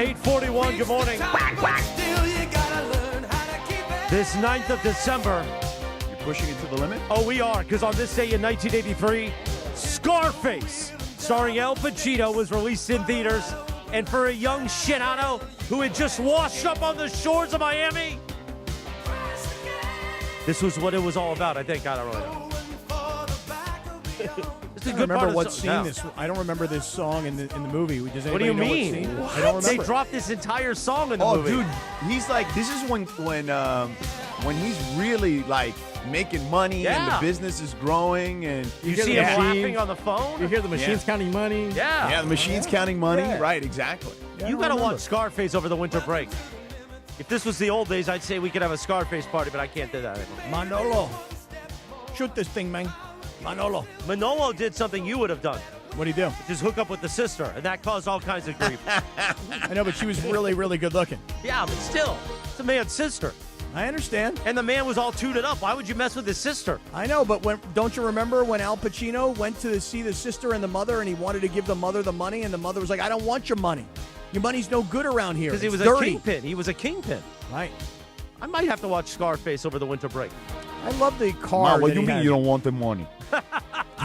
841, good morning. This 9th of December. You're pushing it to the limit? Oh, we are, because on this day in 1983, Scarface, starring Al Pacino, was released in theaters. And for a young Sedano who had just washed up on the shores of Miami, this was what it was all about, I think. I don't really know. It's a I good don't part remember of what the scene song. this. I don't remember this song in the movie. Does What do you anybody mean? know what scene? I don't remember. They dropped this entire song in the Oh, movie. dude, he's like, this is when he's really like making money and the Yeah. business is growing, and You see him laughing on the phone? You hear the machines counting money. Yeah. the machine's counting money. Yeah. Right, exactly. You got to watch Scarface over the winter break. If this was the old days, I'd say we could have a Scarface party, but I can't do that anymore. Manolo, shoot this thing, man. Manolo did something you would have done. What'd he do? Which is hook up with the sister, and that caused all kinds of grief. I know, but she was really, really good looking. Yeah, but still, it's a man's sister. I understand. And the man was all tooted up. Why would you mess with his sister? I know, but don't you remember when Al Pacino went to see the sister and the mother, and he wanted to give the mother the money, and the mother was like, "I don't want your money. Your money's no good around here." Because he was It's a dirty." kingpin. He was a kingpin. Right. I might have to watch Scarface over the winter break. I love the car. Ma, what that do you he mean had. you don't want the money?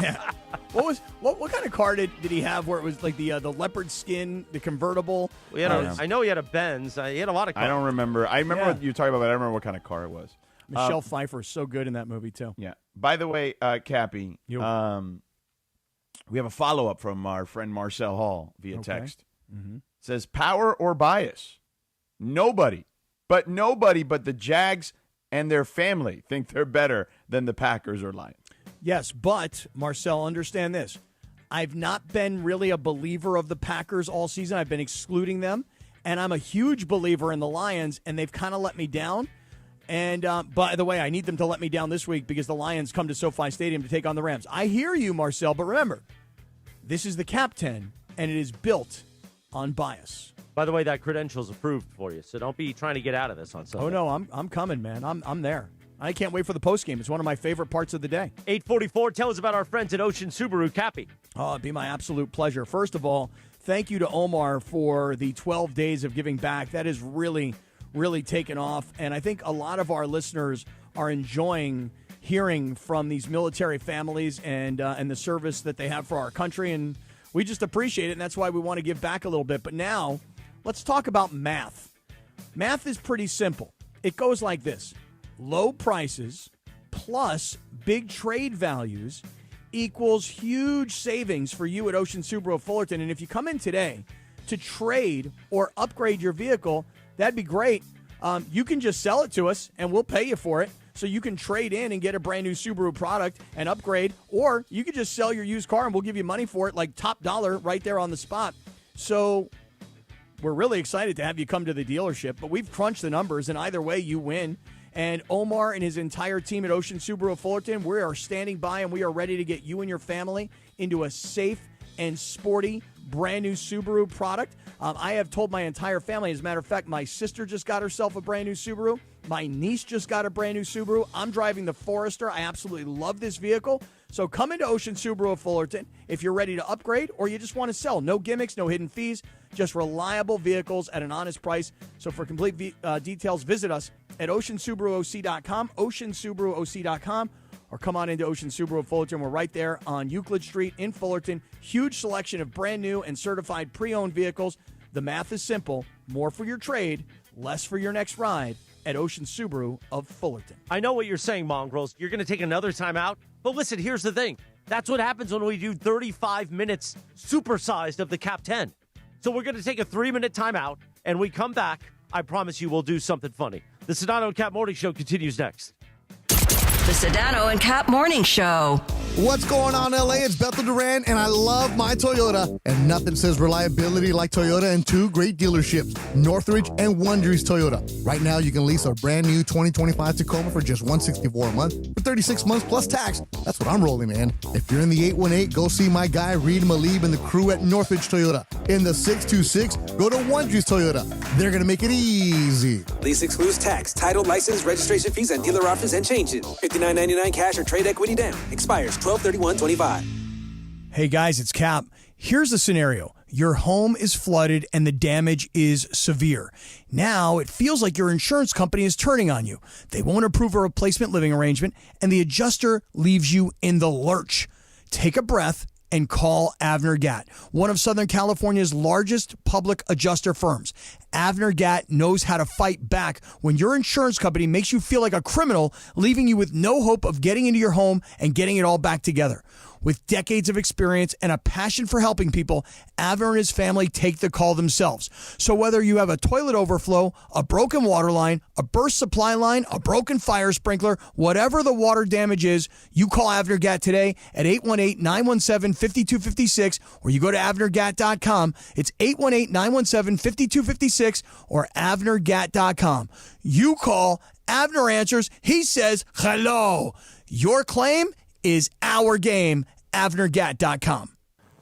Yeah. What kind of car did he have where it was like the leopard skin, the convertible? I know he had a Benz. He had a lot of cars. I don't remember. I remember what you're talking about, but I don't remember what kind of car it was. Michelle Pfeiffer is so good in that movie too. Yeah. By the way, Cappy, we have a follow-up from our friend Marcel Hall via text. Mm-hmm. It says, power or bias? Nobody but the Jags and their family think they're better than the Packers or Lions. Yes, but, Marcel, understand this. I've not been really a believer of the Packers all season. I've been excluding them, and I'm a huge believer in the Lions, and they've kind of let me down. And, by the way, I need them to let me down this week because the Lions come to SoFi Stadium to take on the Rams. I hear you, Marcel, but remember, this is the Cap 10, and it is built on bias. By the way, that credential's approved for you, so don't be trying to get out of this on Sunday. Oh, no, I'm coming, man. I'm there. I can't wait for the postgame. It's one of my favorite parts of the day. 844, tell us about our friends at Ocean Subaru. Cappy. Oh, it'd be my absolute pleasure. First of all, thank you to Omar for the 12 days of giving back. That is really, really taken off. And I think a lot of our listeners are enjoying hearing from these military families and the service that they have for our country. And we just appreciate it, and that's why we want to give back a little bit. But now, let's talk about math. Math is pretty simple. It goes like this. Low prices plus big trade values equals huge savings for you at Ocean Subaru of Fullerton. And if you come in today to trade or upgrade your vehicle, that'd be great. You can just sell it to us, and we'll pay you for it. So you can trade in and get a brand new Subaru product and upgrade, or you could just sell your used car and we'll give you money for it, like top dollar right there on the spot. So we're really excited to have you come to the dealership, but we've crunched the numbers, and either way, you win. And Omar and his entire team at Ocean Subaru of Fullerton, we are standing by, and we are ready to get you and your family into a safe and sporty brand new Subaru product. I have told my entire family, as a matter of fact, my sister just got herself a brand new Subaru. My niece just got a brand new Subaru. I'm driving the Forester. I absolutely love this vehicle. So come into Ocean Subaru of Fullerton if you're ready to upgrade or you just want to sell. No gimmicks, no hidden fees, just reliable vehicles at an honest price. So for complete details, visit us at oceansubaruoc.com, oceansubaruoc.com, or come on into Ocean Subaru of Fullerton. We're right there on Euclid Street in Fullerton. Huge selection of brand new and certified pre-owned vehicles. The math is simple. More for your trade, less for your next ride at Ocean Subaru of Fullerton. I know what you're saying, Mongrels. You're going to take another time out. But listen, here's the thing. That's what happens when we do 35 minutes supersized of the Cap 10. So we're going to take a 3-minute timeout, and we come back. I promise you we'll do something funny. The Sedano and Cap Morning Show continues next. The Sedano and Cap Morning Show. What's going on, LA? It's Bethel Duran, and I love my Toyota. And nothing says reliability like Toyota and two great dealerships, Northridge and Wondries Toyota. Right now, you can lease a brand new 2025 Tacoma for just $164 a month for 36 months plus tax. That's what I'm rolling in. If you're in the 818, go see my guy Reed Malib and the crew at Northridge Toyota. In the 626, go to Wondries Toyota. They're going to make it easy. Lease excludes tax, title, license, registration fees, and dealer offers and changes. $59.99 cash or trade equity down. Expires 12/31/25. Hey guys, it's Cap. Here's the scenario. Your home is flooded and the damage is severe. Now it feels like your insurance company is turning on you. They won't approve a replacement living arrangement, and the adjuster leaves you in the lurch. Take a breath and call Avner Gatt, one of Southern California's largest public adjuster firms. Avner Gatt knows how to fight back when your insurance company makes you feel like a criminal, leaving you with no hope of getting into your home and getting it all back together. With decades of experience and a passion for helping people, Avner and his family take the call themselves. So whether you have a toilet overflow, a broken water line, a burst supply line, a broken fire sprinkler, whatever the water damage is, you call Avner Gatt today at 818-917-5256, or you go to avnergatt.com. It's 818-917-5256 or avnergatt.com. You call, Avner answers, he says hello. Your claim is our game. avnergatt.com.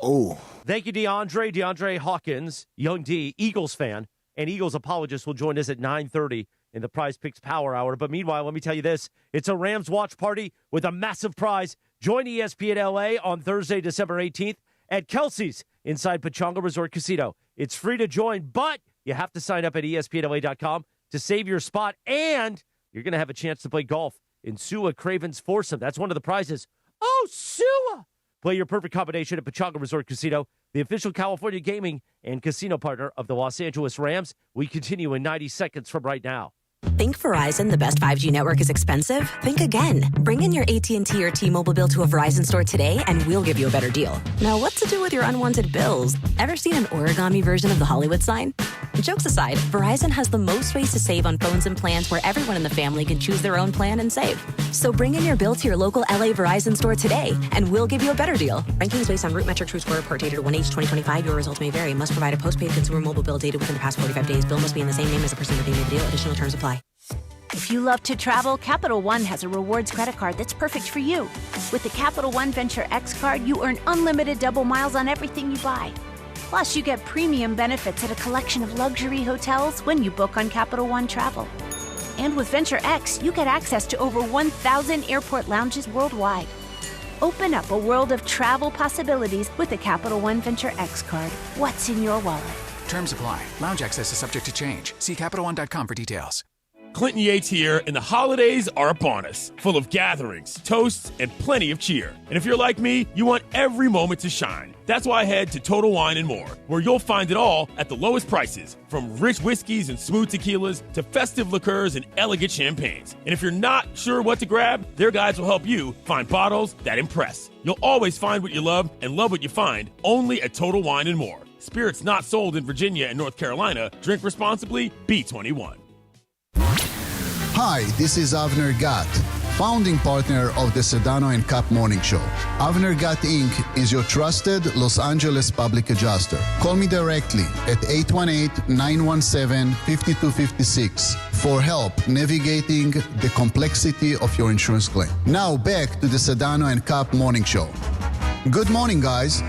Oh. Thank you, DeAndre Hawkins, Young D, Eagles fan, and Eagles apologist will join us at 9:30 in the Prize Picks Power Hour. But meanwhile, let me tell you this. It's a Rams watch party with a massive prize. Join ESPN LA on Thursday, December 18th at Kelsey's inside Pechanga Resort Casino. It's free to join, but you have to sign up at ESPNLA.com to save your spot, and you're going to have a chance to play golf in Sua Craven's foursome. That's one of the prizes. Oh, Sua! Play your perfect combination at Pechanga Resort Casino, the official California gaming and casino partner of the Los Angeles Rams. We continue in 90 seconds from right now. Think Verizon, the best 5G network, is expensive? Think again. Bring in your AT&T or T-Mobile bill to a Verizon store today, and we'll give you a better deal. Now, what to do with your unwanted bills? Ever seen an origami version of the Hollywood sign? Jokes aside, Verizon has the most ways to save on phones and plans where everyone in the family can choose their own plan and save. So bring in your bill to your local LA Verizon store today, and we'll give you a better deal. Rankings based on Root Metric True Score per data to 1H2025. Your results may vary. Must provide a postpaid consumer mobile bill dated within the past 45 days. Bill must be in the same name as the person with the name of the deal. Additional terms apply. If you love to travel, Capital One has a rewards credit card that's perfect for you. With the Capital One Venture X card, you earn unlimited double miles on everything you buy. Plus, you get premium benefits at a collection of luxury hotels when you book on Capital One Travel. And with Venture X, you get access to over 1,000 airport lounges worldwide. Open up a world of travel possibilities with the Capital One Venture X card. What's in your wallet? Terms apply. Lounge access is subject to change. See CapitalOne.com for details. Clinton Yates here, and the holidays are upon us, full of gatherings, toasts, and plenty of cheer. And if you're like me, you want every moment to shine. That's why I head to Total Wine & More, where you'll find it all at the lowest prices, from rich whiskeys and smooth tequilas to festive liqueurs and elegant champagnes. And if you're not sure what to grab, their guides will help you find bottles that impress. You'll always find what you love and love what you find, only at Total Wine & More. Spirits not sold in Virginia and North Carolina. Drink responsibly. B21. Hi, this is Avner Gatt, founding partner of the Sedano and Cap Morning Show. Avner Gatt Inc. is your trusted Los Angeles public adjuster. Call me directly at 818-917-5256 for help navigating the complexity of your insurance claim. Now back to the Sedano and Cap Morning Show. Good morning, guys.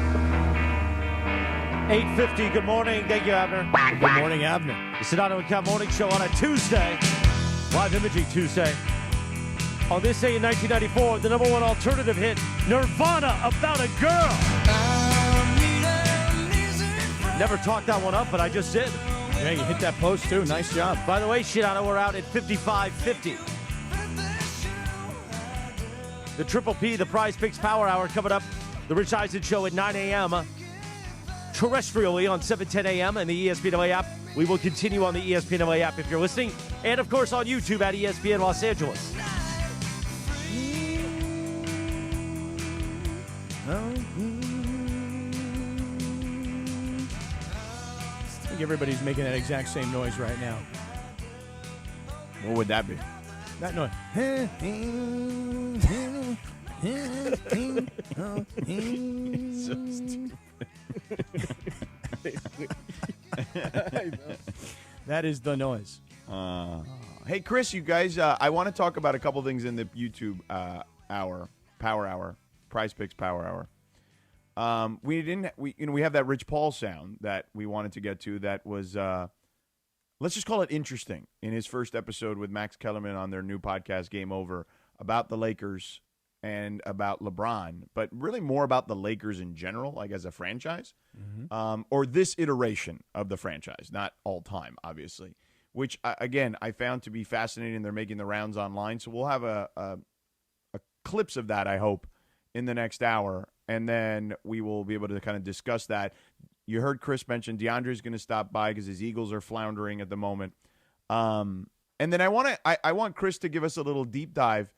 8:50, good morning. Thank you, Abner. Good morning, Abner. The Sedano and Cap Morning Show on a Tuesday. Live Imaging Tuesday. On this day in 1994, the #1 alternative hit, Nirvana, About a Girl. Never talked that one up, but I just did. Yeah, you hit that post, too. Nice job. By the way, Sedano, we're out at 55:50. The Triple P, the Prize Picks Power Hour, coming up. The Rich Eisen Show at 9 a.m. Terrestrially on 7:10 a.m. and the ESPN LA app. We will continue on the ESPN LA app if you're listening. And, of course, on YouTube at ESPN Los Angeles. I think everybody's making that exact same noise right now. What would that be? That noise. So stupid. That is the noise. Hey, Chris, you guys, I want to talk about a couple things in the YouTube Power Hour, Prize Picks Power Hour. We have that Rich Paul sound that we wanted to get to. That was, let's just call it interesting. In his first episode with Max Kellerman on their new podcast, Game Over, about the Lakers and about LeBron, but really more about the Lakers in general, like as a franchise, or this iteration of the franchise, not all time, obviously, which, again, I found to be fascinating. They're making the rounds online. So we'll have a clips of that, I hope, in the next hour, and then we will be able to kind of discuss that. You heard Chris mention DeAndre's going to stop by because his Eagles are floundering at the moment. And then I want Chris to give us a little deep dive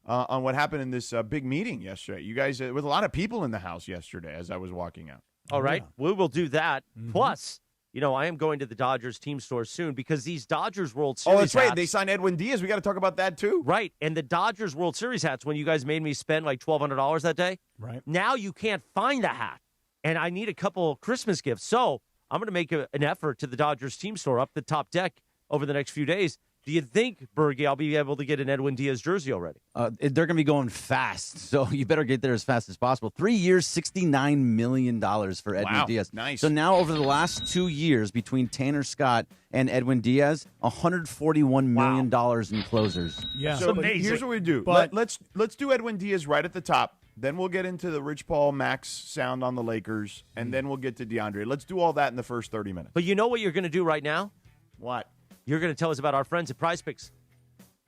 on what happened in this big meeting yesterday. You guys, with a lot of people in the house yesterday as I was walking out. All right, we will do that. Plus, I am going to the Dodgers team store soon because these Dodgers World Series that's right. hats, They signed Edwin Diaz. We got to talk about that too. Right, and the Dodgers World Series hats, when you guys made me spend like $1,200 that day, right? Now you can't find the hat, and I need a couple Christmas gifts. So I'm going to make an effort to the Dodgers team store up the top deck over the next few days. Do you think, Bergie, I'll be able to get an Edwin Diaz jersey already? They're going to be going fast, so you better get there as fast as possible. 3 years, $69 million for Edwin Diaz. Nice. So now over the last 2 years between Tanner Scott and Edwin Diaz, $141 million in closers. Yeah, So here's what we do. But Let's do Edwin Diaz right at the top. Then we'll get into the Rich Paul Max sound on the Lakers, and then we'll get to DeAndre. Let's do all that in the first 30 minutes. But you know what you're going to do right now? What? You're going to tell us about our friends at Prize Picks.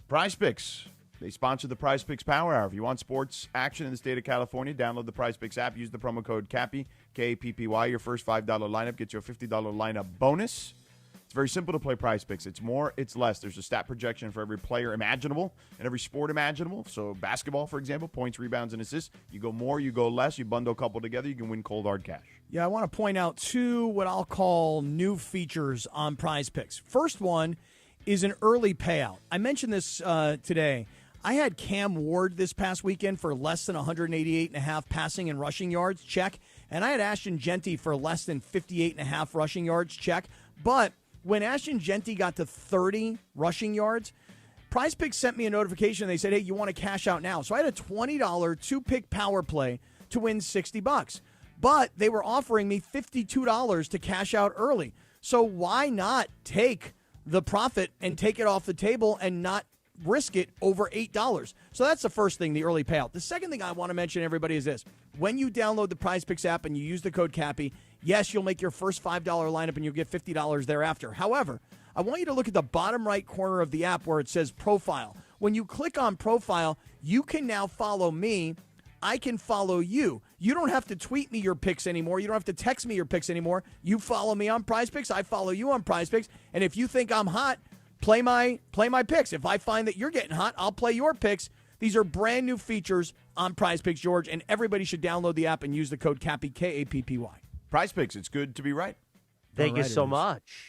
Prize Picks. They sponsor the Prize Picks Power Hour. If you want sports action in the state of California, download the Prize Picks app. Use the promo code CAPPY, K-A-P-P-Y. Your first $5 lineup gets you a $50 lineup bonus. It's very simple to play Prize Picks. It's more, it's less. There's a stat projection for every player imaginable and every sport imaginable. So basketball, for example, points, rebounds, and assists. You go more, you go less. You bundle a couple together, you can win cold hard cash. Yeah, I want to point out two what I'll call new features on Prize Picks. First one is an early payout. I mentioned this today. I had Cam Ward this past weekend for less than 188.5 passing and rushing yards, check. And I had Ashton Genty for less than 58.5 rushing yards, check. But when Ashton Genty got to 30 rushing yards, Prize Picks sent me a notification. They said, hey, you want to cash out now? So I had a $20 two-pick power play to win $60. But they were offering me $52 to cash out early. So why not take the profit and take it off the table and not risk it over $8? So that's the first thing, the early payout. The second thing I want to mention, everybody, is this. When you download the Prize Picks app and you use the code CAPPY, yes, you'll make your first $5 lineup and you'll get $50 thereafter. However, I want you to look at the bottom right corner of the app where it says Profile. When you click on Profile, you can now follow me. I can follow you. You don't have to tweet me your picks anymore. You don't have to text me your picks anymore. You follow me on Prize Picks. I follow you on Prize Picks. And if you think I'm hot, play my picks. If I find that you're getting hot, I'll play your picks. These are brand new features on Prize Picks, George, and everybody should download the app and use the code CAPPY, K-A-P-P-Y. Prize Picks, it's good to be right. Thank you so much.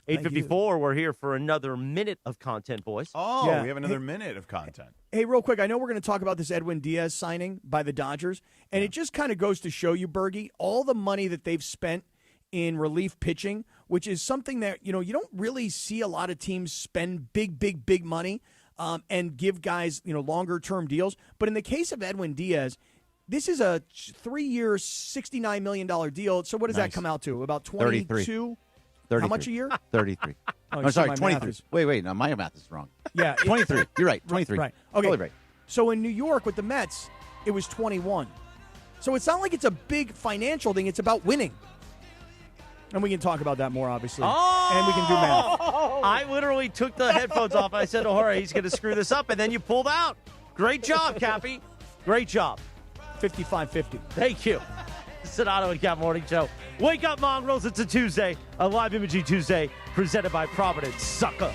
8:54, we're here for another minute of content, boys. Oh, Yeah. we have another minute of content. Hey, real quick, I know we're going to talk about this Edwin Diaz signing by the Dodgers, and it just kind of goes to show you, Bergie, all the money that they've spent in relief pitching, which is something that, you don't really see a lot of teams spend big money and give guys, longer-term deals. But in the case of Edwin Diaz, this is a 3-year, $69 million deal. So what does that come out to? About 22? 33. How much a year? 33. Oh, I'm sorry, my 23. math Wait, no, my math is wrong. Yeah. 23. You're right, 23. Right. Okay. Totally right. So in New York with the Mets, it was 21. So it's not like it's a big financial thing. It's about winning. And we can talk about that more, obviously. And we can do math. I literally took the headphones off. I said to Jorge, he's going to screw this up, and then you pulled out. Great job, Cappy. Great job. 55-50. Thank you. Sedano and Cap Morning Show. Wake up, Mongrels. It's a Tuesday, a live imaging Tuesday, presented by Providence. Sucker.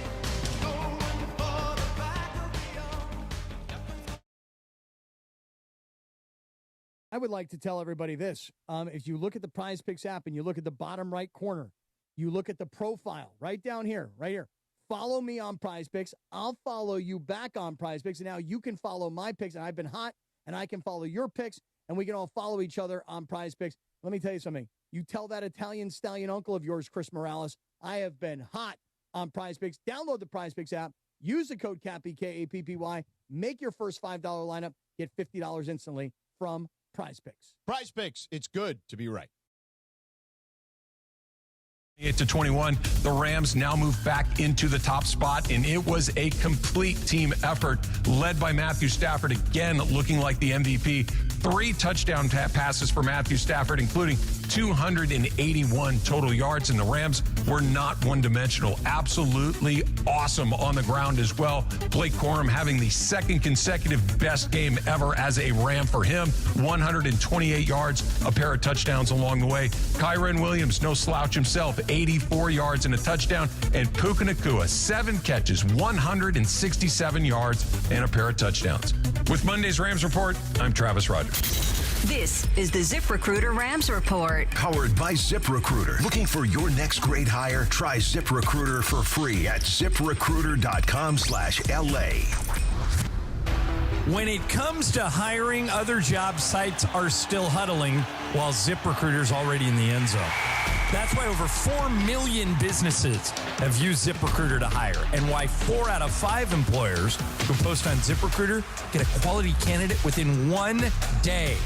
I would like to tell everybody this. If you look at the Prize Picks app and you look at the bottom right corner, you look at the profile right down here, right here. Follow me on Prize Picks. I'll follow you back on Prize Picks. And now you can follow my picks. And I've been hot, and I can follow your picks. And we can all follow each other on Prize Picks. Let me tell you something. You tell that Italian stallion uncle of yours, Chris Morales, I have been hot on Prize Picks. Download the Prize Picks app. Use the code CAPPY, K-A-P-P-Y. Make your first $5 lineup. Get $50 instantly from Prize Picks. Prize Picks, it's good to be right. 28-21, the Rams now move back into the top spot, and it was a complete team effort led by Matthew Stafford, again looking like the MVP. 3 touchdown passes for Matthew Stafford, including 281 total yards, and the Rams were not one-dimensional. Absolutely awesome on the ground as well. Blake Corum having the second consecutive best game ever as a Ram for him. 128 yards, a pair of touchdowns along the way. Kyren Williams, no slouch himself, 84 yards and a touchdown. And Puka Nacua, 7 catches, 167 yards, and a pair of touchdowns. With Monday's Rams Report, I'm Travis Rogers. This is the ZipRecruiter Rams Report. Powered by ZipRecruiter. Looking for your next great hire? Try ZipRecruiter for free at ZipRecruiter.com/LA. When it comes to hiring, other job sites are still huddling while ZipRecruiter's already in the end zone. That's why over 4 million businesses have used ZipRecruiter to hire, and why 4 out of 5 employers who post on ZipRecruiter get a quality candidate within 1 day.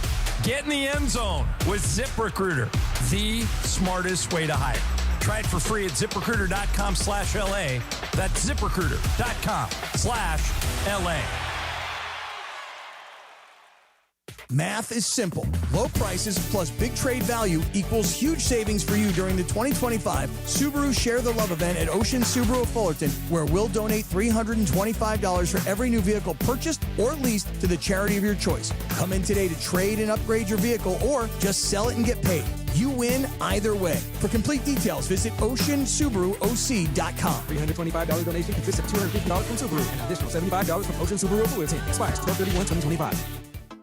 Get in the end zone with ZipRecruiter, the smartest way to hire. Try it for free at ZipRecruiter.com/LA. That's ZipRecruiter.com/LA. Math is simple. Low prices plus big trade value equals huge savings for you during the 2025 Subaru Share the Love event at Ocean Subaru of Fullerton, where we'll donate $325 for every new vehicle purchased or leased to the charity of your choice. Come in today to trade and upgrade your vehicle or just sell it and get paid. You win either way. For complete details, visit OceanSubaruOC.com. $325 donation consists of $250 from Subaru and an additional $75 from Ocean Subaru of Fullerton. Expires 12/31/2025.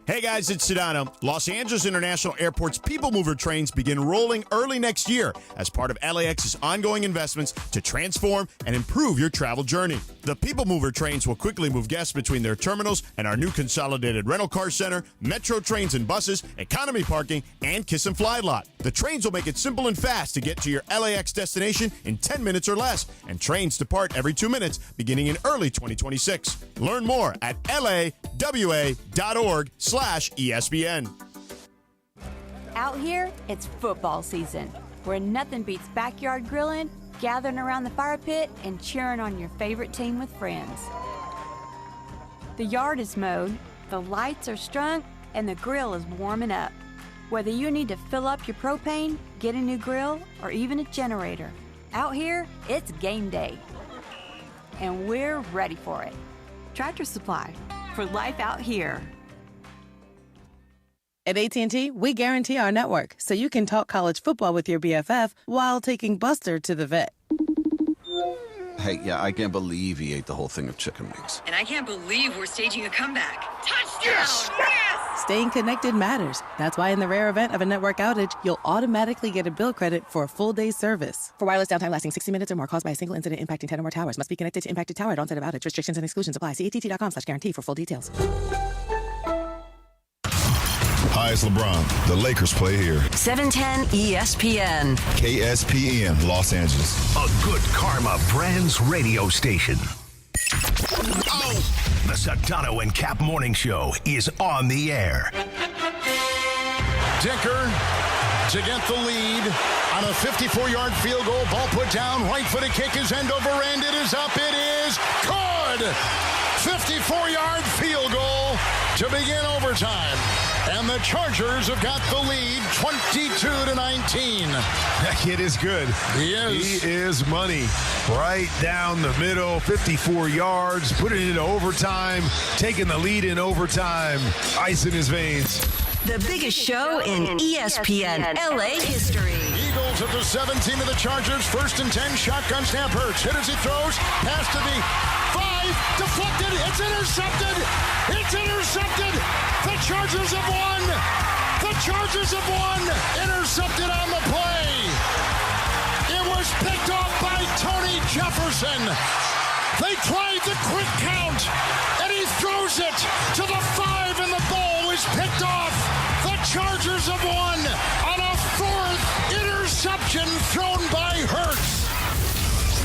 Hey guys, it's Sedano. Los Angeles International Airport's People Mover trains begin rolling early next year as part of LAX's ongoing investments to transform and improve your travel journey. The People Mover trains will quickly move guests between their terminals and our new consolidated rental car center, metro trains and buses, economy parking, and Kiss and Fly lot. The trains will make it simple and fast to get to your LAX destination in 10 minutes or less, and trains depart every 2 minutes beginning in early 2026. Learn more at lawa.org/ESPN. Out here, it's football season, where nothing beats backyard grilling, gathering around the fire pit, and cheering on your favorite team with friends. The yard is mowed, the lights are strung, and the grill is warming up. Whether you need to fill up your propane, get a new grill, or even a generator, out here, it's game day. And we're ready for it. Tractor Supply, for life out here. At AT&T, we guarantee our network so you can talk college football with your BFF while taking Buster to the vet. Hey, yeah, I can't believe he ate the whole thing of chicken wings. And I can't believe we're staging a comeback. Touchdown! Yes! Staying connected matters. That's why in the rare event of a network outage, you'll automatically get a bill credit for a full day's service. For wireless downtime lasting 60 minutes or more caused by a single incident impacting 10 or more towers, must be connected to impacted tower at onset of outage. Restrictions and exclusions apply. See att.com/guarantee for full details. Hi, it's LeBron. The Lakers play here. 710 ESPN. KSPN, Los Angeles. A good karma brands radio station. Oh! The Sedano and Cap Morning Show is on the air. Dicker to get the lead on a 54-yard field goal. Ball put down. Right-footed kick is end over end. It is up. It is good. 54-yard field goal to begin overtime. And the Chargers have got the lead 22-19. That kid is good. He is. He is money. Right down the middle, 54 yards, put it into overtime, taking the lead in overtime. Ice in his veins. The biggest show in ESPN LA history. Eagles at the 17 of the Chargers. 1st and 10. Shotgun snap. Hurts. Hit as he throws. Pass to the 5. Deflected. It's intercepted. It's intercepted. The Chargers have won. The Chargers have won. Intercepted on the play. It was picked off by Tony Jefferson. They tried the quick count, and he throws it to the 5, and the ball was picked off. The Chargers have won on a 4th interception thrown by Hurts.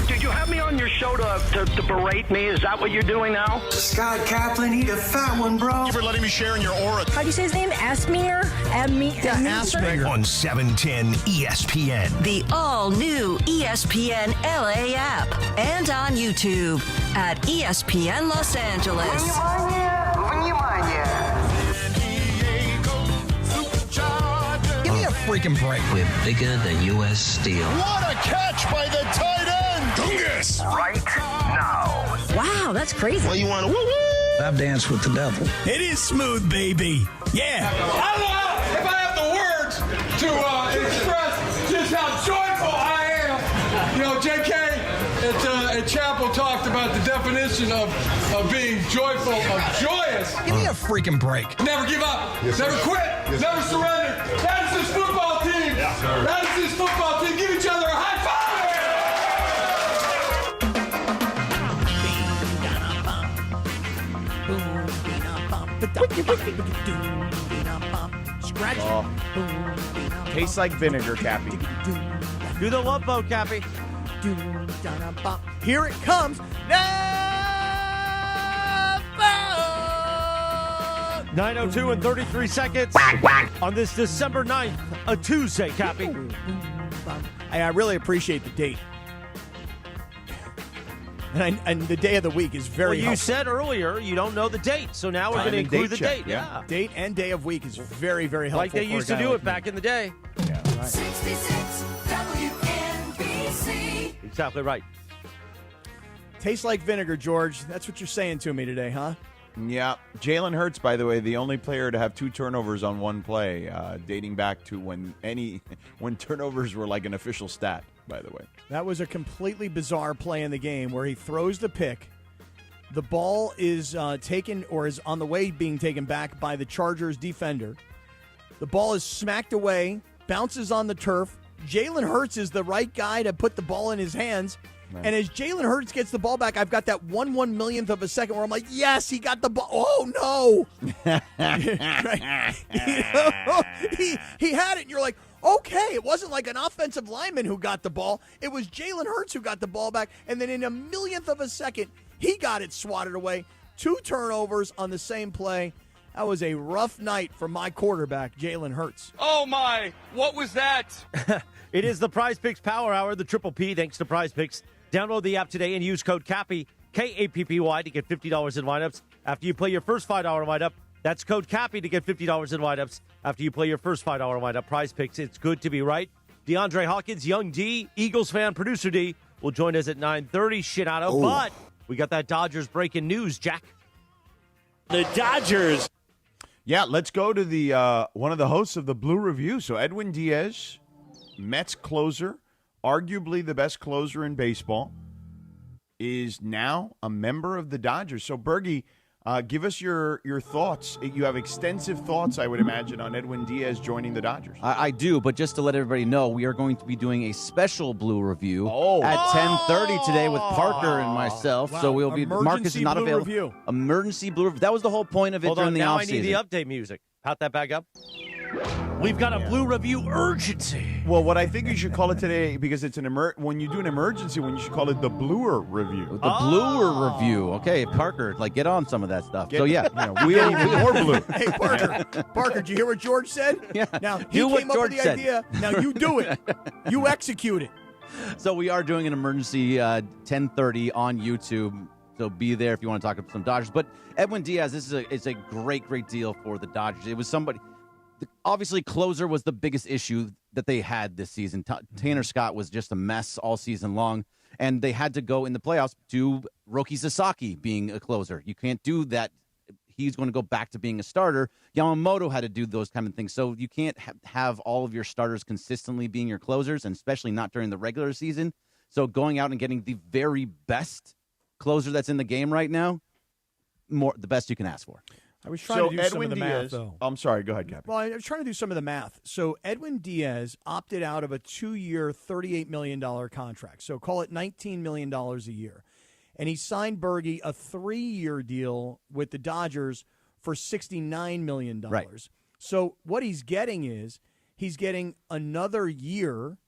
Do You have me on your show to berate me. Is that what you're doing now? Scott Kaplan, eat a fat one, bro. Thank you for letting me share in your aura. How do you say his name? Asminger? Asminger. On 710 ESPN. The all-new ESPN LA app. And on YouTube at ESPN Los Angeles. Give me a freaking break. We're bigger than U.S. Steel. What a catch by the tight end. Dungus. Right now. Wow, that's crazy. Well, you want to woo-woo? I've danced with the devil. It is smooth, baby. Yeah. I don't know if I have the words to express just how joyful I am. You know, J.K. at Chapel talked about the definition of being joyful, of joyous. Give me a freaking break. Never give up. Never quit. Never surrender. That is this football team. That is this football team. Give each other a high five. Scratch. Tastes like vinegar, Cappy. Do the love boat, Cappy. Here it comes. 9:02 and 33 seconds on this December 9th, a Tuesday, Cappy. I really appreciate the date. And the day of the week is very Well, you helpful. said earlier you don't know the date, so now we're going to include the date. Yeah. Date and day of week is very, very helpful. Like they used to do it back in the day. Yeah, right. 66 WNBC. Exactly right. Tastes like vinegar, George. That's what you're saying to me today, huh? Yeah. Jalen Hurts, by the way, the only player to have 2 turnovers on one play, dating back to when turnovers were like an official stat, by the way. That was a completely bizarre play in the game where he throws the pick. The ball is taken or is on the way being taken back by the Chargers defender. The ball is smacked away, bounces on the turf. Jalen Hurts is the right guy to put the ball in his hands. Right. And as Jalen Hurts gets the ball back, I've got that 1/1,000,000th of a second where I'm like, yes, he got the ball. Oh, no. Right. He had it, and you're like, okay, it wasn't like an offensive lineman who got the ball. It was Jalen Hurts who got the ball back, and then in a millionth of a second, he got it swatted away. 2 turnovers on the same play. That was a rough night for my quarterback, Jalen Hurts. Oh, my. What was that? It is the Prize Picks Power Hour, the Triple P, thanks to Prize Picks. Download the app today and use code CAPPY, K-A-P-P-Y, to get $50 in lineups. After you play your first $5 lineup, that's code CAPPY to get $50 in lineups. After you play your first $5 lineup, Prize Picks, it's good to be right. DeAndre Hawkins, Young D, Eagles fan, producer D, will join us at 9:30. Sedano, but we got that Dodgers breaking news, Jack. The Dodgers. Yeah, let's go to the one of the hosts of the Blue Review. So Edwin Diaz, Mets closer, arguably the best closer in baseball, is now a member of the Dodgers. So, Bergie, give us your thoughts. You have extensive thoughts, I would imagine, on Edwin Diaz joining the Dodgers. I do, but just to let everybody know, we are going to be doing a special Blue Review at 10:30 today with Parker and myself. Wow. So we'll be Marcus is not Blue available. Review. Emergency Blue Review. That was the whole point of it Hold during on, the now offseason. I need the update music. Pop that back up. We've got a Blue Review urgency. Well, what I think you should call it today, because it's when you do an emergency one, you should call it the Bluer Review. The Bluer Review. Okay, Parker, get on some of that stuff. We need more blue. Hey, Parker, did you hear what George said? Yeah. Now, he Do what came up with George the said. idea. Now, you do it. You execute it. So we are doing an emergency 10:30 on YouTube. So be there if you want to talk about some Dodgers. But Edwin Diaz, it's a great deal for the Dodgers. It was somebody. Obviously, closer was the biggest issue that they had this season. Tanner Scott was just a mess all season long, and they had to go in the playoffs to Roki Sasaki being a closer. You can't do that. He's going to go back to being a starter. Yamamoto had to do those kind of things. So you can't have all of your starters consistently being your closers, and especially not during the regular season. So going out and getting the very best closer that's in the game right now, the best you can ask for. I was trying to do some of the Diaz, math, though. I'm sorry. Go ahead, Captain. Well, I was trying to do some of the math. So Edwin Diaz opted out of a 2-year, $38 million contract. So call it $19 million a year. And he signed Bergie a 3-year deal with the Dodgers for $69 million. Right. So what he's getting is he's getting another year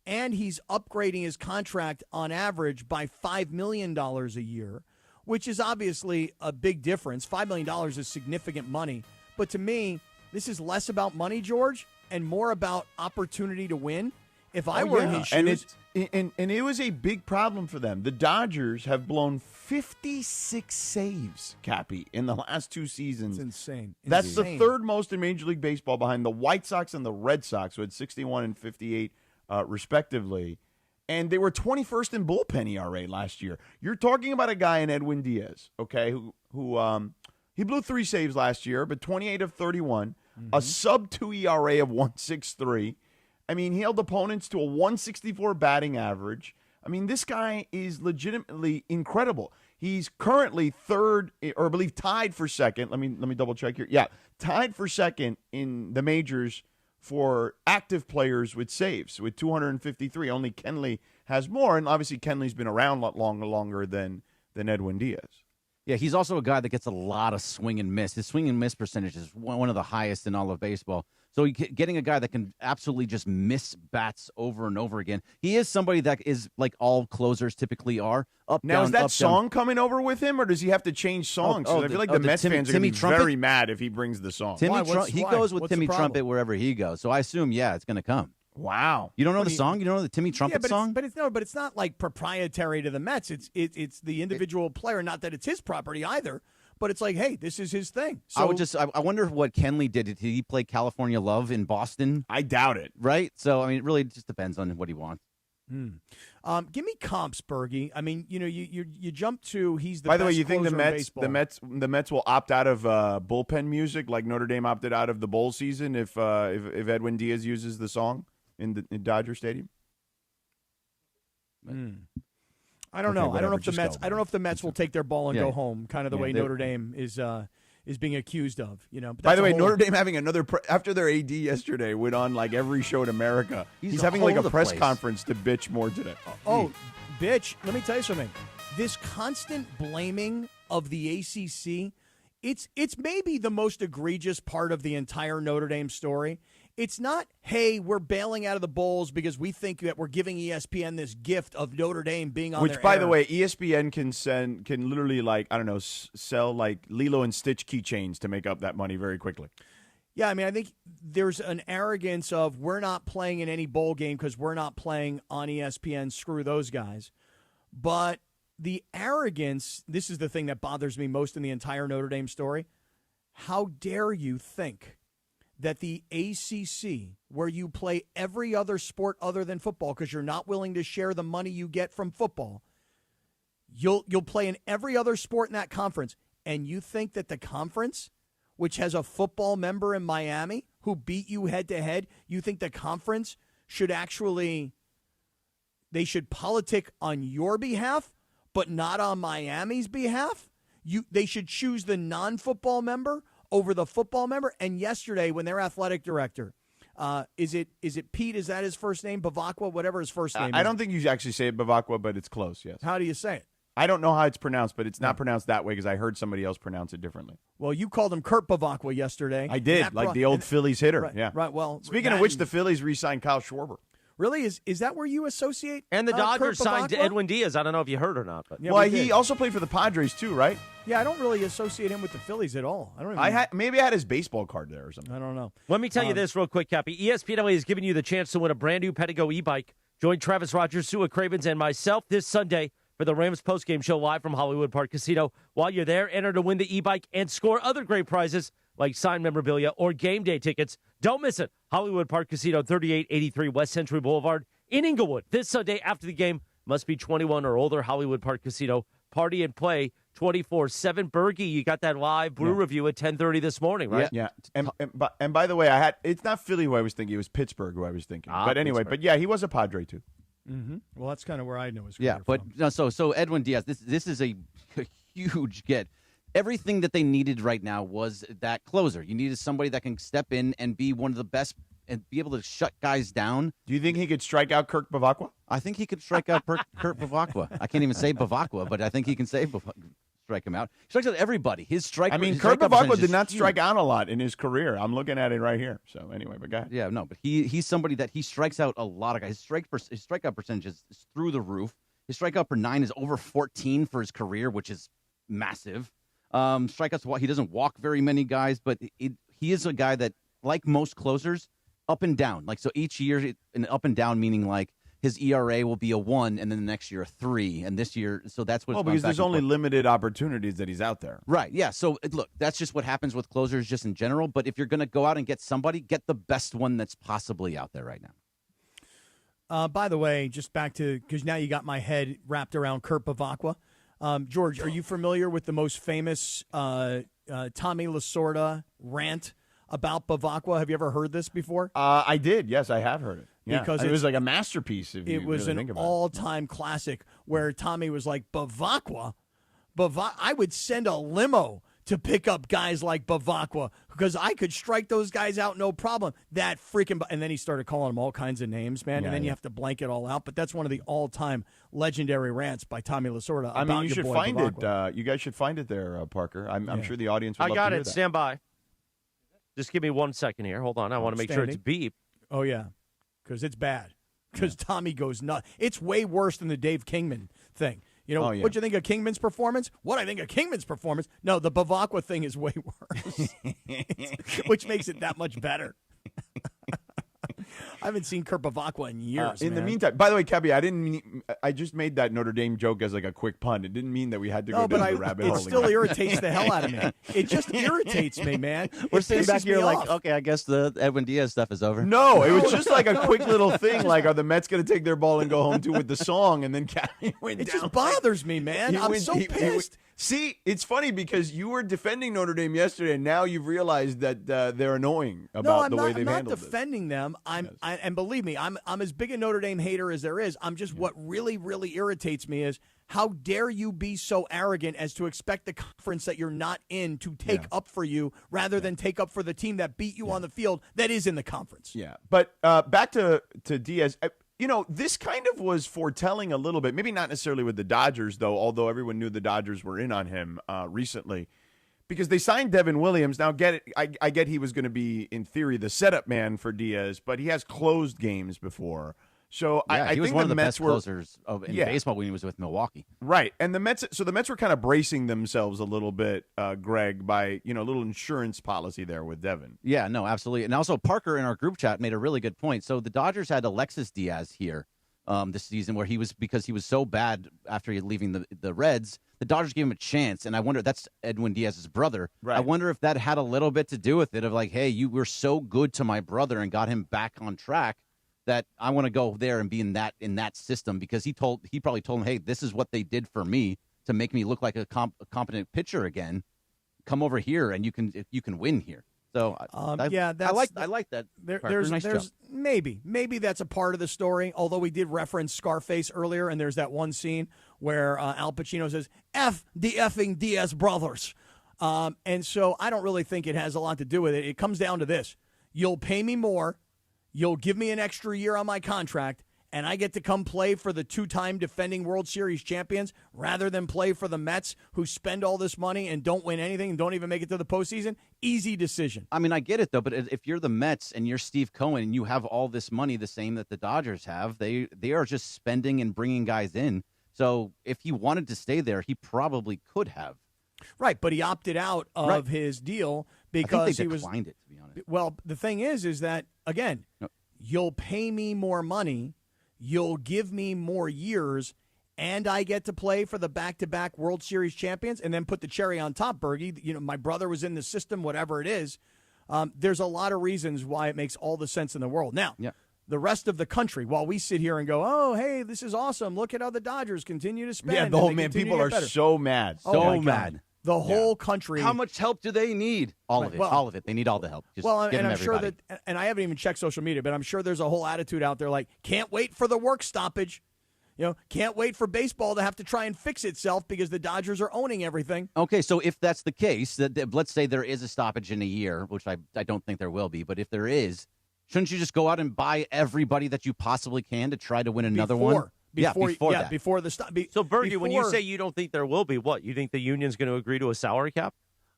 and he's upgrading his contract on average by $5 million a year, which is obviously a big difference. $5 million is significant money. But to me, this is less about money, George, and more about opportunity to win. If I were in his shoes... And it was a big problem for them. The Dodgers have blown 56 saves, Cappy, in the last 2 seasons. It's insane. That's the third most in Major League Baseball behind the White Sox and the Red Sox, who had 61 and 58, respectively. And they were 21st in bullpen ERA last year. You're talking about a guy in Edwin Diaz, okay, who he blew 3 saves last year, but 28 of 31, a sub-2 ERA of 1.63. I mean, he held opponents to a 164 batting average. I mean, this guy is legitimately incredible. He's currently third, or I believe tied for second. Let me double check here. Yeah, tied for second in the majors for active players with saves, with 253. Only Kenley has more, and obviously Kenley's been around a lot longer than Edwin Diaz. Yeah, he's also a guy that gets a lot of swing and miss. His swing and miss percentage is one of the highest in all of baseball. So getting a guy that can absolutely just miss bats over and over again. He is somebody that is like all closers typically are. Now, is that song coming over with him, or does he have to change songs? I feel like the Mets fans are going to be very mad if he brings the song. He goes with Timmy Trumpet wherever he goes. So I assume, it's going to come. Wow. You don't know the song? You don't know the Timmy Trumpet song? But it's not like proprietary to the Mets. It's the individual player. Not that it's his property either. But it's like, hey, this is his thing. So I wonder what Kenley did. Did he play California Love in Boston? I doubt it. Right? So, I mean, it really just depends on what he wants. Give me comps, Bergie. I mean, you jump to he's the By the best way, you think the Mets will opt out of bullpen music like Notre Dame opted out of the bowl season if Edwin Diaz uses the song in Dodger Stadium? I don't know. I don't know if the Mets will take their ball and go home, kind of the way Notre Dame is being accused of. But by the way, Notre Dame having another after their AD yesterday went on like every show in America. He's having like a press conference to bitch more today. Bitch! Let me tell you something. This constant blaming of the ACC, it's maybe the most egregious part of the entire Notre Dame story. It's not, hey, we're bailing out of the bowls because we think that we're giving ESPN this gift of Notre Dame being on Which, their by air. the way, ESPN can literally, like, I don't know, sell, like, Lilo and Stitch keychains to make up that money very quickly. Yeah, I mean, I think there's an arrogance of we're not playing in any bowl game because we're not playing on ESPN. Screw those guys. But the arrogance, this is the thing that bothers me most in the entire Notre Dame story. How dare you think that the ACC, where you play every other sport other than football because you're not willing to share the money you get from football, you'll play in every other sport in that conference, and you think that the conference, which has a football member in Miami who beat you head-to-head, you think the conference should they should politic on your behalf, but not on Miami's behalf? They should choose the non-football member over the football member. And yesterday, when their athletic director, is it Pete? Is that his first name? Bavakwa, whatever his first name is. I don't think you actually say it Bavakwa, but it's close, yes. How do you say it? I don't know how it's pronounced, but it's not pronounced that way because I heard somebody else pronounce it differently. Well, you called him Kurt Bavakwa yesterday. I did, like the old Phillies hitter. Right, yeah. Right, well. Speaking of which, the Phillies re-signed Kyle Schwarber. Really? Is that where you associate? And the Dodgers Kurt signed Bavakwa? Edwin Diaz. I don't know if you heard or not. But Well, he also played for the Padres too, right? Yeah, I don't really associate him with the Phillies at all. I don't even maybe I had his baseball card there or something. I don't know. Let me tell you this real quick, Cappy. ESPN LA is giving you the chance to win a brand new Pedigo e-bike. Join Travis Rogers, Sua Cravens, and myself this Sunday for the Rams postgame show live from Hollywood Park Casino. While you're there, enter to win the e-bike and score other great prizes like signed memorabilia or game day tickets. Don't miss it. Hollywood Park Casino, 3883 West Century Boulevard in Inglewood. This Sunday after the game. Must be 21 or older. Hollywood Park Casino. Party and play 24/7. Bergie, you got that live brew review at 10:30 this morning, right? Yeah. And by the way, it's not Philly who I was thinking. It was Pittsburgh who I was thinking. But anyway, Pittsburgh. but yeah, he was a Padre too. Mm-hmm. Well, that's kind of where I know his Yeah, career but from. no, so Edwin Diaz, this is a huge get. Everything that they needed right now was that closer. You needed somebody that can step in and be one of the best and be able to shut guys down. Do you think he could strike out Kirk Bavakwa? I think he could strike out Kurt Bavakwa. I can't even say Bavakwa, but I think he can strike strike him out. He strikes out everybody. His strike. I mean, his Kurt strikeout Bavacqua percentage did is not huge. strike out a lot in his career. I'm looking at it right here. So anyway, but go ahead. Yeah, no, but he's somebody that he strikes out a lot of guys. His strikeout percentage is through the roof. His strikeout per 9 is over 14 for his career, which is massive. Strikeouts, he doesn't walk very many guys, but he is a guy that, like most closers, up and down. Like, so each year, an up and down meaning like his ERA will be a 1, and then the next year a 3, and this year, so that's what. Well, because there's only limited opportunities that he's out there. Right, yeah. So, look, that's just what happens with closers just in general, but if you're going to go out and get somebody, get the best one that's possibly out there right now. By the way, just back to, because now you got my head wrapped around Kurt Bavacqua. George, are you familiar with the most famous Tommy Lasorda rant about Bavacqua? Have you ever heard this before? I did. Yes, I have heard it. Yeah. Because it was like a masterpiece. If it you was really think an about all-time classic where Tommy was like, Bavacqua? I would send a limo to pick up guys like Bavacqua because I could strike those guys out no problem. That freaking – and then he started calling them all kinds of names, man, and then you have to blank it all out. But that's one of the all-time legendary rants by Tommy Lasorda. I mean, about you your should boy find Bavacqua. it. You guys should find it there, Parker. I'm sure the audience would I love got to hear it. that. Stand by. Just give me 1 second here. Hold on. I want to make sure it's beep. Oh, yeah, because it's bad. Because Tommy goes nuts. It's way worse than the Dave Kingman thing. You know, what'd you think of Kingman's performance? What I think of Kingman's performance? No, the Bavacqua thing is way worse, which makes it that much better. I haven't seen Kurt Bavacqua in years. In the meantime, by the way, Kebby, I just made that Notre Dame joke as like a quick pun. It didn't mean that we had to go down the rabbit hole. It still irritates the hell out of me. It just irritates me, man. We're It sitting back pisses here me like, off. okay, I guess the Edwin Diaz stuff is over. No, it was just like a quick little thing. Like, are the Mets going to take their ball and go home too with the song? And then Kebby went It down. just bothers me, man. I'm so pissed. See, it's funny because you were defending Notre Dame yesterday, and now you've realized that they're annoying about the way they've handled it. I'm not defending them. And believe me, I'm as big a Notre Dame hater as there is. I'm just what really, really irritates me is how dare you be so arrogant as to expect the conference that you're not in to take up for you rather than take up for the team that beat you on the field that is in the conference. Yeah, but back to Diaz. You know, this kind of was foretelling a little bit, maybe not necessarily with the Dodgers, though, although everyone knew the Dodgers were in on him recently, because they signed Devin Williams. Now, I get he was going to be, in theory, the setup man for Diaz, but he has closed games before. So I he was think one of the Mets best closers in baseball when he was with Milwaukee. Right, and the Mets were kind of bracing themselves a little bit, Greg, by a little insurance policy there with Devin. Yeah, no, absolutely. And also Parker in our group chat made a really good point. So the Dodgers had Alexis Diaz here this season because he was so bad after leaving the Reds, the Dodgers gave him a chance. And I wonder, that's Edwin Diaz's brother. Right. I wonder if that had a little bit to do with it of like, hey, you were so good to my brother and got him back on track that I want to go there and be in that system because he probably told him, hey, this is what they did for me to make me look like a competent pitcher again. Come over here and you can win here. So I like that. There's maybe that's a part of the story. Although we did reference Scarface earlier, and there's that one scene where Al Pacino says "F the effing Diaz brothers," and so I don't really think it has a lot to do with it. It comes down to this: you'll pay me more. You'll give me an extra year on my contract, and I get to come play for the two-time defending World Series champions rather than play for the Mets who spend all this money and don't win anything and don't even make it to the postseason. Easy decision. I mean, I get it, though, but if you're the Mets and you're Steve Cohen and you have all this money, the same that the Dodgers have, they are just spending and bringing guys in. So if he wanted to stay there, he probably could have. Right, but he opted out of his deal because he declined it, to be honest. Well, the thing is that, again, you'll pay me more money, you'll give me more years, and I get to play for the back-to-back World Series champions, and then put the cherry on top, Bergie. My brother was in the system, whatever it is. There's a lot of reasons why it makes all the sense in the world. Now, the rest of the country, while we sit here and go, oh, hey, this is awesome. Look at how the Dodgers continue to spend. Yeah, the whole people are so mad. So mad. The whole country. How much help do they need? All of it. All of it. They need all the help. Just give them I'm everybody. sure that, and I haven't even checked social media, but I'm sure there's a whole attitude out there like, can't wait for the work stoppage. Can't wait for baseball to have to try and fix itself because the Dodgers are owning everything. Okay, so if that's the case, that let's say there is a stoppage in a year, which I don't think there will be, but if there is, shouldn't you just go out and buy everybody that you possibly can to try to win another one? Before that. Before the stop. So, Bergie, when you say you don't think there will be, what? You think the union's going to agree to a salary cap?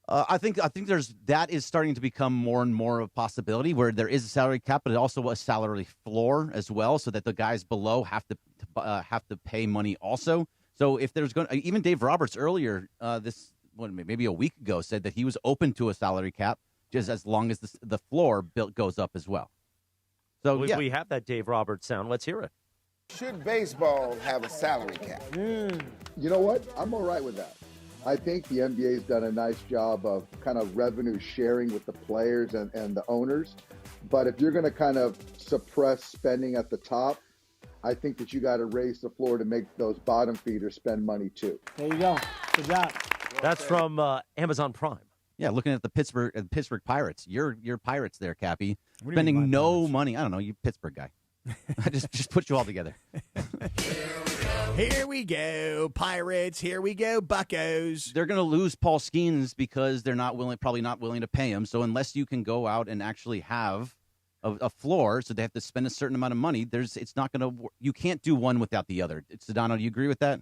I think that is starting to become more and more of a possibility where there is a salary cap, but also a salary floor as well, so that the guys below have to pay money also. So if there's even Dave Roberts earlier maybe a week ago said that he was open to a salary cap just as long as the floor goes up as well. So we have that Dave Roberts sound. Let's hear it. Should baseball have a salary cap? You know what? I'm all right with that. I think the NBA's done a nice job of kind of revenue sharing with the players and the owners. But if you're going to kind of suppress spending at the top, I think that you got to raise the floor to make those bottom feeders spend money too. There you go. Good job. That's from Amazon Prime. Yeah, looking at the Pittsburgh Pirates. Your Pirates there, Cappy. What do you Spending mean, no money. I don't know, you Pittsburgh guy. I just put you all together. Here we go, Pirates. Here we go, Buccos. They're going to lose Paul Skeens because they're probably not willing to pay him. So unless you can go out and actually have a floor, so they have to spend a certain amount of money, it's not going to. You can't do one without the other. Sedano, do you agree with that?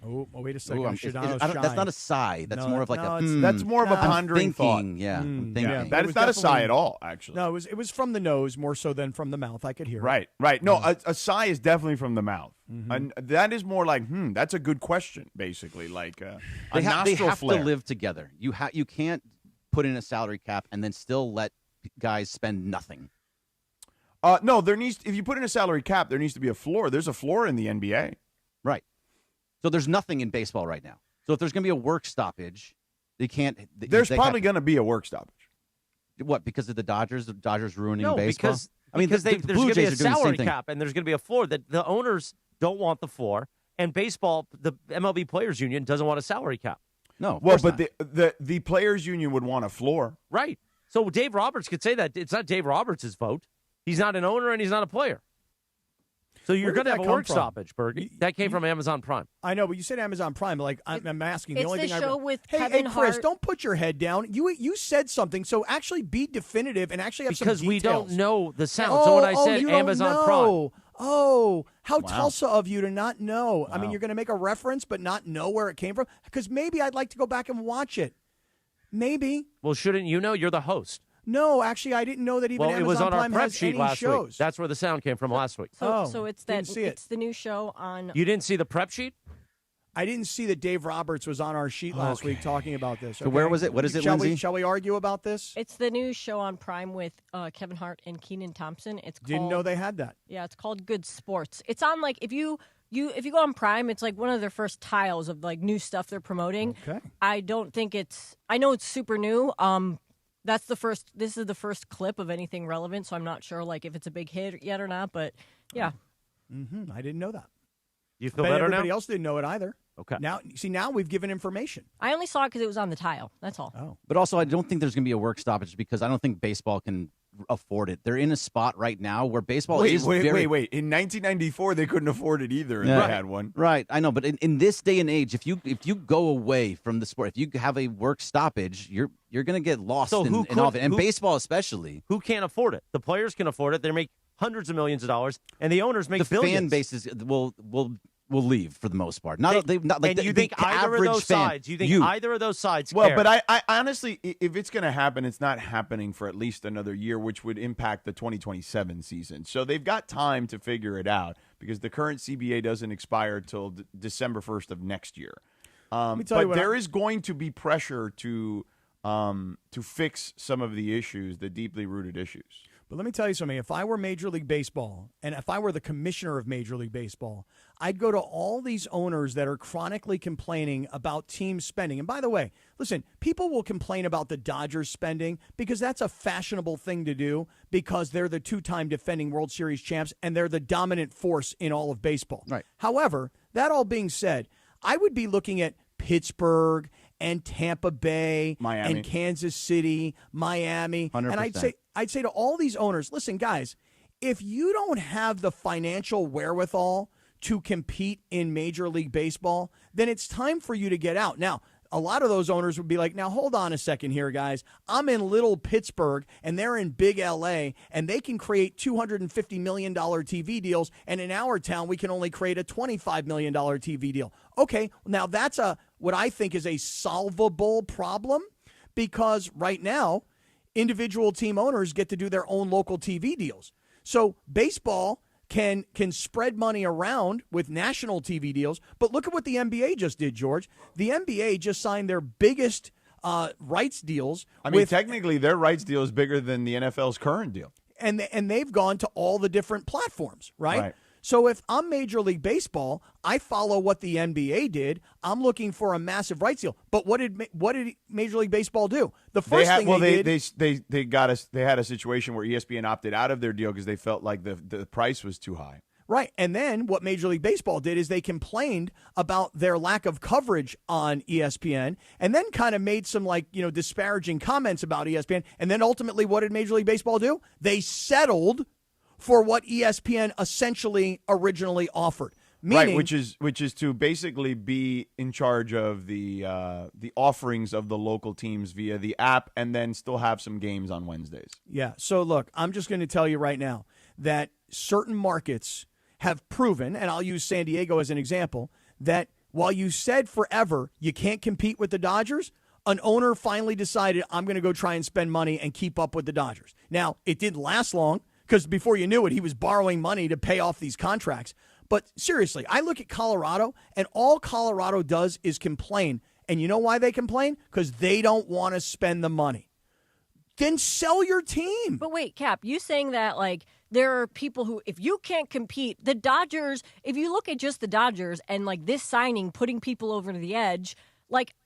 Oh, wait a second. That's not a sigh. That's more of like that's more of a pondering thought. Yeah, I'm thinking. Yeah, that is not a sigh at all, actually. No, it was from the nose more so than from the mouth. I could hear it. Right. No, a sigh is definitely from the mouth. And that is more like, that's a good question, basically. Like they have flare. to live together. You can't put in a salary cap and then still let guys spend nothing. No, if you put in a salary cap, there needs to be a floor. There's a floor in the NBA. Right. So there's nothing in baseball right now. So if there's going to be a work stoppage, they can't. There's probably going to be a work stoppage. What? Because of the Dodgers? The Dodgers ruining baseball? Because there's going to be a salary cap and there's going to be a floor. That the owners don't want the floor, and baseball, the MLB Players Union doesn't want a salary cap. No. Well, but the Players Union would want a floor. Right. So Dave Roberts could say that. It's not Dave Roberts' vote. He's not an owner and he's not a player. So you're going to have a work stoppage, Bergie. That came from Amazon Prime. I know, but you said Amazon Prime. Like I'm asking. The only the thing show with hey, Kevin Chris, Hart. don't put your head down. You said something, so actually be definitive and actually have because some details. Because we don't know the sound. So when I said Amazon Prime. Oh, how Tulsa of you to not know. Wow. I mean, you're going to make a reference but not know where it came from? Because maybe I'd like to go back and watch it. Maybe. Well, shouldn't you know? You're the host. No, actually, I didn't know that even Amazon it was on Prime our prep has sheet any last shows. week. That's where the sound came from last week. So it's didn't see it. It's the new show on. You didn't see the prep sheet? I didn't see that Dave Roberts was on our sheet last week talking about this. So where was it? What is it, Lindsay? Shall we argue about this? It's the new show on Prime with Kevin Hart and Kenan Thompson. It's called, didn't know they had that. Yeah, it's called Good Sports. It's on like if you go on Prime, it's like one of their first tiles of like new stuff they're promoting. Okay. I know it's super new. This is the first clip of anything relevant, so I'm not sure like if it's a big hit yet or not, but yeah. I didn't know that. You feel better now? Everybody else didn't know it either. Okay. Now we've given information. I only saw it because it was on the tile. That's all. Oh. But also, I don't think there's going to be a work stoppage because I don't think baseball can afford it. They're in a spot right now where baseball is Wait. In 1994, they couldn't afford it either, and they had one. Right, I know. But in this day and age, if you go away from the sport, if you have a work stoppage, you're going to get lost in all of it. And baseball especially. Who can't afford it? The players can afford it. They make hundreds of millions of dollars, and the owners make billions. The fan bases will leave for the most part. Not like you think either of those sides? You think either of those sides? Well, care. but I honestly, if it's going to happen, it's not happening for at least another year, which would impact the 2027 season. So they've got time to figure it out because the current CBA doesn't expire till December 1st of next year. But there is going to be pressure to fix some of the issues, the deeply rooted issues. But let me tell you something. If I were Major League Baseball, and if I were the commissioner of Major League Baseball, I'd go to all these owners that are chronically complaining about team spending. And by the way, listen, people will complain about the Dodgers spending because that's a fashionable thing to do because they're the two-time defending World Series champs and they're the dominant force in all of baseball. Right. However, that all being said, I would be looking at Pittsburgh and Tampa Bay, Miami, and Kansas City, Miami. 100%. And I'd say to all these owners, listen, guys, if you don't have the financial wherewithal to compete in Major League Baseball, then it's time for you to get out. Now, a lot of those owners would be like, now hold on a second here, guys. I'm in little Pittsburgh and they're in big LA and they can create $250 million TV deals. And in our town, we can only create a $25 million TV deal. Okay, now that's what I think is a solvable problem, because right now, individual team owners get to do their own local TV deals. So baseball can spread money around with national TV deals. But look at what the NBA just did, George. The NBA just signed their biggest rights deals. I mean, technically, their rights deal is bigger than the NFL's current deal. And they've gone to all the different platforms, right? So if I'm Major League Baseball, I follow what the NBA did. I'm looking for a massive rights deal. But what did Major League Baseball do? The first thing they had a situation where ESPN opted out of their deal because they felt like the price was too high. Right. And then what Major League Baseball did is they complained about their lack of coverage on ESPN, and then kind of made some disparaging comments about ESPN. And then ultimately, what did Major League Baseball do? They settled for what ESPN essentially originally offered. Meaning, right, which is to basically be in charge of the offerings of the local teams via the app, and then still have some games on Wednesdays. Yeah. So look, I'm just going to tell you right now that certain markets have proven, and I'll use San Diego as an example, that while you said forever you can't compete with the Dodgers, an owner finally decided, I'm going to go try and spend money and keep up with the Dodgers. Now, it didn't last long, because before you knew it, he was borrowing money to pay off these contracts. But seriously, I look at Colorado, and all Colorado does is complain. And you know why they complain? Because they don't want to spend the money. Then sell your team. But wait, Cap, you saying that there are people who, if you can't compete, the Dodgers, if you look at just the Dodgers and this signing, putting people over to the edge,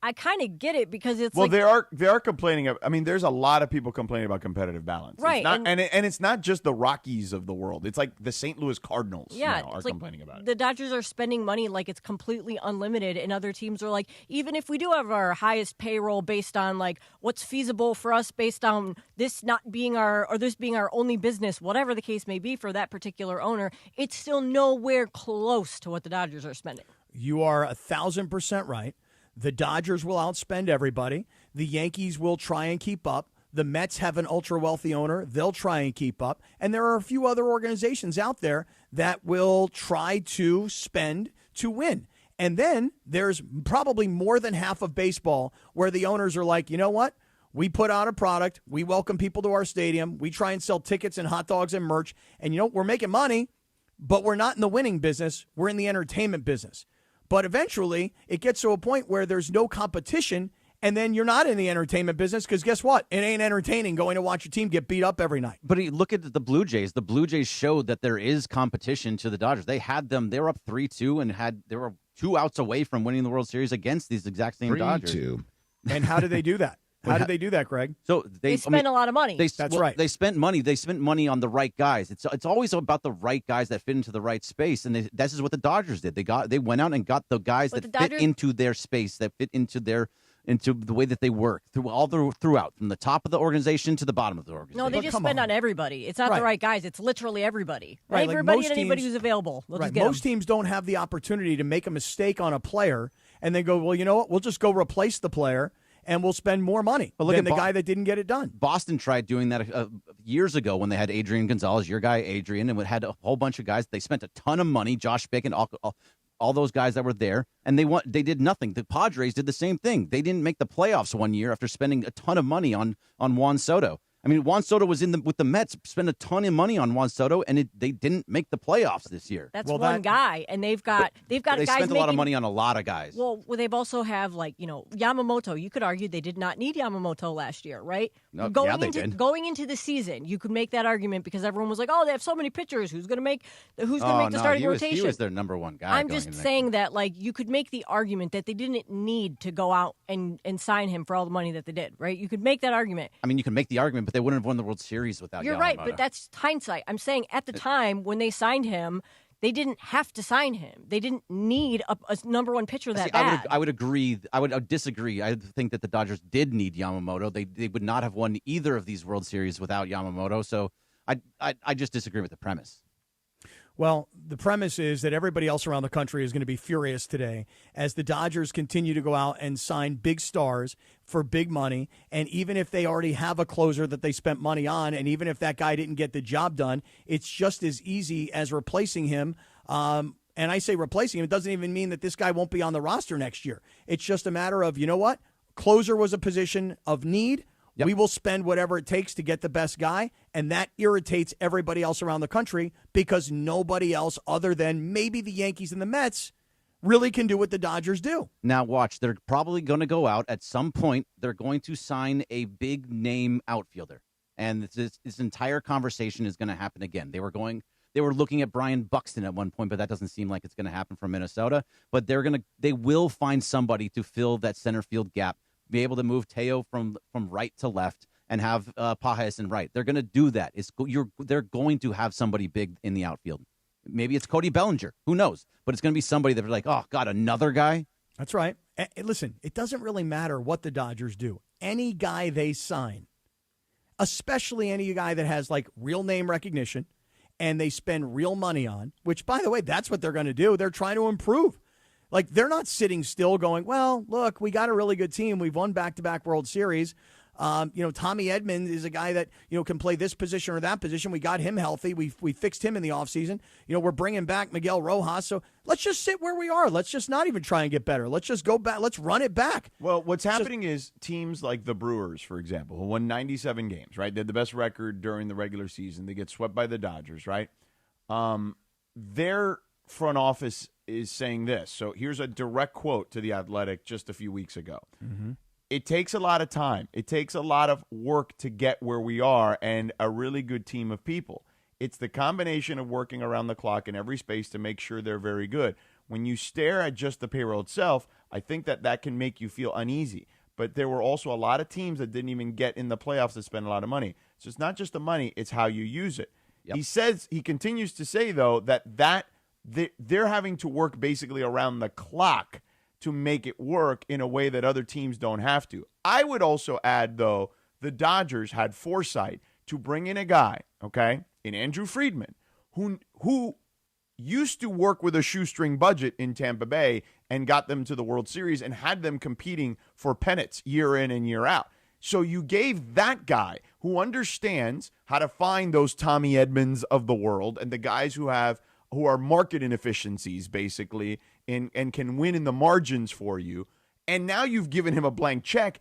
I kind of get it, because it's they are complaining. I mean, there's a lot of people complaining about competitive balance, right? It's not, and it's not just the Rockies of the world. It's like the St. Louis Cardinals now are complaining about it. The Dodgers are spending money like it's completely unlimited, and other teams are like, even if we do have our highest payroll based on what's feasible for us, based on this not being this being our only business, whatever the case may be for that particular owner, it's still nowhere close to what the Dodgers are spending. You are 1,000% right. The Dodgers will outspend everybody. The Yankees will try and keep up. The Mets have an ultra-wealthy owner. They'll try and keep up. And there are a few other organizations out there that will try to spend to win. And then there's probably more than half of baseball where the owners are like, you know what? We put out a product. We welcome people to our stadium. We try and sell tickets and hot dogs and merch. And, we're making money, but we're not in the winning business. We're in the entertainment business. But eventually, it gets to a point where there's no competition, and then you're not in the entertainment business, because guess what? It ain't entertaining going to watch your team get beat up every night. But look at the Blue Jays. The Blue Jays showed that there is competition to the Dodgers. They had them. They were up 3-2, and they were 2 outs away from winning the World Series against these exact same Dodgers. 3-2. And how did they do that? How did they do that, Greg? So they spent a lot of money. That's right. They spent money. They spent money on the right guys. It's always about the right guys that fit into the right space, and this is what the Dodgers did. They went out and got the guys that fit into their space, that fit into the way that they work throughout, from the top of the organization to the bottom of the organization. No, they just spend on everybody. It's not the right guys. It's literally everybody. Right, everybody and anybody who's available. Most teams don't have the opportunity to make a mistake on a player and then go, well, you know what? We'll just go replace the player, and we'll spend more money than the guy that didn't get it done. Boston tried doing that years ago when they had Adrian Gonzalez, your guy Adrian, and had a whole bunch of guys. They spent a ton of money, Josh Bick and all those guys that were there, and they did nothing. The Padres did the same thing. They didn't make the playoffs one year after spending a ton of money on Juan Soto. I mean, Juan Soto was with the Mets, spent a ton of money on Juan Soto, and they didn't make the playoffs this year. That's one guy, and they've got they guys spent a lot of money on a lot of guys. Well, they've also have Yamamoto. You could argue they did not need Yamamoto last year, right? No, they did. Going into the season, you could make that argument because everyone was like, "Oh, they have so many pitchers. Who's going to make the starting rotation?" He was their number one guy. I'm just saying that you could make the argument that they didn't need to go out and sign him for all the money that they did, right? You could make that argument. I mean, you can make the argument, but they wouldn't have won the World Series without You're Yamamoto. right, but that's hindsight. I'm saying at the time when they signed him, they didn't have to sign him. They didn't need a number one pitcher that bad. I would agree. I would disagree. I think that the Dodgers did need Yamamoto. They would not have won either of these World Series without Yamamoto. So I just disagree with the premise. Well, the premise is that everybody else around the country is going to be furious today as the Dodgers continue to go out and sign big stars for big money. And even if they already have a closer that they spent money on, and even if that guy didn't get the job done, it's just as easy as replacing him. And I say replacing him, it doesn't even mean that this guy won't be on the roster next year. It's just a matter of, you know what? Closer was a position of need. Yep. We will spend whatever it takes to get the best guy, and that irritates everybody else around the country because nobody else other than maybe the Yankees and the Mets really can do what the Dodgers do. Now watch, they're probably going to go out at some point. They're going to sign a big-name outfielder, and this entire conversation is going to happen again. They were looking at Brian Buxton at one point, but that doesn't seem like it's going to happen from Minnesota. But they will find somebody to fill that center field gap, be able to move Teo from right to left and have Pajes in right. They're going to do that. They're going to have somebody big in the outfield. Maybe it's Cody Bellinger. Who knows? But it's going to be somebody that they're like, oh, God, another guy? That's right. Listen, it doesn't really matter what the Dodgers do. Any guy they sign, especially any guy that has, like, real name recognition and they spend real money on, which, by the way, that's what they're going to do. They're trying to improve. Like, they're not sitting still going, well, look, we got a really good team. We've won back-to-back World Series. Tommy Edman is a guy that, can play this position or that position. We got him healthy. We fixed him in the offseason. We're bringing back Miguel Rojas. So let's just sit where we are. Let's just not even try and get better. Let's just go back. Let's run it back. Well, what's happening is teams like the Brewers, for example, who won 97 games, right? They had the best record during the regular season. They get swept by the Dodgers, right? Their front office is saying this. So here's a direct quote to The Athletic just a few weeks ago. Mm-hmm. It takes a lot of time. It takes a lot of work to get where we are and a really good team of people. It's the combination of working around the clock in every space to make sure they're very good. When you stare at just the payroll itself, I think that can make you feel uneasy. But there were also a lot of teams that didn't even get in the playoffs that spend a lot of money. So it's not just the money, it's how you use it. Yep. He continues to say, though, that they're having to work basically around the clock to make it work in a way that other teams don't have to. I would also add, though, the Dodgers had foresight to bring in a guy, okay, in Andrew Friedman, who used to work with a shoestring budget in Tampa Bay and got them to the World Series and had them competing for pennants year in and year out. So you gave that guy who understands how to find those Tommy Edmans of the world and the guys who are market inefficiencies, basically, and can win in the margins for you. And now you've given him a blank check.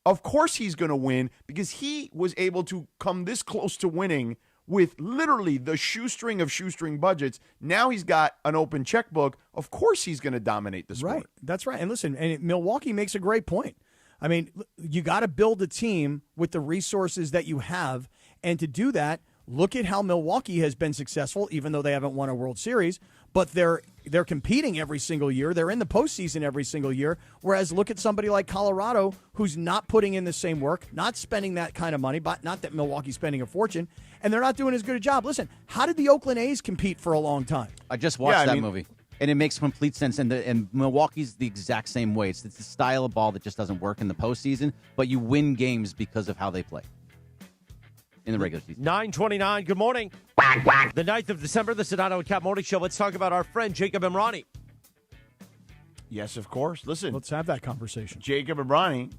Of course he's going to win because he was able to come this close to winning with literally the shoestring of shoestring budgets. Now he's got an open checkbook. Of course he's going to dominate the sport. Right. That's right. And listen, Milwaukee makes a great point. I mean, you got to build a team with the resources that you have. And to do that, look at how Milwaukee has been successful, even though they haven't won a World Series. But they're competing every single year. They're in the postseason every single year. Whereas look at somebody like Colorado, who's not putting in the same work, not spending that kind of money, but not that Milwaukee's spending a fortune, and they're not doing as good a job. Listen, how did the Oakland A's compete for a long time? I just watched that movie, and it makes complete sense. And Milwaukee's the exact same way. It's the style of ball that just doesn't work in the postseason, but you win games because of how they play in the regular season. 9:29, good morning. The 9th of December, the Sedano and Cap Morning Show. Let's talk about our friend Jacob Emrani. Yes, of course. Listen. Let's have that conversation. Jacob Emrani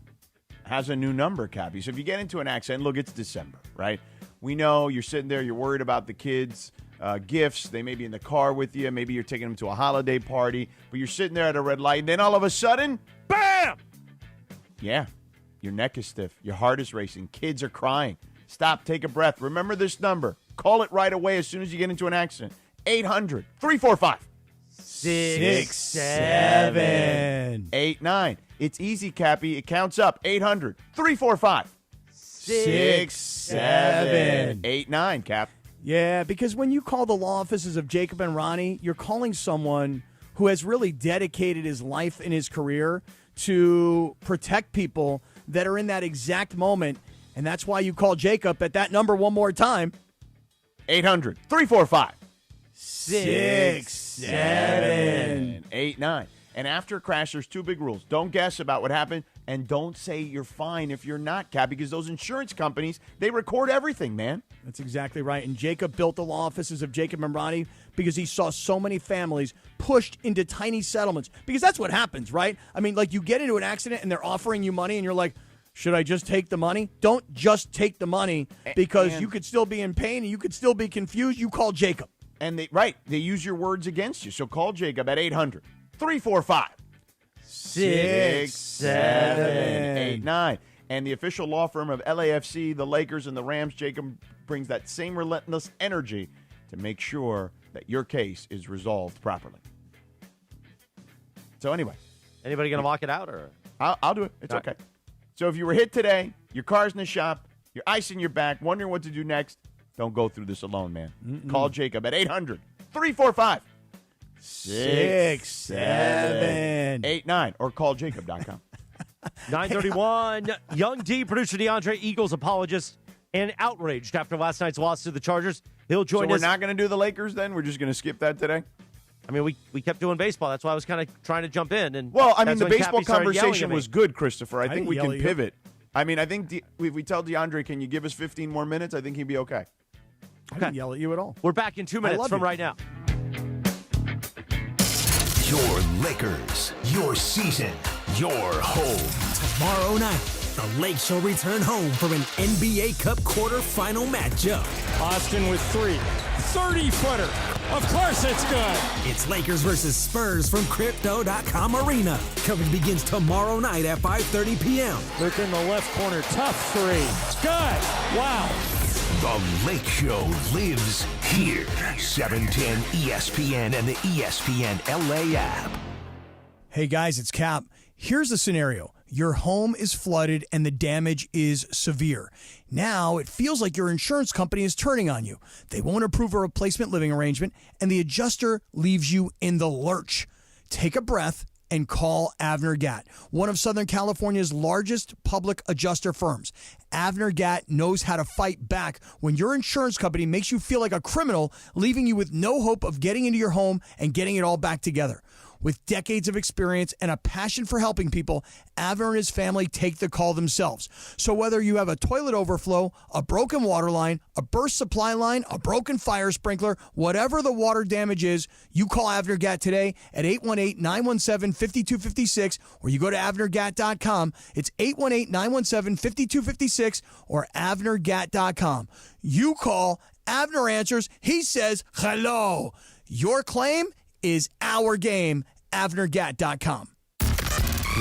has a new number, Cappy. So if you get into an accident, look, it's December, right? We know you're sitting there, you're worried about the kids' gifts. They may be in the car with you. Maybe you're taking them to a holiday party, but you're sitting there at a red light, and then all of a sudden, bam! Yeah, your neck is stiff. Your heart is racing. Kids are crying. Stop, take a breath. Remember this number. Call it right away as soon as you get into an accident. 800-345-6789. It's easy, Cappy. It counts up. 800-345-6789, Cap. Yeah, because when you call the law offices of Jacob Emrani, you're calling someone who has really dedicated his life and his career to protect people that are in that exact moment. And that's why you call Jacob at that number one more time. 800-345-6789. And after a crash, there's two big rules. Don't guess about what happened, and don't say you're fine if you're not, Cap, because those insurance companies, they record everything, man. That's exactly right. And Jacob built the law offices of Jacob Membrani because he saw so many families pushed into tiny settlements. Because that's what happens, right? I mean, like, you get into an accident and they're offering you money and you're like, should I just take the money? Don't just take the money, because you could still be in pain and you could still be confused. You call Jacob. And they use your words against you. So call Jacob at 800-345-6789. And the official law firm of LAFC, the Lakers, and the Rams, Jacob brings that same relentless energy to make sure that your case is resolved properly. So anyway. Anybody going to walk it out? Or I'll do it. It's okay. So if you were hit today, your car's in the shop, you're icing your back, wondering what to do next, don't go through this alone, man. Call Jacob at 800-345-6789 or call jacob.com. 9:31. Young D, producer DeAndre, Eagles apologist, and outraged after last night's loss to the Chargers. He'll join us. So we're not going to do the Lakers then? We're just going to skip that today? I mean, we kept doing baseball. That's why I was kind of trying to jump in. And well, I mean, the when baseball Cappy started conversation yelling was good, Christopher. I think we can pivot. I mean, I think if we tell DeAndre, can you give us 15 more minutes, I think he'd be okay. I didn't yell at you at all. We're back in 2 minutes from right now. Your Lakers, your season, your home. Tomorrow night, the Lakes shall return home for an NBA Cup quarterfinal matchup. Austin with 3. 30-footer. Of course it's good. It's Lakers versus Spurs from Crypto.com Arena. Coverage begins tomorrow night at 5:30 p.m. Look in the left corner. Tough 3. It's good. Wow. The Lake Show lives here. 710 ESPN and the ESPN LA app. Hey, guys, it's Cap. Here's the scenario. Your home is flooded and the damage is severe. Now it feels like your insurance company is turning on you. They won't approve a replacement living arrangement, and the adjuster leaves you in the lurch. Take a breath and call Avner Gatt, one of Southern California's largest public adjuster firms. Avner Gatt knows how to fight back when your insurance company makes you feel like a criminal, leaving you with no hope of getting into your home and getting it all back together. With decades of experience and a passion for helping people, Avner and his family take the call themselves. So whether you have a toilet overflow, a broken water line, a burst supply line, a broken fire sprinkler, whatever the water damage is, you call Avner Gatt today at 818-917-5256, or you go to avnergatt.com. It's 818-917-5256 or avnergatt.com. You call, Avner answers, he says hello. Your claim is our game. avnergatt.com.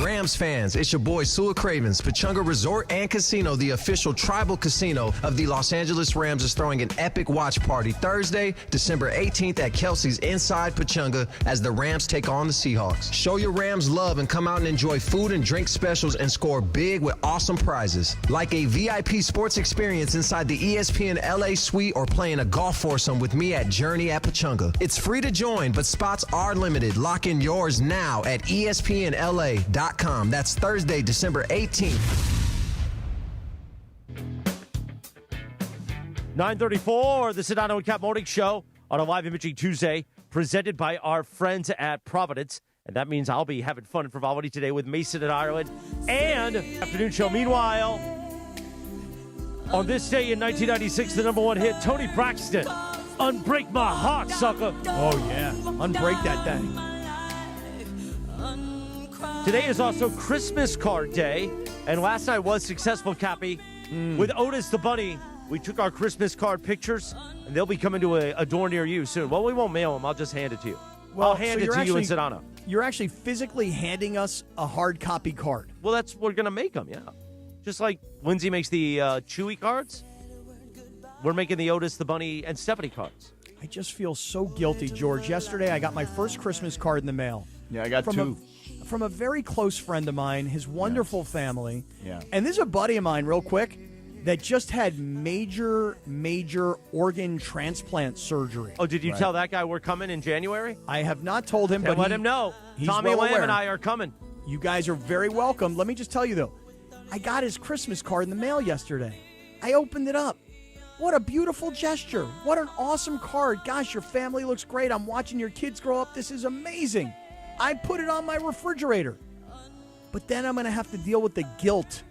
Rams fans, it's your boy Sua Cravens. Pechanga Resort and Casino, the official tribal casino of the Los Angeles Rams, is throwing an epic watch party Thursday, December 18th at Kelsey's inside Pechanga as the Rams take on the Seahawks. Show your Rams love and come out and enjoy food and drink specials and score big with awesome prizes. Like a VIP sports experience inside the ESPN LA suite or playing a golf foursome with me at Journey at Pechanga. It's free to join, but spots are limited. Lock in yours now at ESPNLA.com. That's Thursday, December 18th. 9:34, the Sedano and Cap Morning Show on a live imaging Tuesday, presented by our friends at Providence. And that means I'll be having fun and frivolity today with Mason and Ireland and afternoon show. Meanwhile, on this day in 1996, the number one hit, Tony Braxton, Unbreak My Heart, sucker. Oh, yeah. Unbreak that thing. Today is also Christmas card day, and last night was successful, Cappy. With Otis the Bunny, we took our Christmas card pictures, and they'll be coming to a door near you soon. Well, we won't mail them. I'll just hand it to you. I'll hand it to you in Sedano. You're actually physically handing us a hard copy card. Well, we're going to make them, yeah. Just like Lindsay makes the Chewy cards, we're making the Otis the Bunny and Stephanie cards. I just feel so guilty, George. Yesterday, I got my first Christmas card in the mail. Yeah, I got two. From a very close friend of mine, his wonderful family. Yeah. And this is a buddy of mine, real quick, that just had major organ transplant surgery. Oh, did you tell that guy we're coming in January? I have not told him, but let him know. Tommy Lamb and I are coming. You guys are very welcome. Let me just tell you, though, I got his Christmas card in the mail yesterday. I opened it up. What a beautiful gesture. What an awesome card. Gosh, your family looks great. I'm watching your kids grow up. This is amazing. I put it on my refrigerator. But then I'm going to have to deal with the guilt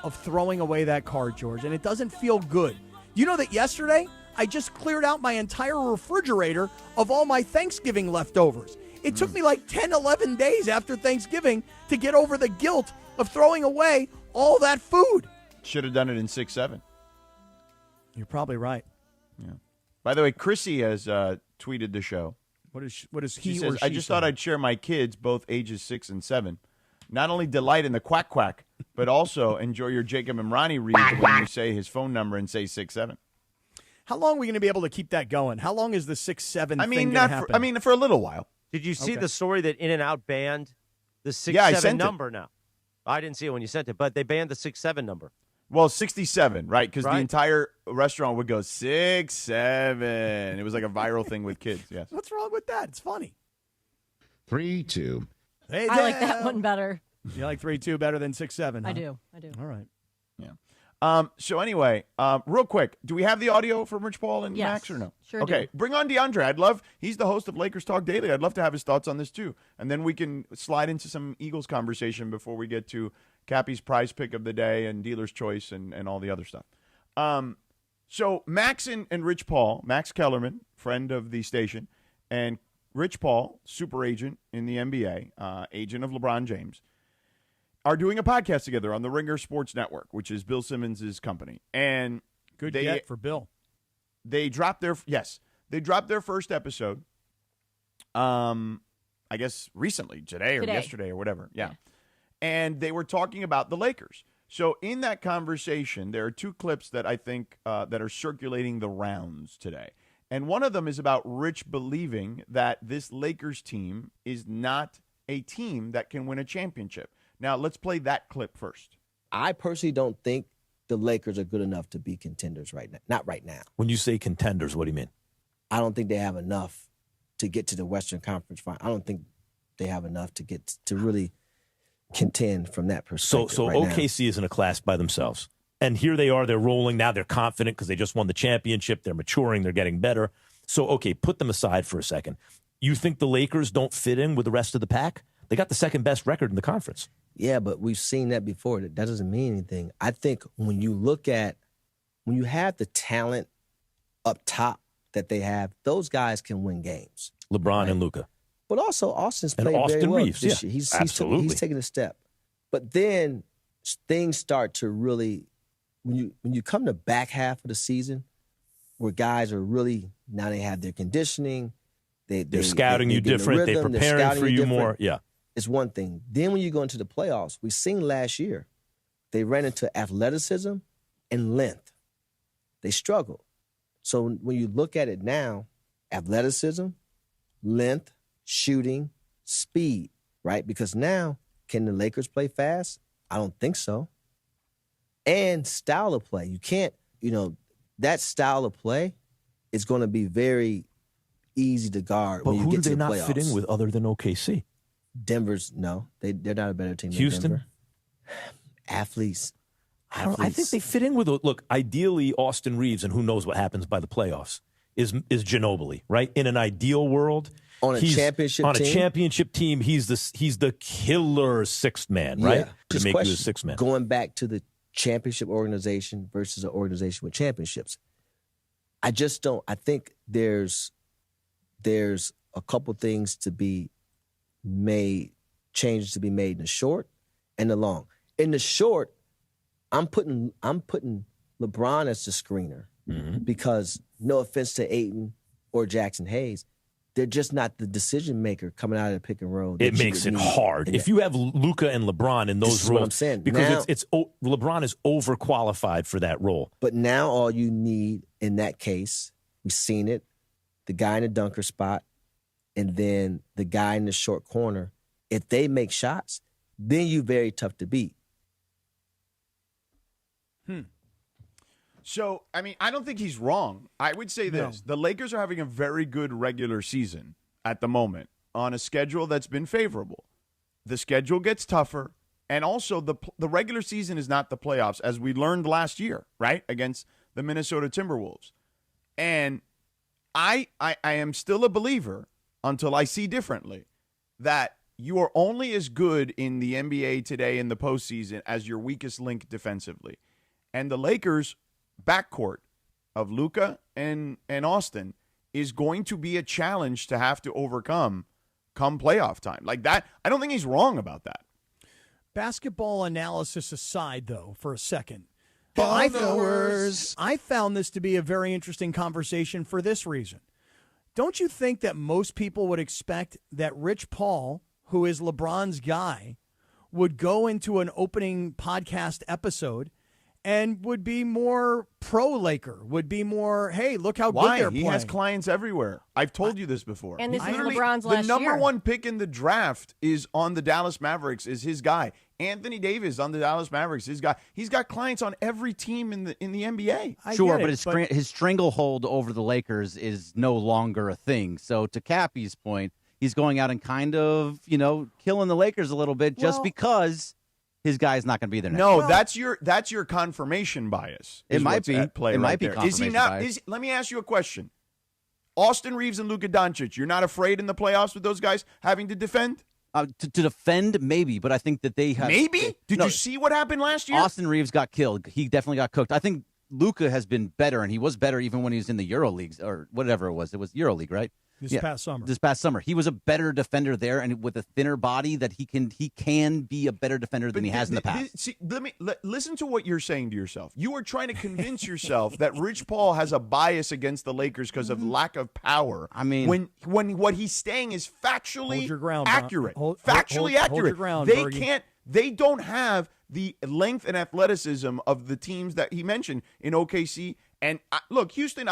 of throwing away that card, George, and it doesn't feel good. You know that yesterday I just cleared out my entire refrigerator of all my Thanksgiving leftovers. It took me like 10, 11 days after Thanksgiving to get over the guilt of throwing away all that food. Should have done it in 6-7. You're probably right. Yeah. By the way, Chrissy has tweeted the show. What is She he says, or she I just thought I'd share my kids, both ages 6 and 7. Not only delight in the quack quack, but also enjoy your Jacob and Ronnie reads when you say his phone number and say 6-7. How long are we going to be able to keep that going? How long is the 6-7 thing going to happen? For a little while. Did you see Okay. the story that In-N-Out banned the 6-7 Yeah, I sent it. number now? I didn't see it when you sent it, but they banned the 6-7 number. Well, 67, right? Because Right. the entire restaurant would go 6-7. It was like a viral thing with kids. Yes. What's wrong with that? It's funny. 3-2. Hey, I like that one better. You like 3-2 better than 6-7? I do. All right. So anyway, real quick, do we have the audio from Rich Paul and Yes, Max or no? sure Okay, do. bring on DeAndre. He's the host of Lakers Talk Daily. I'd love to have his thoughts on this too. And then we can slide into some Eagles conversation before we get to Cappy's prize pick of the day and dealer's choice and all the other stuff. So Max and Rich Paul, Max Kellerman, friend of the station, and Rich Paul, super agent in the NBA, agent of LeBron James, are doing a podcast together on the Ringer Sports Network, which is Bill Simmons' company. And Good get for Bill. They dropped their first episode. I guess recently, today or yesterday or whatever. Yeah. And they were talking about the Lakers. So in that conversation, there are two clips that I think that are circulating the rounds today. And one of them is about Rich believing that this Lakers team is not a team that can win a championship. Now, let's play that clip first. I personally don't think the Lakers are good enough to be contenders right now. Not right now. When you say contenders, what do you mean? I don't think they have enough to get to the Western Conference final. I don't think they have enough to get to really contend from that perspective. So right OKC is in a class by themselves. And here they are, they're rolling. Now they're confident because they just won the championship. They're maturing. They're getting better. So, okay, put them aside for a second. You think the Lakers don't fit in with the rest of the pack? They got the second best record in the conference. Yeah, but we've seen that before. That doesn't mean anything. I think when you have the talent up top that they have, those guys can win games. LeBron and Luka. But also Austin's And played Austin very well Reeves, this yeah, year. absolutely. He's taken a step. But then things start to really, when you come to back half of the season, where guys are really, now they have their conditioning, they're scouting you different, they're preparing for you more. Yeah. It's one thing. Then when you go into the playoffs, we've seen last year, they ran into athleticism and length. They struggled. So when you look at it now, athleticism, length, shooting, speed, right? Because now, can the Lakers play fast? I don't think so. And style of play. You can't, that style of play is going to be very easy to guard But when you who get do to they the not playoffs. fit in with other than OKC? Denver's, no. They're not a better team than Houston? Denver. Athletes. I think they fit in with, look, ideally Austin Reeves, and who knows what happens by the playoffs, is Ginobili, right? In an ideal world. On a championship on team? a championship team, he's the killer sixth man, right? Yeah. To Just make you a question, sixth man. going back to the championship organization versus an organization with championships. I just don't. I think there's a couple things to be made, changes to be made in the short and the long. In the short, I'm putting LeBron as the screener because no offense to Ayton or Jackson Hayes, they're just not the decision maker coming out of the pick and roll. It makes it hard. If you have Luka and LeBron in those This is roles, what I'm saying. because Now- LeBron is overqualified for that role. But now all you need in that case, we've seen it, the guy in the dunker spot and then the guy in the short corner, if they make shots, then you're very tough to beat. So, I mean, I don't think he's wrong. I would say this. The Lakers are having a very good regular season at the moment on a schedule that's been favorable. The schedule gets tougher, and also the regular season is not the playoffs, as we learned last year, right, against the Minnesota Timberwolves. And I am still a believer, until I see differently, that you are only as good in the NBA today in the postseason as your weakest link defensively. And the Lakers' backcourt of Luka and Austin is going to be a challenge to have to overcome come playoff time. Like that, I don't think he's wrong about that. Basketball analysis aside, though, for a second, I found this to be a very interesting conversation for this reason. Don't you think that most people would expect that Rich Paul, who is LeBron's guy, would go into an opening podcast episode and would be more pro-Laker, would be more, hey, look how good they're playing. He has clients everywhere. I've told you this before. And this is LeBron's last year. The number one pick in the draft is on the Dallas Mavericks, is his guy. Anthony Davis on the Dallas Mavericks, his guy. He's got clients on every team in the NBA. Sure, but his stranglehold over the Lakers is no longer a thing. So to Cappy's point, he's going out and kind of, killing the Lakers a little bit just because his guy's not going to be there next year. That's your confirmation bias. It might be. At play it right might be there. confirmation Is he not? bias. Let me ask you a question. Austin Reeves and Luka Doncic, you're not afraid in the playoffs with those guys having to defend? To defend, maybe, but I think that they have. Maybe? Did you see what happened last year? Austin Reeves got killed. He definitely got cooked. I think Luka has been better, and he was better even when he was in the EuroLeagues or whatever it was. It was EuroLeague, right? This past summer. He was a better defender there, and with a thinner body, that he can be a better defender than he has in the past. See, listen to what you're saying to yourself. You are trying to convince yourself that Rich Paul has a bias against the Lakers because of lack of power. I mean, when what he's saying is factually Hold your ground, accurate, hold factually accurate. your ground, they Bergie. can't. They don't have the length and athleticism of the teams that he mentioned in OKC. And look, Houston,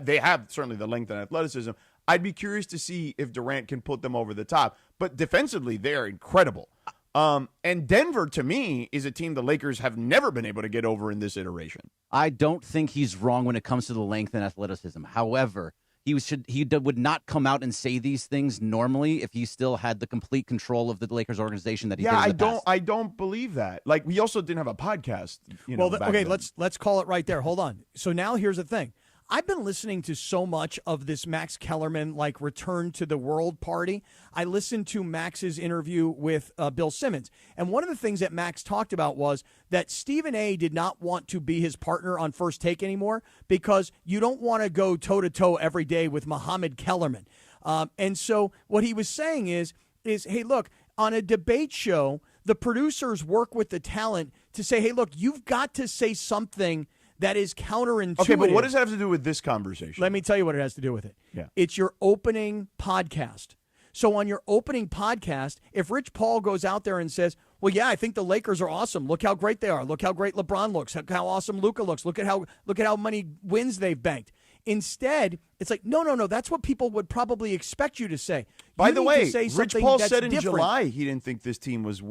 they have certainly the length and athleticism. I'd be curious to see if Durant can put them over the top. But defensively, they're incredible. And Denver, to me, is a team the Lakers have never been able to get over in this iteration. I don't think he's wrong when it comes to the length and athleticism. However, he would not come out and say these things normally if he still had the complete control of the Lakers organization that he did in the past. I don't believe that. Like, we also didn't have a podcast. Okay, let's call it right there. Hold on. So now here's the thing. I've been listening to so much of this Max Kellerman, return to the world party. I listened to Max's interview with Bill Simmons. And one of the things that Max talked about was that Stephen A. did not want to be his partner on First Take anymore because you don't want to go toe-to-toe every day with Mohammed Kellerman. And so what he was saying is, hey, look, on a debate show, the producers work with the talent to say, hey, look, you've got to say something that is counterintuitive. Okay, but what does that have to do with this conversation? Let me tell you what it has to do with it. Yeah. It's your opening podcast. So on your opening podcast, if Rich Paul goes out there and says, well, yeah, I think the Lakers are awesome. Look how great they are. Look how great LeBron looks. Look how awesome Luka looks. Look at how many wins they've banked. Instead, it's like, no. That's what people would probably expect you to say. By the way, Rich Paul said in July he didn't think this team was.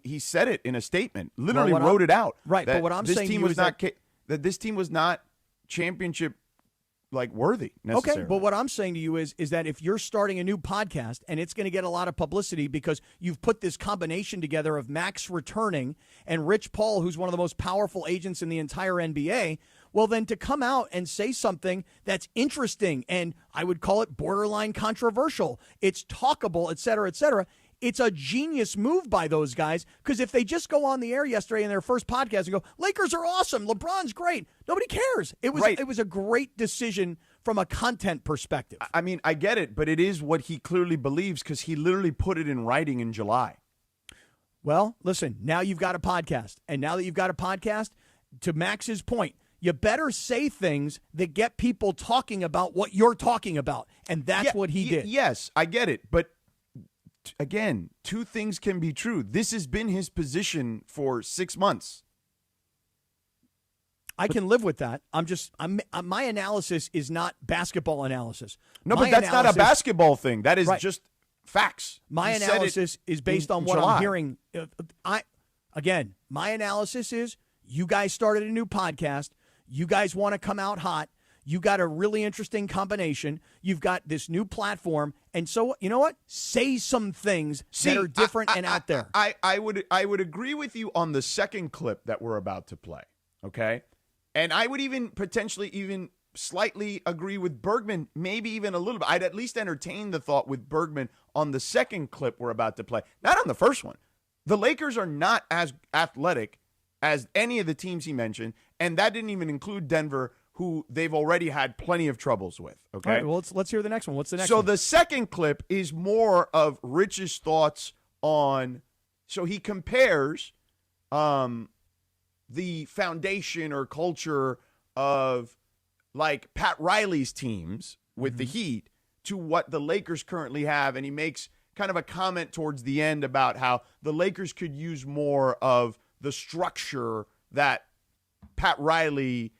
He said it in a statement. Literally wrote it out. Right, but what I'm saying to you is that this team was not championship worthy necessarily. Okay, but what I'm saying to you is that if you're starting a new podcast and it's going to get a lot of publicity because you've put this combination together of Max returning and Rich Paul, who's one of the most powerful agents in the entire NBA, well, then to come out and say something that's interesting and I would call it borderline controversial, it's talkable, et cetera, it's a genius move by those guys because if they just go on the air yesterday in their first podcast and go, Lakers are awesome, LeBron's great, nobody cares. It was a great decision from a content perspective. I mean, I get it, but it is what he clearly believes because he literally put it in writing in July. Well, listen, now you've got a podcast. And now that you've got a podcast, to Max's point, you better say things that get people talking about what you're talking about. And that's what he did. Yes, I get it. But again, two things can be true. This has been his position for 6 months. I can live with that. My analysis is not basketball analysis. No, but that's not a basketball thing. That is just facts. My analysis is based on what I'm hearing. My analysis is you guys started a new podcast. You guys want to come out hot. You got a really interesting combination. You've got this new platform. And so, you know what? Say some things that are different and out there. I would agree with you on the second clip that we're about to play, okay? And I would even potentially slightly agree with Bergman, maybe even a little bit. I'd at least entertain the thought with Bergman on the second clip we're about to play, not on the first one. The Lakers are not as athletic as any of the teams he mentioned, and that didn't even include Denver, who they've already had plenty of troubles with. Okay, all right, well, let's hear the next one. What's the next one? one? So the second clip is more of Rich's thoughts on. So he compares the foundation or culture of like Pat Riley's teams with the Heat to what the Lakers currently have, and he makes kind of a comment towards the end about how the Lakers could use more of the structure that a Pat Riley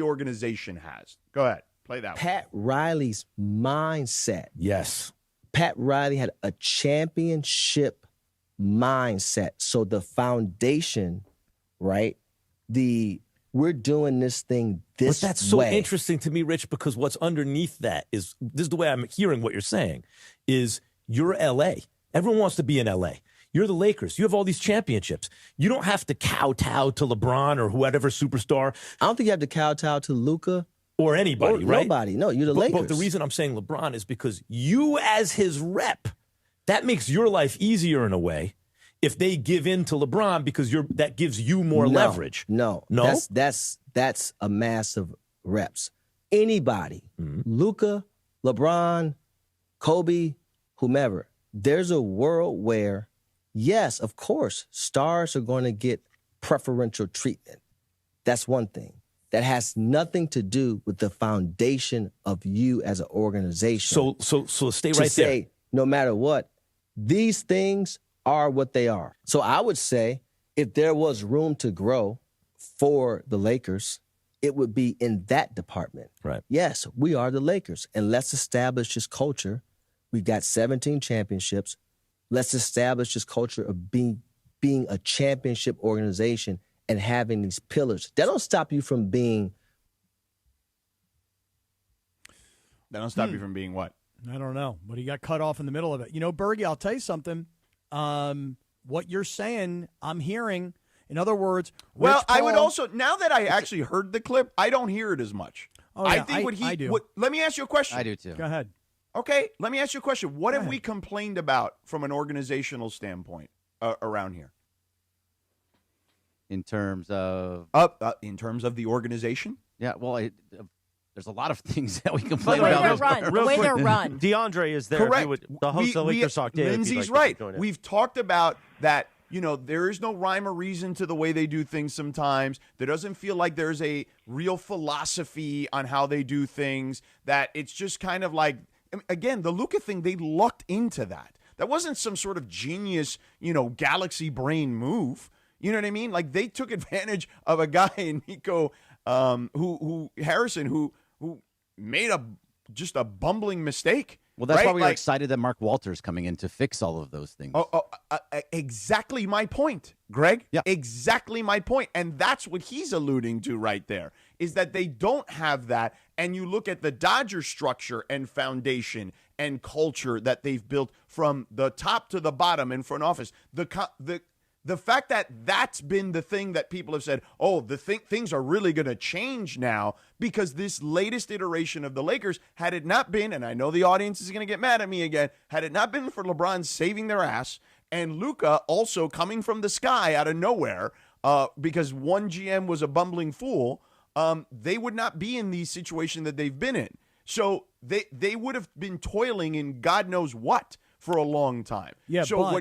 organization has. Go ahead, play that one. Pat Riley's mindset. Yes. Pat Riley had a championship mindset. So the foundation, right? We're doing this thing this way. But that's so interesting to me, Rich, because what's underneath that is, this is the way I'm hearing what you're saying, is you're L.A. Everyone wants to be in L.A. You're the Lakers. You have all these championships. You don't have to kowtow to LeBron or whatever superstar. I don't think you have to kowtow to Luka. Or anybody, or right? Nobody. No, you're the Lakers. But the reason I'm saying LeBron is because you as his rep, that makes your life easier in a way if they give in to LeBron because that gives you more leverage. No. That's a massive reps. Anybody, Luka, LeBron, Kobe, whomever, there's a world where, yes, of course, stars are going to get preferential treatment. That's one thing. That has nothing to do with the foundation of you as an organization. So stay right there. No matter what, these things are what they are. So I would say if there was room to grow for the Lakers, it would be in that department. Right. Yes, we are the Lakers, and let's establish this culture. We've got 17 championships. Let's establish this culture of being a championship organization and having these pillars. That don't stop you from being. That don't stop you from being what? I don't know, but he got cut off in the middle of it. You know, Bergie, I'll tell you something. What you're saying, I'm hearing. In other words, well, Rich Paul, I would also, now that I actually heard the clip, I don't hear it as much. Oh, yeah, I think I do. Let me ask you a question. I do too. Go ahead. Okay, let me ask you a question. What have we complained about from an organizational standpoint around here? In terms of the organization? Yeah, well, there's a lot of things that we complain The way about. they're run. The way they're run. DeAndre is there. Correct. The host of Lakers Talk Daily. Lindsay's right. We've talked about that, there is no rhyme or reason to the way they do things sometimes. There doesn't feel like there's a real philosophy on how they do things, that it's just kind of like, again, the Luka thing, they lucked into that. That wasn't some sort of genius, galaxy brain move. You know what I mean? Like, they took advantage of a guy, Nico, who Harrison, who made just a bumbling mistake. Well, that's right? why we were excited that Mark Walter's coming in to fix all of those things. Exactly my point, Greg. Yeah. Exactly my point. And that's what he's alluding to right there, is that they don't have that. And you look at the Dodger structure and foundation and culture that they've built from the top to the bottom in front office. The fact that that's been the thing that people have said, things are really going to change now because this latest iteration of the Lakers, had it not been, and I know the audience is going to get mad at me again, had it not been for LeBron saving their ass and Luka also coming from the sky out of nowhere because one GM was a bumbling fool, they would not be in the situation that they've been in. So they would have been toiling in God knows what for a long time. Yeah, so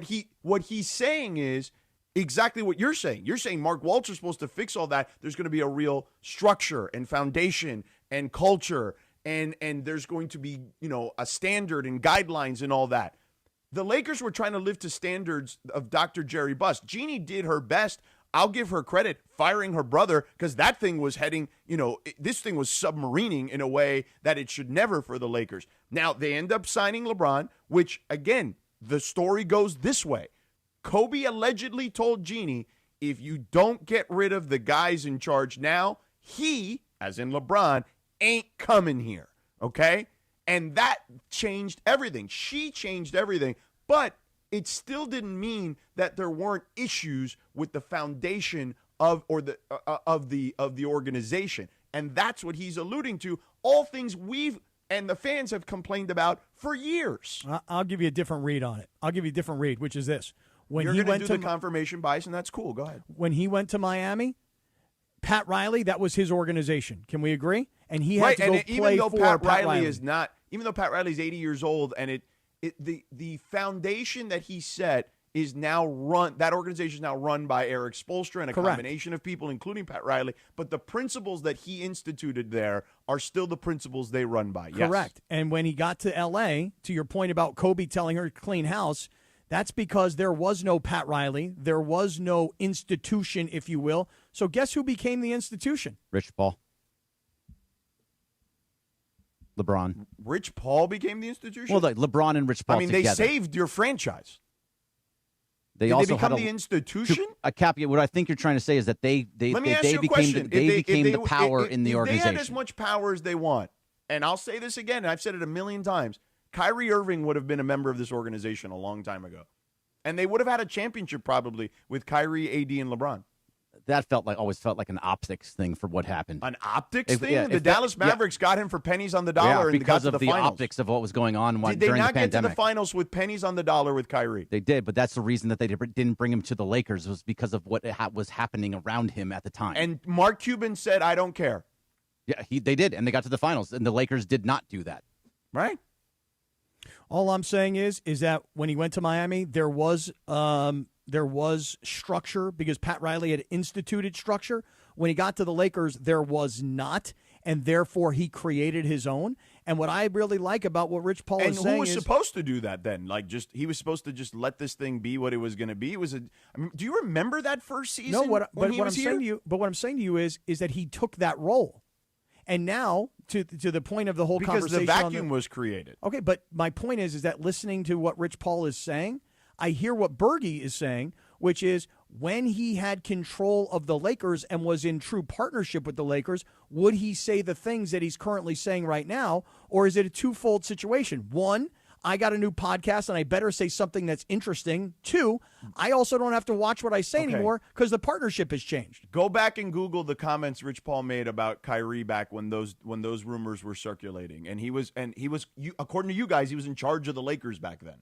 what he's saying is exactly what you're saying. You're saying Mark Walter's supposed to fix all that. There's going to be a real structure and foundation and culture, and there's going to be, a standard and guidelines and all that. The Lakers were trying to live to standards of Dr. Jerry Buss. Jeannie did her best. I'll give her credit firing her brother, because that thing was heading, this thing was submarining in a way that it should never for the Lakers. Now, they end up signing LeBron, which, again, the story goes this way. Kobe allegedly told Jeannie, if you don't get rid of the guys in charge now, he, as in LeBron, ain't coming here, okay? And that changed everything. She changed everything, but it still didn't mean that there weren't issues with the foundation of the organization. And that's what he's alluding to. All things we've and the fans have complained about for years. I'll give you a different read on it. I'll give you a different read, which is this. When You're he going went to do to the confirmation bias, and that's cool. Go ahead. When he went to Miami, Pat Riley, that was his organization. Can we agree? And he had to go play for Pat Riley is not, even though Pat Riley is 80 years old, and the foundation that he set is now run. That organization is now run by Eric Spoelstra and a combination of people, including Pat Riley. But the principles that he instituted there are still the principles they run by. Yes. Correct. And when he got to L.A., to your point about Kobe telling her to clean house, that's because there was no Pat Riley. There was no institution, if you will. So guess who became the institution? Rich Paul. LeBron. Rich Paul became the institution? Well, like LeBron and Rich Paul they together. saved your franchise. Did they become the institution? What I think you're trying to say is that they became the power in the organization. They had as much power as they want. And I'll say this again, and I've said it a million times. Kyrie Irving would have been a member of this organization a long time ago. And they would have had a championship probably with Kyrie, AD, and LeBron. That always felt like an optics thing for what happened. An optics thing? The Dallas Mavericks got him for pennies on the dollar and got to the finals. Because of the optics of what was going on during the pandemic. Did they not get to the finals with pennies on the dollar with Kyrie? They did, but that's the reason that they didn't bring him to the Lakers was because of what was happening around him at the time. And Mark Cuban said, I don't care. Yeah, they did, and they got to the finals, and the Lakers did not do that. Right? All I'm saying is that when he went to Miami, there was structure because Pat Riley had instituted structure. When he got to the Lakers, there was not, and therefore he created his own. And what I really like about what Rich Paul is saying is... And who was supposed to do that then? He was supposed to just let this thing be what it was going to be? Do you remember that first season? No, what I'm saying to you is that he took that role. And now, to the point of the whole conversation... Because the vacuum was created. Okay, but my point is that listening to what Rich Paul is saying, I hear what Bergie is saying, which is when he had control of the Lakers and was in true partnership with the Lakers, would he say the things that he's currently saying right now, or is it a twofold situation? One, I got a new podcast and I better say something that's interesting. Two, I also don't have to watch what I say anymore because the partnership has changed. Go back and Google the comments Rich Paul made about Kyrie back when those rumors were circulating, and he was according to you guys, he was in charge of the Lakers back then.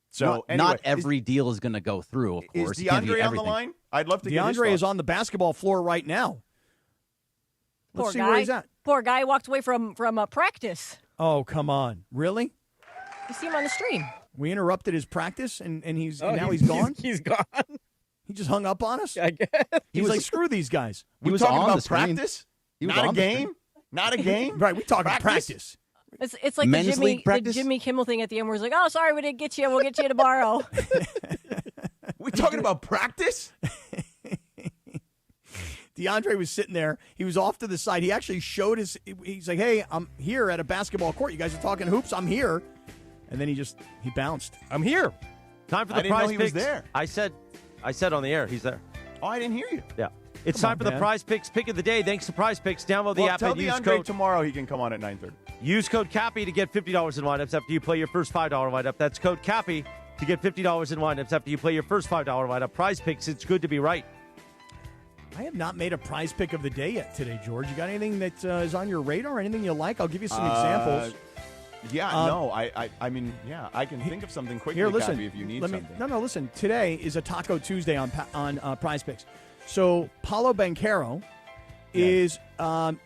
So not every deal is going to go through, of course. Is DeAndre on the line? I'd love to get his thoughts. DeAndre is on the basketball floor right now. Let's see where he's at. Poor guy walked away from a practice. Oh, come on. Really? You see him on the stream. We interrupted his practice, and now he's gone? He's gone. He just hung up on us? I guess. He's like, screw these guys. We talking about practice? Not a game? Not a game? Right, we talking practice. It's like the Jimmy Kimmel thing at the end where he's like, oh, sorry, we didn't get you. We'll get you tomorrow. We talking about practice? DeAndre was sitting there. He was off to the side. He actually showed he's like, hey, I'm here at a basketball court. You guys are talking hoops. I'm here. And then he bounced. I'm here. Time for the I didn't prize know he was picks. there. I said on the air, he's there. Oh, I didn't hear you. Yeah. It's time for the prize picks pick of the day. Thanks to Prize Picks. Download the app tell and use DeAndre code. Tomorrow he can come on at 9:30. Use code CAPPY to get $50 in windups after you play your first $5 windup. That's code CAPPY to get $50 in windups after you play your first $5 windup. Prize Picks, it's good to be right. I have not made a prize pick of the day yet today, George. You got anything that is on your radar? Anything you like? I'll give you some examples. Yeah, no, I mean, yeah, I can think of something quickly, here, listen, Cappy, if you need something. No, listen. Today is a Taco Tuesday on Prize Picks. So Paulo Banchero is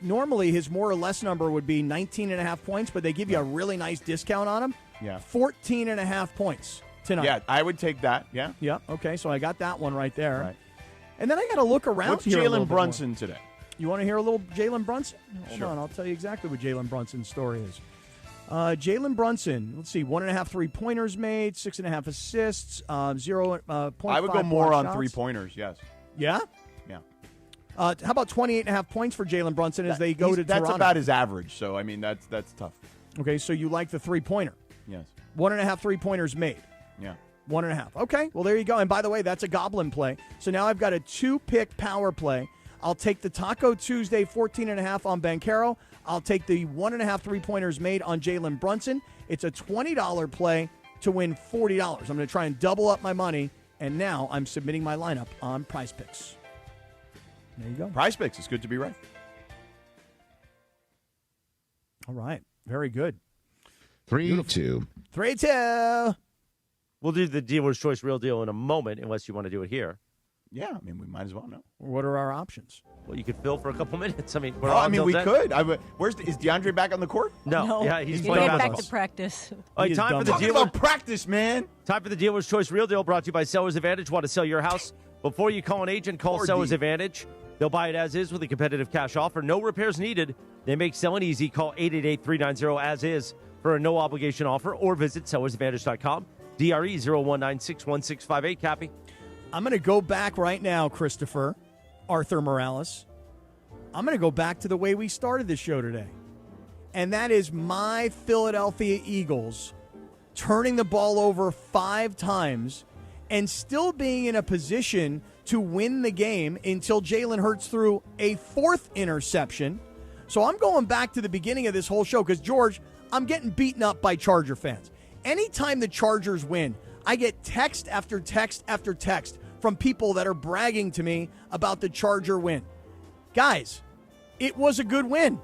normally his more or less number would be 19.5 points, but they give you a really nice discount on him. Yeah. 14.5 points tonight. Yeah, I would take that. Yeah. Yeah. Okay, so I got that one right there. Right. And then I got to look around. What's here Jalen Brunson today? You want to hear a little Jalen Brunson? Hold Sure. on, I'll tell you exactly what Jalen Brunson's story is. Jalen Brunson, let's see, 1.5 3-pointers made, 6.5 assists, 0.5 I would go more on shots. 3-pointers, yes. Yeah? Yeah. How about 28.5 points for Jalen Brunson as they go to That's Toronto? about his average, so, I mean, that's tough. Okay, so you like the 3-pointer. Yes. 1.5 3-pointers made. Yeah. 1.5. Okay, well, there you go. And by the way, that's a goblin play. So now I've got a 2-pick power play. I'll take the Taco Tuesday 14.5 on Banchero. I'll take the 1.5 3-pointers made on Jalen Brunson. It's a $20 play to win $40. I'm going to try and double up my money, and now I'm submitting my lineup on Prize Picks. There you go. Prize Picks. It's good to be right. All right. Very good. 3-2. 3-2. We'll do the dealer's choice real deal in a moment, unless you want to do it here. Yeah, I mean, we might as well know. What are our options? Well, you could fill for a couple minutes. I mean, we could. Is DeAndre back on the court? No. Yeah, he's He playing get back basketball. to practice. All right, time for the Talking dealer. about practice, man. Time for the dealer's choice real deal, brought to you by Sellers Advantage. Want to sell your house? Before you call an agent, call Sellers Advantage. They'll buy it as is with a competitive cash offer. No repairs needed. They make selling easy. Call 888-390-AS-IS for a no-obligation offer or visit sellersadvantage.com. DRE 0196165 Cappy. I'm going to go back right now, Christopher, Arthur Morales. I'm going to go back to the way we started this show today. And that is my Philadelphia Eagles turning the ball over 5 times and still being in a position to win the game until Jalen Hurts threw a 4th interception. So I'm going back to the beginning of this whole show because, George, I'm getting beaten up by Charger fans. Anytime the Chargers win, I get text after text after text from people that are bragging to me about the Charger win. Guys, it was a good win.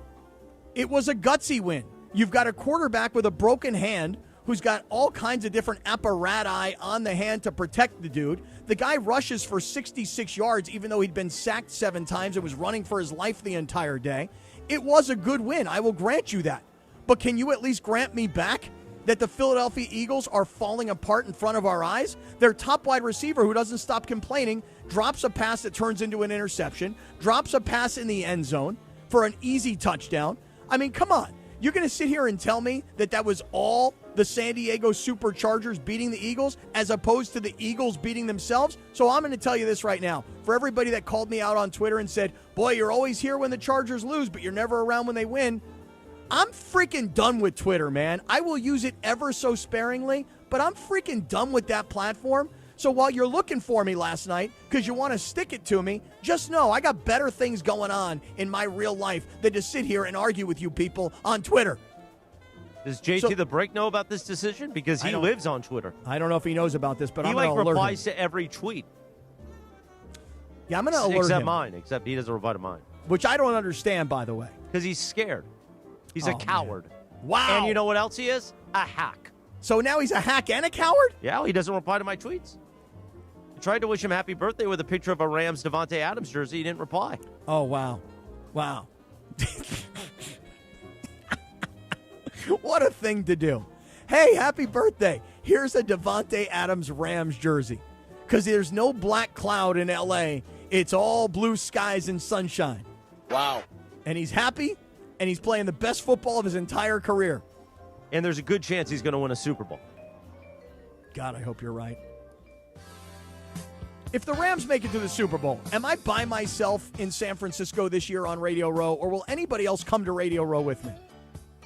It was a gutsy win. You've got a quarterback with a broken hand who's got all kinds of different apparatus on the hand to protect the dude. The guy rushes for 66 yards, even though he'd been sacked 7 times and was running for his life the entire day. It was a good win. I will grant you that. But can you at least grant me back that the Philadelphia Eagles are falling apart in front of our eyes? Their top wide receiver, who doesn't stop complaining, drops a pass that turns into an interception, drops a pass in the end zone for an easy touchdown. I mean, come on. You're going to sit here and tell me that that was all the San Diego Superchargers beating the Eagles as opposed to the Eagles beating themselves? So I'm going to tell you this right now. For everybody that called me out on Twitter and said, boy, you're always here when the Chargers lose, but you're never around when they win. I'm freaking done with Twitter, man. I will use it ever so sparingly, but I'm freaking done with that platform. So while you're looking for me last night because you want to stick it to me, just know I got better things going on in my real life than to sit here and argue with you people on Twitter. Does JT the Break know about this decision? Because he lives on Twitter. I don't know if he knows about this, but he I'm going to alert him. He replies to every tweet. Yeah, I'm going to alert him. Except mine, except he doesn't reply to mine. Which I don't understand, by the way. Because he's scared. He's a coward. Man. Wow. And you know what else he is? A hack. So now he's a hack and a coward? Yeah, well, he doesn't reply to my tweets. I tried to wish him happy birthday with a picture of a Rams Devontae Adams jersey. He didn't reply. Oh, wow. Wow. What a thing to do. Hey, happy birthday. Here's a Devontae Adams Rams jersey. Because there's no black cloud in L.A. It's all blue skies and sunshine. Wow. And he's happy, and he's playing the best football of his entire career. And there's a good chance he's going to win a Super Bowl. God, I hope you're right. If the Rams make it to the Super Bowl, am I by myself in San Francisco this year on Radio Row, or will anybody else come to Radio Row with me?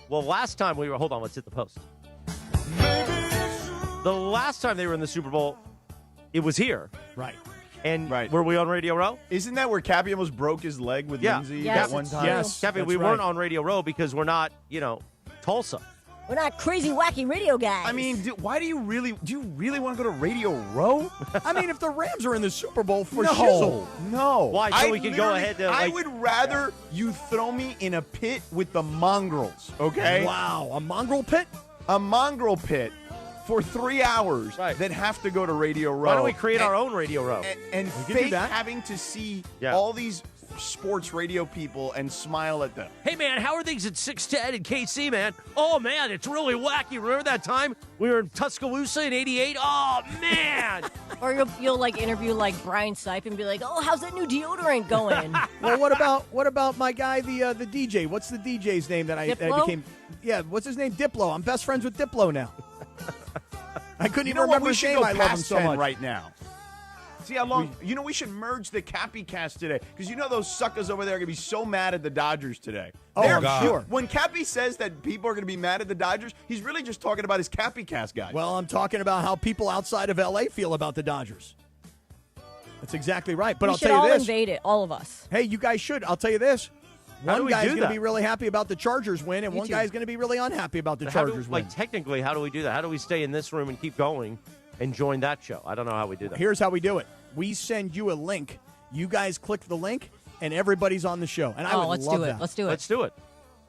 Well, last time we were... Hold on, let's hit the post. The last time they were in the Super Bowl, it was here. Right. And were we on Radio Row? Isn't that where Cappy almost broke his leg with Lindsay that one time? Yes. Cappy, we weren't on Radio Row because we're not, Tulsa. We're not crazy, wacky radio guys. I mean, do you really want to go to Radio Row? I mean, if the Rams are in the Super Bowl for No. shizzle. No. Why? So we can go ahead to, I would rather you throw me in a pit with the mongrels, okay? Wow, a mongrel pit? A mongrel pit for 3 hours that have to go to Radio Row. Why don't we create our own Radio Row? And We can do fake that. having to see all these sports radio people and smile at them. Hey, man, how are things at 610 in KC, man? Oh, man, it's really wacky. Remember that time we were in Tuscaloosa in 88? Oh, man. Or you'll like interview like Brian Sipe and be like, oh, how's that new deodorant going? Well, what about my guy, the DJ? What's the DJ's name that I became? Yeah, what's his name? Diplo. I'm best friends with Diplo now. I couldn't even remember his name. I love him so much right now. See how long? We should merge the Cappy cast today because those suckers over there are going to be so mad at the Dodgers today. Oh, I'm sure. When Cappy says that people are going to be mad at the Dodgers, he's really just talking about his Cappy cast guys. Well, I'm talking about how people outside of L.A. feel about the Dodgers. That's exactly right. But we I'll should tell you all this. invade it, all of us. Hey, you guys should. I'll tell you this. How do One we guy's do going to that? be really happy about the Chargers win, and one guy's going to be really unhappy about the Chargers win. Technically, how do we do that? How do we stay in this room and keep going and join that show? I don't know how we do that. Here's how we do it. We send you a link. You guys click the link, and everybody's on the show. And I would let's love do it. that. Let's do it. Let's do it.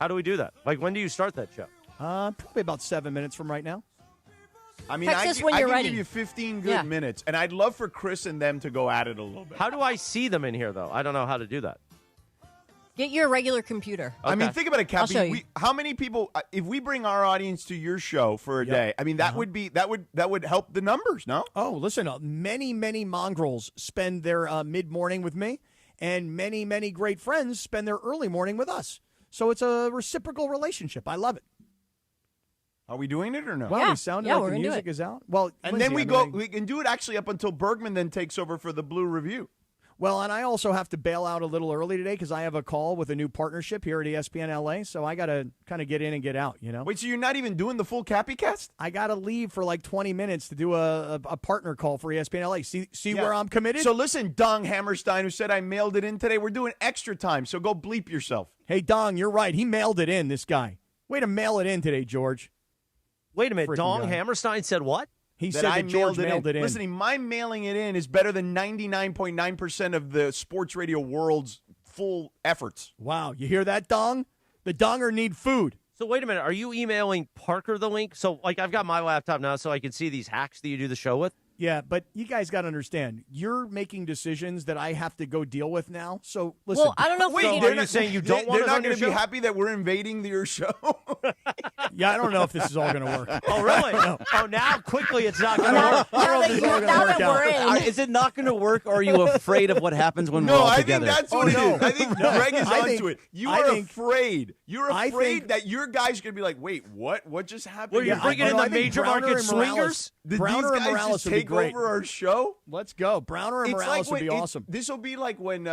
How do we do that? Like, when do you start that show? Probably about 7 minutes from right now. I mean, Text I us when you're can ready. give you 15 good minutes, and I'd love for Chris and them to go at it a little bit. How do I see them in here, though? I don't know how to do that. Get your regular computer. I mean, think about it, I'll show you. Cappy. How many people? If we bring our audience to your show for a day, I mean, that would be that would help the numbers. No. Oh, listen, many Mongrels spend their mid morning with me, and many great friends spend their early morning with us. So it's a reciprocal relationship. I love it. Are we doing it or no? Well, we sounded like the music is out. Well, and Lindsay, then we I go. mean, We can do it actually up until Bergman then takes over for the Blue Review. Well, and I also have to bail out a little early today because I have a call with a new partnership here at ESPN LA. So I got to kind of get in and get out, you know? Wait, so you're not even doing the full Cappy Cast? I got to leave for like 20 minutes to do a partner call for ESPN LA. See where I'm committed? So listen, Dong Hammerstein, who said I mailed it in today, we're doing extra time. So go bleep yourself. Hey, Dong, you're right. He mailed it in, this guy. Way to mail it in today, George. Wait a minute. Freaking Dong guy. Hammerstein said what? He said that George mailed it in. Listen, my mailing it in is better than 99.9% of the sports radio world's full efforts. Wow, you hear that, Dong? The Donger need food. So wait a minute. Are you emailing Parker the link? So, like, I've got my laptop now so I can see these hacks that you do the show with. Yeah, but you guys got to understand, you're making decisions that I have to go deal with now. So, listen. Well, I don't know if Wait, are you saying you don't want They're us not on your going to be show? happy that we're invading your show. Yeah, I don't know if this is all going to work. Oh, really? Oh, now quickly it's not going to work. Now that we're in. Is it not going to work, or are you afraid of what happens when we're No, all I think together? that's what it is. I think Greg is I onto think- it. You I are think- afraid. You're I afraid think- that your guy's going to be like, wait, what? What just happened? Well, you're Yeah, bringing I in know, the I think major Browner market and Morales- swingers? Did Browner these and guys Morales just would be take great. over our show? Let's go. Browner and Morales would be awesome. This will be like when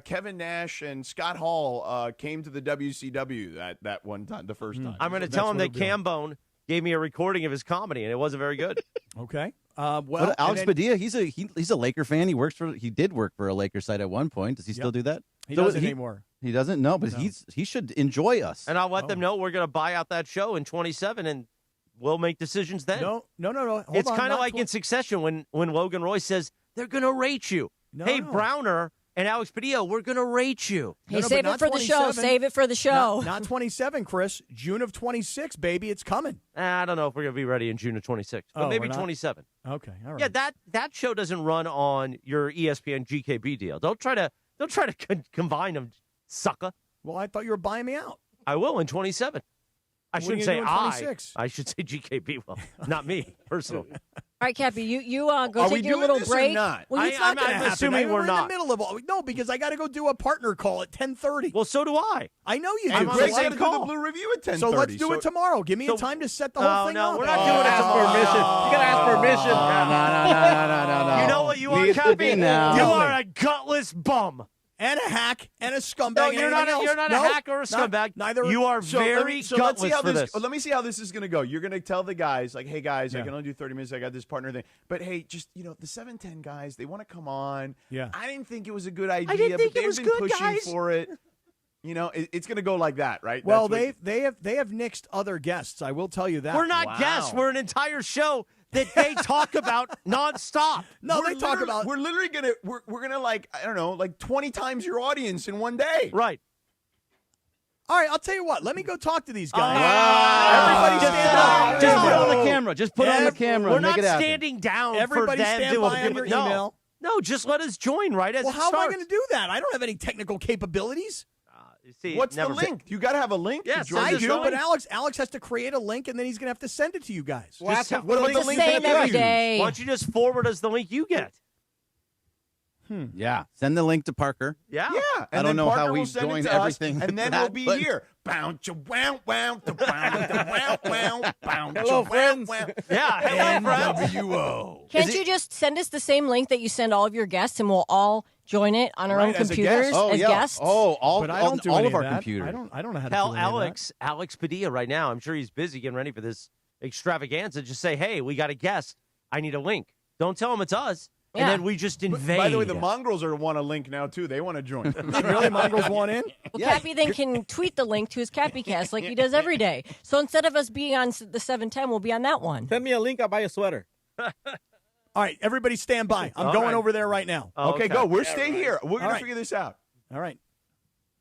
Kevin Nash and Scott Hall came to the WCW that one time, the first time. I'm going to That's tell him what that it'll be Cambone gave me a recording of his comedy, and it wasn't very good. Okay. But Alex Padilla, he's a Laker fan. He did work for a Laker site at one point. Does he still do that? He doesn't anymore. He doesn't? No, but he should enjoy us. And I'll let them know we're going to buy out that show in 27, and we'll make decisions then. No. Hold It's on, kind of not like in Succession when Logan Roy says, they're going to rate you. Hey, Browner and Alex Padilla, we're going to rate you. Hey, save it for the show. Save it for the show. Not 27, Chris. June of 26, baby. It's coming. I don't know if we're going to be ready in June of 26, but Oh, maybe we're not? 27. Okay. All right. Yeah, that show doesn't run on your ESPN GKB deal. Don't try to combine them, sucker. Well, I thought you were buying me out. I will in 27. I What are shouldn't you say gonna do in I. 26? I should say GKB. Well, not me, personally. All right, Cappy, you go Are we take your doing little this or break. not? Well, it's I'm not going to happen. assuming we're in not. the middle of all. No, because I got to go do a partner call at 10:30. Well, so do I. I know you do. And on Greg's the got same to do the call. Blue Review at 10:30. So let's do it tomorrow. Give me a time to set the whole thing no, up. we're not doing it tomorrow. You gotta ask permission. No. You know what you are, Needs to be Cappy? now. You are a gutless bum. And a hack and a scumbag. No, and you're not. anything You're else? not No, a hack or a scumbag. Neither. You are So very let's see gutless how for this. Let me see how this is going to go. You're going to tell the guys, like, hey, guys, I can only do 30 minutes. I got this partner thing. But, hey, just, the 710 guys, they want to come on. Yeah. I didn't think it was a good idea, didn't think but it they've was been good, pushing guys. for it. It's going to go like that, right? Well, That's what- they have nixed other guests. I will tell you that. We're not guests. We're an entire show that they talk about nonstop. No, they talk about. We're literally going to, we're going to, like, I don't know, like 20 times your audience in one day. Right. All right, I'll tell you what. Let me go talk to these guys. Everybody stand up. Just put it on the camera. Just put it on the camera. We're and make not it happen. standing down Everybody for them stand to by on your no. email. No, just let us join right as Well, it how am I starts. going to do that? I don't have any technical capabilities. You see, What's the never link? You got to have a link to Yes, join I the do, show? but Alex has to create a link, and then he's going to have to send it to you guys. What about It's the the link same that every you day. Why don't you just forward us the link you get? Yeah. Send the link to Parker. Yeah. Yeah, I and don't then know Parker how we will send join it to everything us, and into then that, we'll be but- here. Hello, friends. Yeah. Hello, friends. NWO. Can't you just send us the same link that you send all of your guests, and we'll all join it on our Right, own as a computers guest. as guests? Oh, all, But I all, don't do all any of our that. computers. I don't know how to Tell do any of Alex Padilla right now. I'm sure he's busy getting ready for this extravaganza. Just say, hey, we got a guest. I need a link. Don't tell him it's us. And Yeah. then we just invade. By the way, the Mongrels want a link now, too. They want to join. that. Really, Mongrels want in? Well, Cappy then can tweet the link to his CappyCast like he does every day. So instead of us being on the 710, we'll be on that one. Send me a link. I'll buy a sweater. All right, everybody stand by. I'm All going right. over there right now. Okay, go. We're staying here. We're going All to right. figure this out. All right.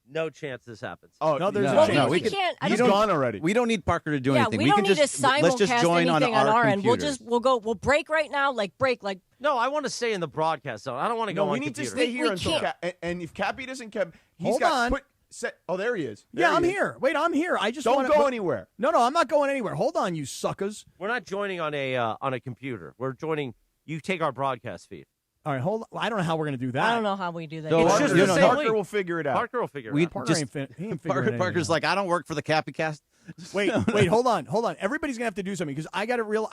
No chance this happens. Oh, No, there's a No, chance. no, we can't. I He's don't- gone already. We don't need Parker to do Yeah, anything. we don't can need just to simulcast let's just join anything on our end. computers. We'll break right now, break. No, I want to stay in the broadcast zone. I don't want to go No, on we need computer. to stay We here until can't. and if Cappy doesn't come, he's Hold got on. put set. Oh, there he is. Yeah, There I'm he is. here. Wait, I'm here. I just Don't wanna, go anywhere. No, I'm not going anywhere. Hold on, you suckers. We're not joining on a computer. We're joining. You take our broadcast feed. All right, hold on. I don't know how we're going to do that. I don't know how we do that. So either. It's just you the know, same Parker link. will figure it out. Parker will figure it We out. Parker just ain't he ain't figuring anything Parker's out. like, I don't work for the Cappy Cast. Wait, hold on. Everybody's gonna have to do something because I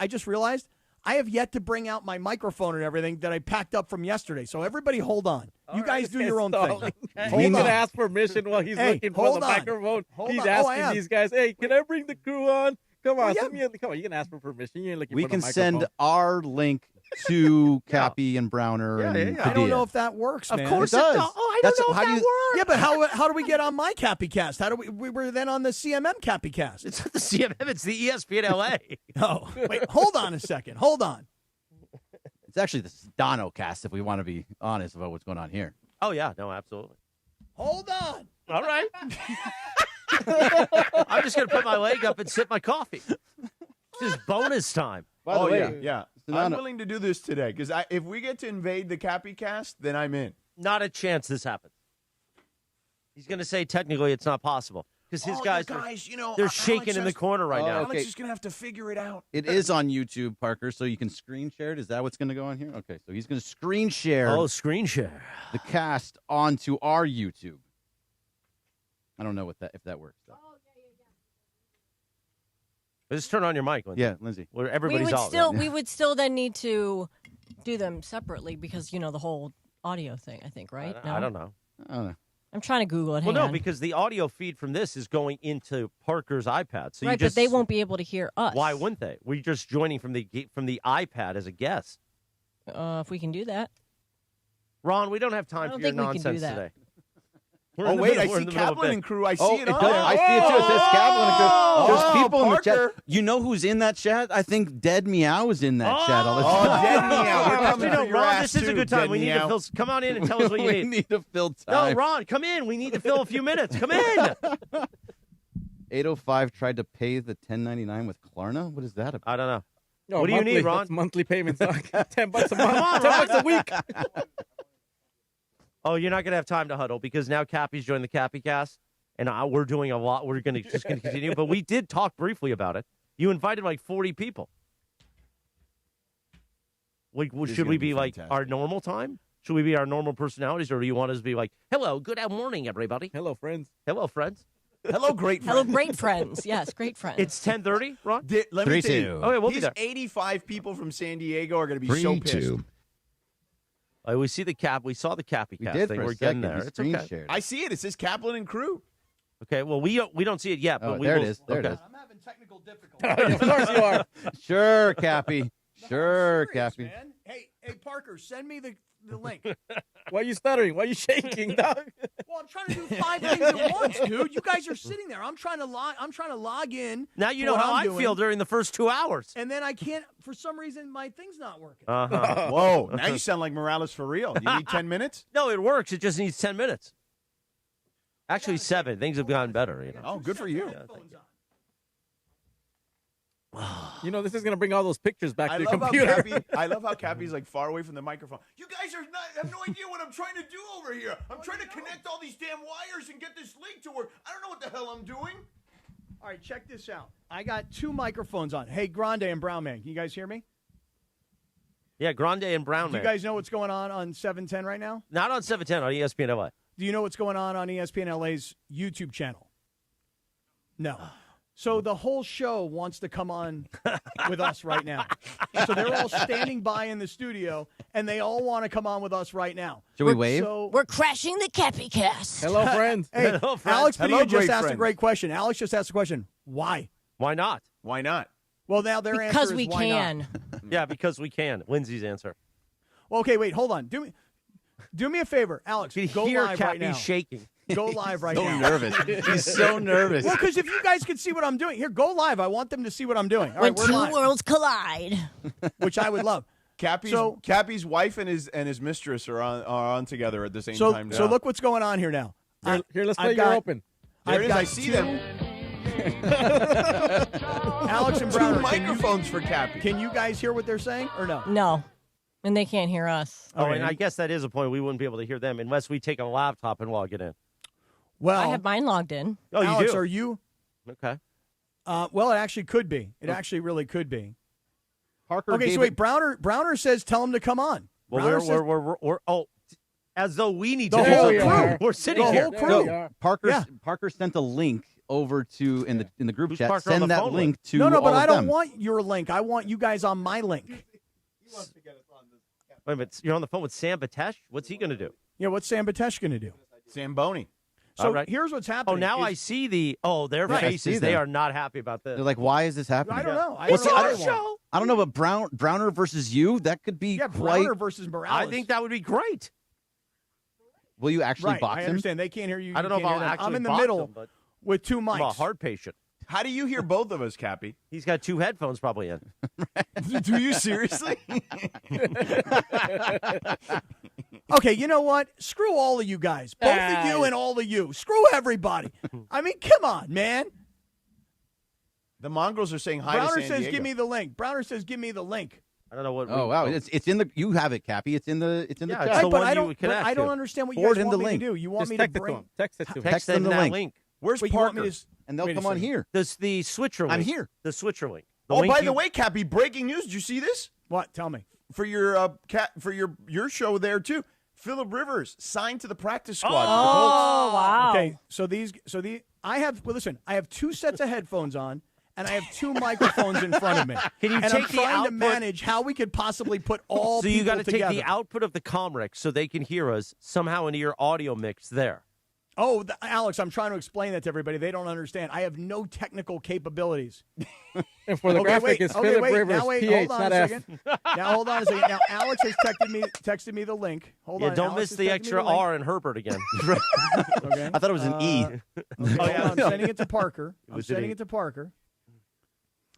just realized I have yet to bring out my microphone and everything that I packed up from yesterday. So everybody, hold on. You guys do your own thing. He's Hold going on. to ask permission while he's Hey, looking for hold the on. microphone. Hold He's on. Oh, I asking am. these guys, hey, can I bring the crew on? Come on, yeah. come on. You can ask for permission. You ain't looking We for the can microphone. send our link to Cappy and Browner and I don't Padilla. know if that works, Of man. course It does. Oh, I That's- don't know how if do that you- works. Yeah, but how do we get on my Cappy Cast? How do we were then on the CMM Cappy Cast? It's not the CMM. It's the ESPN LA. Oh, wait, hold on a second. Hold on. It's actually the Sedano Cast, if we want to be honest about what's going on here. Oh yeah, no, absolutely. Hold on. All right. I'm just gonna put my leg up and sip my coffee. This is bonus time. By the Oh way, yeah. Sedano- I'm willing to do this today because if we get to invade the Cappy Cast, then I'm in. Not a chance this happens. He's gonna say technically it's not possible because his guys, they're shaking in the corner right now. Alex is gonna have to figure it out. It is on YouTube, Parker, so you can screen share it. Is that what's going to go on here? Okay, so he's going to screen share Oh, screen share. the cast onto our YouTube. I don't know if that works. Though. Just turn on your mic, Lindsay. Yeah, Lindsay. Where everybody's we would still then need to do them separately because the whole audio thing. I think right. I don't know. I don't know. I'm trying to Google it. Well, Hang no, on. because the audio feed from this is going into Parker's iPad. So right, you just, but they won't be able to hear us. Why wouldn't they? We're just joining from the iPad as a guest. If we can do that. Ron, we don't have I time don't for your think we can do nonsense that. today. Oh wait, I see Kaplan and crew. I see it on there. I see it too. It says Kaplan and crew. There's people in the Parker. chat. You know who's in that chat? I think Dead Meow is in that chat all the time. Dead Meow. We're coming for your Ron, ass this is a too, good time. Dead We need Meow. to fill. Come on in and tell us what you We need. need to fill No, time. Ron, come in. We need to fill a few minutes. Come in. 805 tried to pay the 1099 with Klarna. What is that about? I don't know. No, What do you monthly, need, Ron? that's monthly payments. $10 a month. Come on, $10 a week. Oh, you're not going to have time to huddle because now Cappy's joined the Cappy Cast, and we're doing a lot. We're going to just going to continue, but we did talk briefly about it. You invited like 40 people. Should we be like our normal time? Should we be our normal personalities, or do you want us to be like, "Hello, good morning, everybody. Hello, friends. Hello, friends. Hello, great Hello, friend. great friends. Yes, great friends. It's 10:30, Ron. Let me tell 3-2. you. Okay, we'll be These there. 85 people from San Diego are going to be so pissed. 3-2. We see the cap. We saw the Cappy We Cast did thing. for a We're getting second. there. We It's screen okay. shared. I see it. It says Kaplan and crew. Okay. Well, we don't see it yet, but Oh, we there will. it is. There it okay. is. I'm having technical difficulties. Of course you are. Sure, Cappy. Sure, Serious, Cappy. man. Hey, Parker, send me the link. Why are you stuttering? Why are you shaking, dog? Well, I'm trying to do 5 things at once, dude. You guys are sitting there. I'm trying to log in. Now you to know what how I'm I doing, feel during the first 2 hours. and then I can't. For some reason, my thing's not working. Uh-huh. Whoa, now you sound like Morales for real. You need 10 minutes? No, it works. It just needs 10 minutes. Actually, 7. Things have gotten better. Oh, good for you. You know, this is going to bring all those pictures back I to your love, computer. I love how Cappy's like far away from the microphone. You guys have no idea what I'm trying to do over here. I'm trying to connect all these damn wires and get this link to work. I don't know what the hell I'm doing. All right, check this out. I got 2 microphones on. Hey, Grande and Brown Man, can you guys hear me? Yeah, Grande and Brown Do Man. you guys know what's going on 710 right now? Not on 710 on ESPN LA. Do you know what's going on ESPN LA's YouTube channel? No. So the whole show wants to come on with us right now. So they're all standing by in the studio, and they all want to come on with us right now. Should we wave? So, We're crashing the Cappy Cast. Hello, friends. hey, Hello, friends. Alex Hello, Padilla just great asked a friends. great question. Alex just asked a question. Why? Why not? Why not? Well, now their answer Because is we why not. can. Yeah, because we can. Lindsay's answer. Well, okay, wait, hold on. Do me a favor, Alex. You Go hear live right Cappy now. shaking. Go live right So now. nervous. He's so nervous. Well, because if you guys can see what I'm doing, here, go live. I want them to see what I'm doing. All When right, we're 2 live, worlds collide. which I would love. Cappy's wife and his mistress are on together at the same time now. So look what's going on here now. Here, let's play You're Open. There it is. I see them. Alex and Browner. Two microphones for Cappy. Can you guys hear what they're saying or no? No. And they can't hear us. Oh, and I guess that is a point. We wouldn't be able to hear them unless we take a laptop and log it in. Well, I have mine logged in. Oh, you Alex, do? are you? Okay. Well, it actually could be. It actually really could be. Parker. Okay, so wait. Browner says tell him to come on. Well, we're as though we need the to. whole crew. We're sitting the here. whole crew. No, Parker sent a link over to in the group chat. Parker on Send the that phone link to No, but all I of don't them. want your link. I want you guys on my link. Wait a minute. You're on the phone with Sam Batesh? What's he going to do? Yeah, what's Sam Batesh going to do? Zamboni. So All right. here's what's happening. Oh, now I see their Right, I faces. see They them. are not happy about this. They're like, why is this happening? I don't know. I What's don't the know other what I want. show? I don't know, but Browner versus you, that could be Yeah, quite. Browner versus Morales. I think that would be great. Will you actually right. box I him? understand. They can't hear you. I don't know you if can't I'll hear them. actually I'm in the box middle them, but with two mics. I'm a heart patient. How do you hear both of us, Cappy? He's got two headphones probably in. Do you seriously? Okay, you know what? Screw all of you guys. Both of you and all of you. Screw everybody. I mean, come on, man. The Mongrels are saying hi to Browner San says, Diego. "Give me the link." Browner says, "Give me the link." I don't know what. Oh wow, it's in the. You have it, Cappy. It's in the. It's in the. Yeah, chat. it's the but one I you don't. would But connect I don't to. understand what you Forward guys him want the me link. to do. You want Just me text to it to bring? him. Text it to him. Text them them the that link. link. Where's Wait, you want me Parker? to? And they'll Wait a come on second. here. The switcher link. I'm here. The switcher link. The Oh, link by you- the way, Cappy, breaking news. Did you see this? What? Tell me. For your your show there too. Phillip Rivers signed to the practice squad. for the Oh, Colts. wow. Okay, I have. Well, listen. I have two sets of headphones on, and I have two microphones in front of me. Can you and take I'm the trying to output- manage how we could possibly put all So you people got to take together. the output of the Comrex so they can hear us somehow into your audio mix there. Oh, Alex, I'm trying to explain that to everybody. They don't understand. I have no technical capabilities. And for the graphic, it's Phillip Rivers, now wait, PH, hold on not a F. second. Now hold on a second. Now Alex has texted me the link. Hold on. Don't Alex miss has the texted me extra link. R in Herbert again. Okay. I thought it was an E. Okay, hold on. I'm sending it to Parker. I'm was an sending E. it to Parker.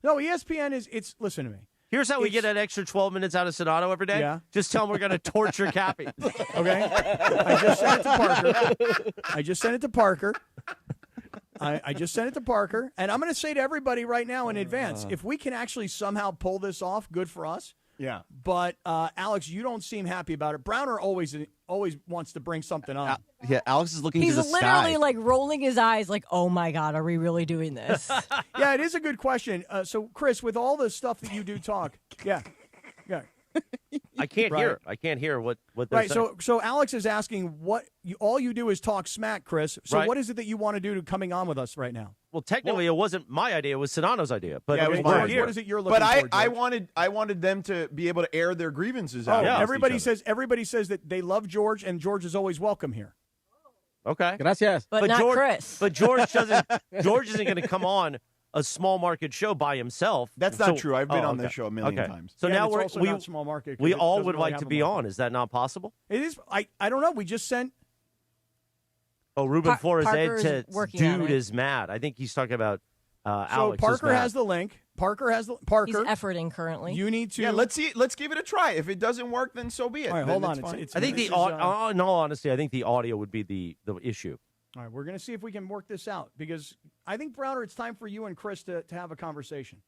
No, ESPN is. Listen to me. Here's how we get an extra 12 minutes out of Sedano every day. Yeah. Just tell them we're going to torture Cappy. Okay. I just sent it to Parker. I just sent it to Parker. I just sent it to Parker, and I'm going to say to everybody right now in advance, if we can actually somehow pull this off, good for us. Yeah. But Alex, you don't seem happy about it. Browner always wants to bring something up. Yeah, Alex is looking He's to the literally sky. like rolling his eyes, like, "Oh my God, are we really doing this?" Yeah, it is a good question. So, Chris, with all the stuff that you do talk, yeah. I can't Right. hear. I can't hear what they're Right. saying. So Alex is asking all you do is talk smack, Chris. So Right. what is it that you want to do to coming on with us right now? Well, technically, it wasn't my idea. It was Sedano's idea. But Yeah, it was we're mine. here. What is it you're looking But for, I George? wanted them to be able to air their grievances Oh, out. against everybody each other. everybody says that they love George, and George is always welcome here. Okay. Gracias. But not George, Chris. But George doesn't. George isn't going to come on a small market show by himself. That's not true. I've been on this okay. show a million Okay. times. So Yeah, now and it's also we not small market 'cause we it all doesn't would really like have to a be market. on. Is that not possible? It is. I don't know. We just sent. Oh, Ruben Flores Parker's said, working on "Dude it. is mad." I think he's talking about So Alex. Parker is mad. has the link. Parker. He's efforting currently. You need to. Yeah, let's see. Let's give it a try. If it doesn't work, then so be it. All right, Then hold on. it's fine. It's I think this the is, in all honesty, I think the audio would be the issue. All right, we're going to see if we can work this out because I think, Browner, it's time for you and Chris to have a conversation.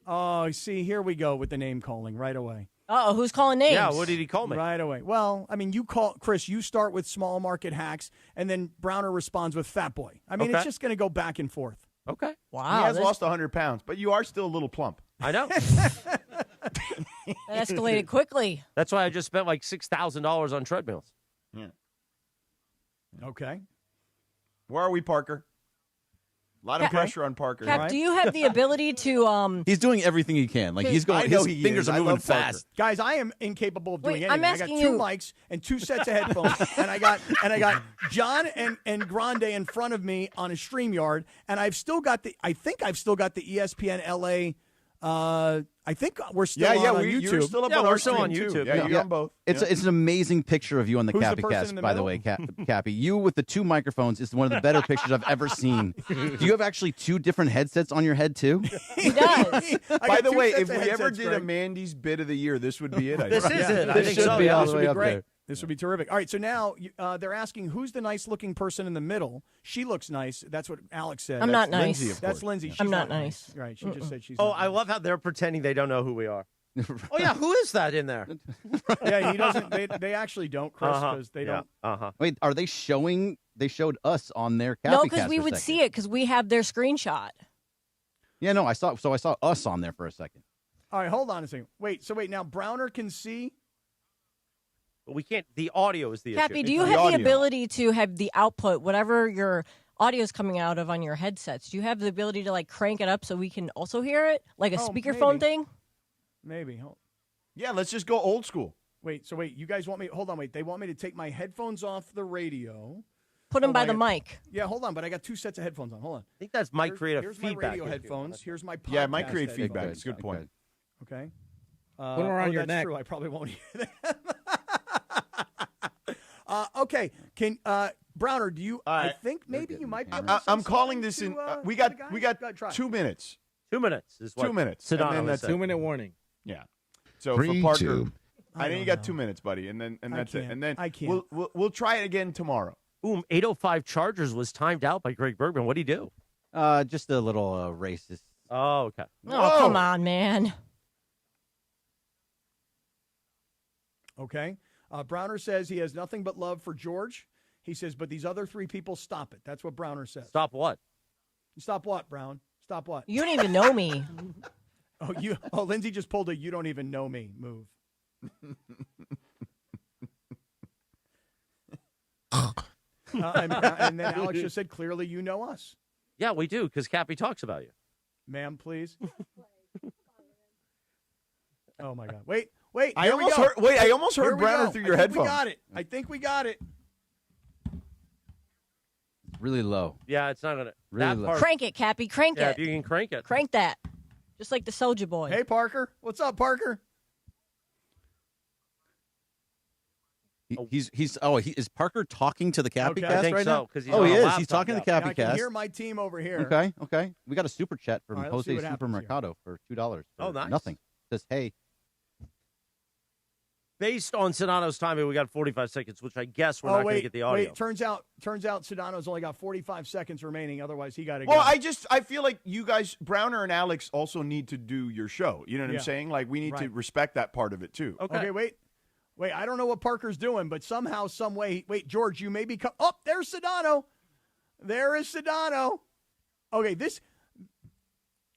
Oh, see, here we go with the name calling right away. Oh, who's calling names? Yeah, what did he call me? Right away. Well, I mean, you call Chris. You start with small market hacks, and then Browner responds with Fat Boy. I mean, Okay. it's just going to go back and forth. Okay. Wow. He has this- lost 100 pounds, but you are still a little plump. I know. That escalated quickly. That's why I just spent like $6,000 on treadmills. Yeah. Okay. Where are we, Parker? A lot of pressure on Parker. Cap, do you have the ability to He's doing everything he can. Like he's going. I know His he fingers is. are I moving love Parker. fast. Guys, I am incapable of doing Wait, anything. I'm I got asking two you- mics and two sets of headphones, and I got John and Grande in front of me on a StreamYard, and I think I've still got the ESPN LA. I think we're still on YouTube. You're still up Yeah, on we're our still on stream, too. YouTube. Yeah, you're on both. It's an amazing picture of you on the Who's the Cappy person Cast, in the by the middle? way, Cappy. You with the two microphones is one of the better pictures I've ever seen. Do you have actually two different headsets on your head too? He does. By the way, if sets we of ever headsets, did a Greg. Mandy's bit of the year, this would be it. I This think. is it. I This think should so. be Yeah. all This the would way be up great. there. This would be terrific. All right, so now they're asking who's the nice-looking person in the middle. She looks nice. That's what Alex said. I'm That's not nice. Lindsay, That's Lindsay. She's I'm not nice. Right, she just said she's Oh, not I love how they're pretending they don't know who we are. Oh, yeah, who is that in there? Yeah, he doesn't. They actually don't, Chris, because they don't. Wait, are they showing? They showed us on their No, Cappy because Cast we for a would second. see it because we have their screenshot. Yeah, no, I saw. So I saw us on there for a second. All right, hold on a second. Wait, now Browner can see. But we can't. The audio is the Cappy, issue. do you have the ability to have the output, whatever your audio is coming out of on your headsets? Do you have the ability to like crank it up so we can also hear it, like a speakerphone maybe. thing? Maybe. Yeah, let's just go old school. Wait, you guys want me? Hold on, wait. They want me to take my headphones off the radio. Put them by the mic. Yeah, hold on, but I got 2 sets of headphones on. Hold on. I think that's might create a here's feedback. my radio headphones. Here's my podcast Yeah, it might create headphones. feedback. It's a good point. Okay. Put them around your that's neck. true. I probably won't hear that. Okay. Can Browner? Do you? I think maybe you might be. Able to I'm say calling something this in. to, We to the got guy? Try. 2 minutes. 2 minutes is what 2 minutes. Sedano And then was that's saying. 2-minute warning. Yeah. So 3, for Parker, 2. I think you got 2 minutes, buddy, and that's it. can't. And then I can't. We'll try it again tomorrow. Boom, 805 Chargers was timed out by Greg Bergman. What did he do? Just a little racist. Oh, okay. Oh, come on, man. Okay. Browner says he has nothing but love for George. He says, but these other 3 people, stop it. That's what Browner says. Stop what? Stop what, Brown? Stop what? You don't even know me. Lindsay just pulled a "you don't even know me" move. And then Alex just said, "Clearly, you know us." Yeah, we do, because Cappy talks about you. Ma'am, please. Oh my God! Wait! I almost heard Browner through your headphones. We got it. I think we got it. Really low. Yeah, it's not gonna. Really that low. part, Crank it, Cappy. Crank yeah, it. if you can crank it. Crank that. Just like the Soldier Boy. Hey, Parker. What's up, Parker? Is Parker talking to the Cappy Okay. Cast I think right so, now? 'cause he's Oh, on he a is. laptop He's talking to now. the Cappy I can Cast. hear my team over here. Okay. We got a super chat from All right, let's see Jose what happens here. Supermercado for $2. Oh, nice. Nothing. Says, hey. Based on Sedano's timing, we got 45 seconds, which I guess we're not going to get the audio. Wait, turns out Sedano's only got 45 seconds remaining. Otherwise, he got to Well, go. I feel like you guys, Browner and Alex, also need to do your show. You know what I'm saying? Like, we need to respect that part of it, too. Okay, wait. I don't know what Parker's doing, but somehow, some way. Wait, George, you may be. Oh, there's Sedano. There is Sedano. Okay,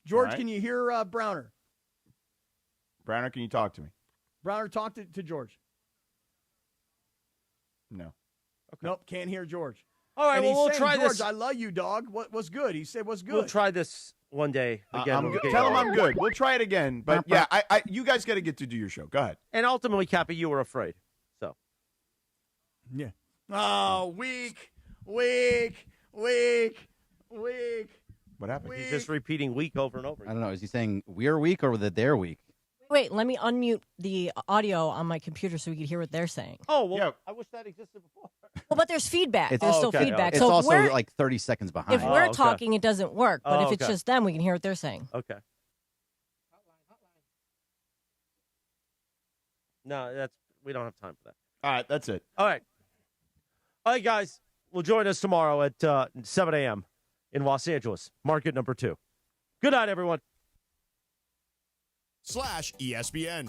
George, can you hear Browner? Browner, can you talk to me? Browner, talk to George. No. Okay. Nope, can't hear George. All right, and well, he's we'll saying, try George, this. I love you, dog. What's good? He said, what's good? We'll try this one day again. I'm good. Tell him I'm good. We'll try it again. But, yeah, you guys got to get to do your show. Go ahead. And ultimately, Cappy, you were afraid. So. Yeah. Oh, weak. What happened? He's just repeating weak over and over I don't know. Is he saying we're weak or that they're weak? Wait, let me unmute the audio on my computer so we can hear what they're saying. Oh, well, yeah. I wish that existed before. Well, but there's feedback. It's- There's still okay. feedback. It's so also we're, like 30 seconds behind. if we're talking, it doesn't work. But if it's okay. just them, we can hear what they're saying. Okay. No, we don't have time for that. All right, that's it. All right, guys. Well, join us tomorrow at 7 a.m. in Los Angeles, market number 2. Good night, everyone. /ESPN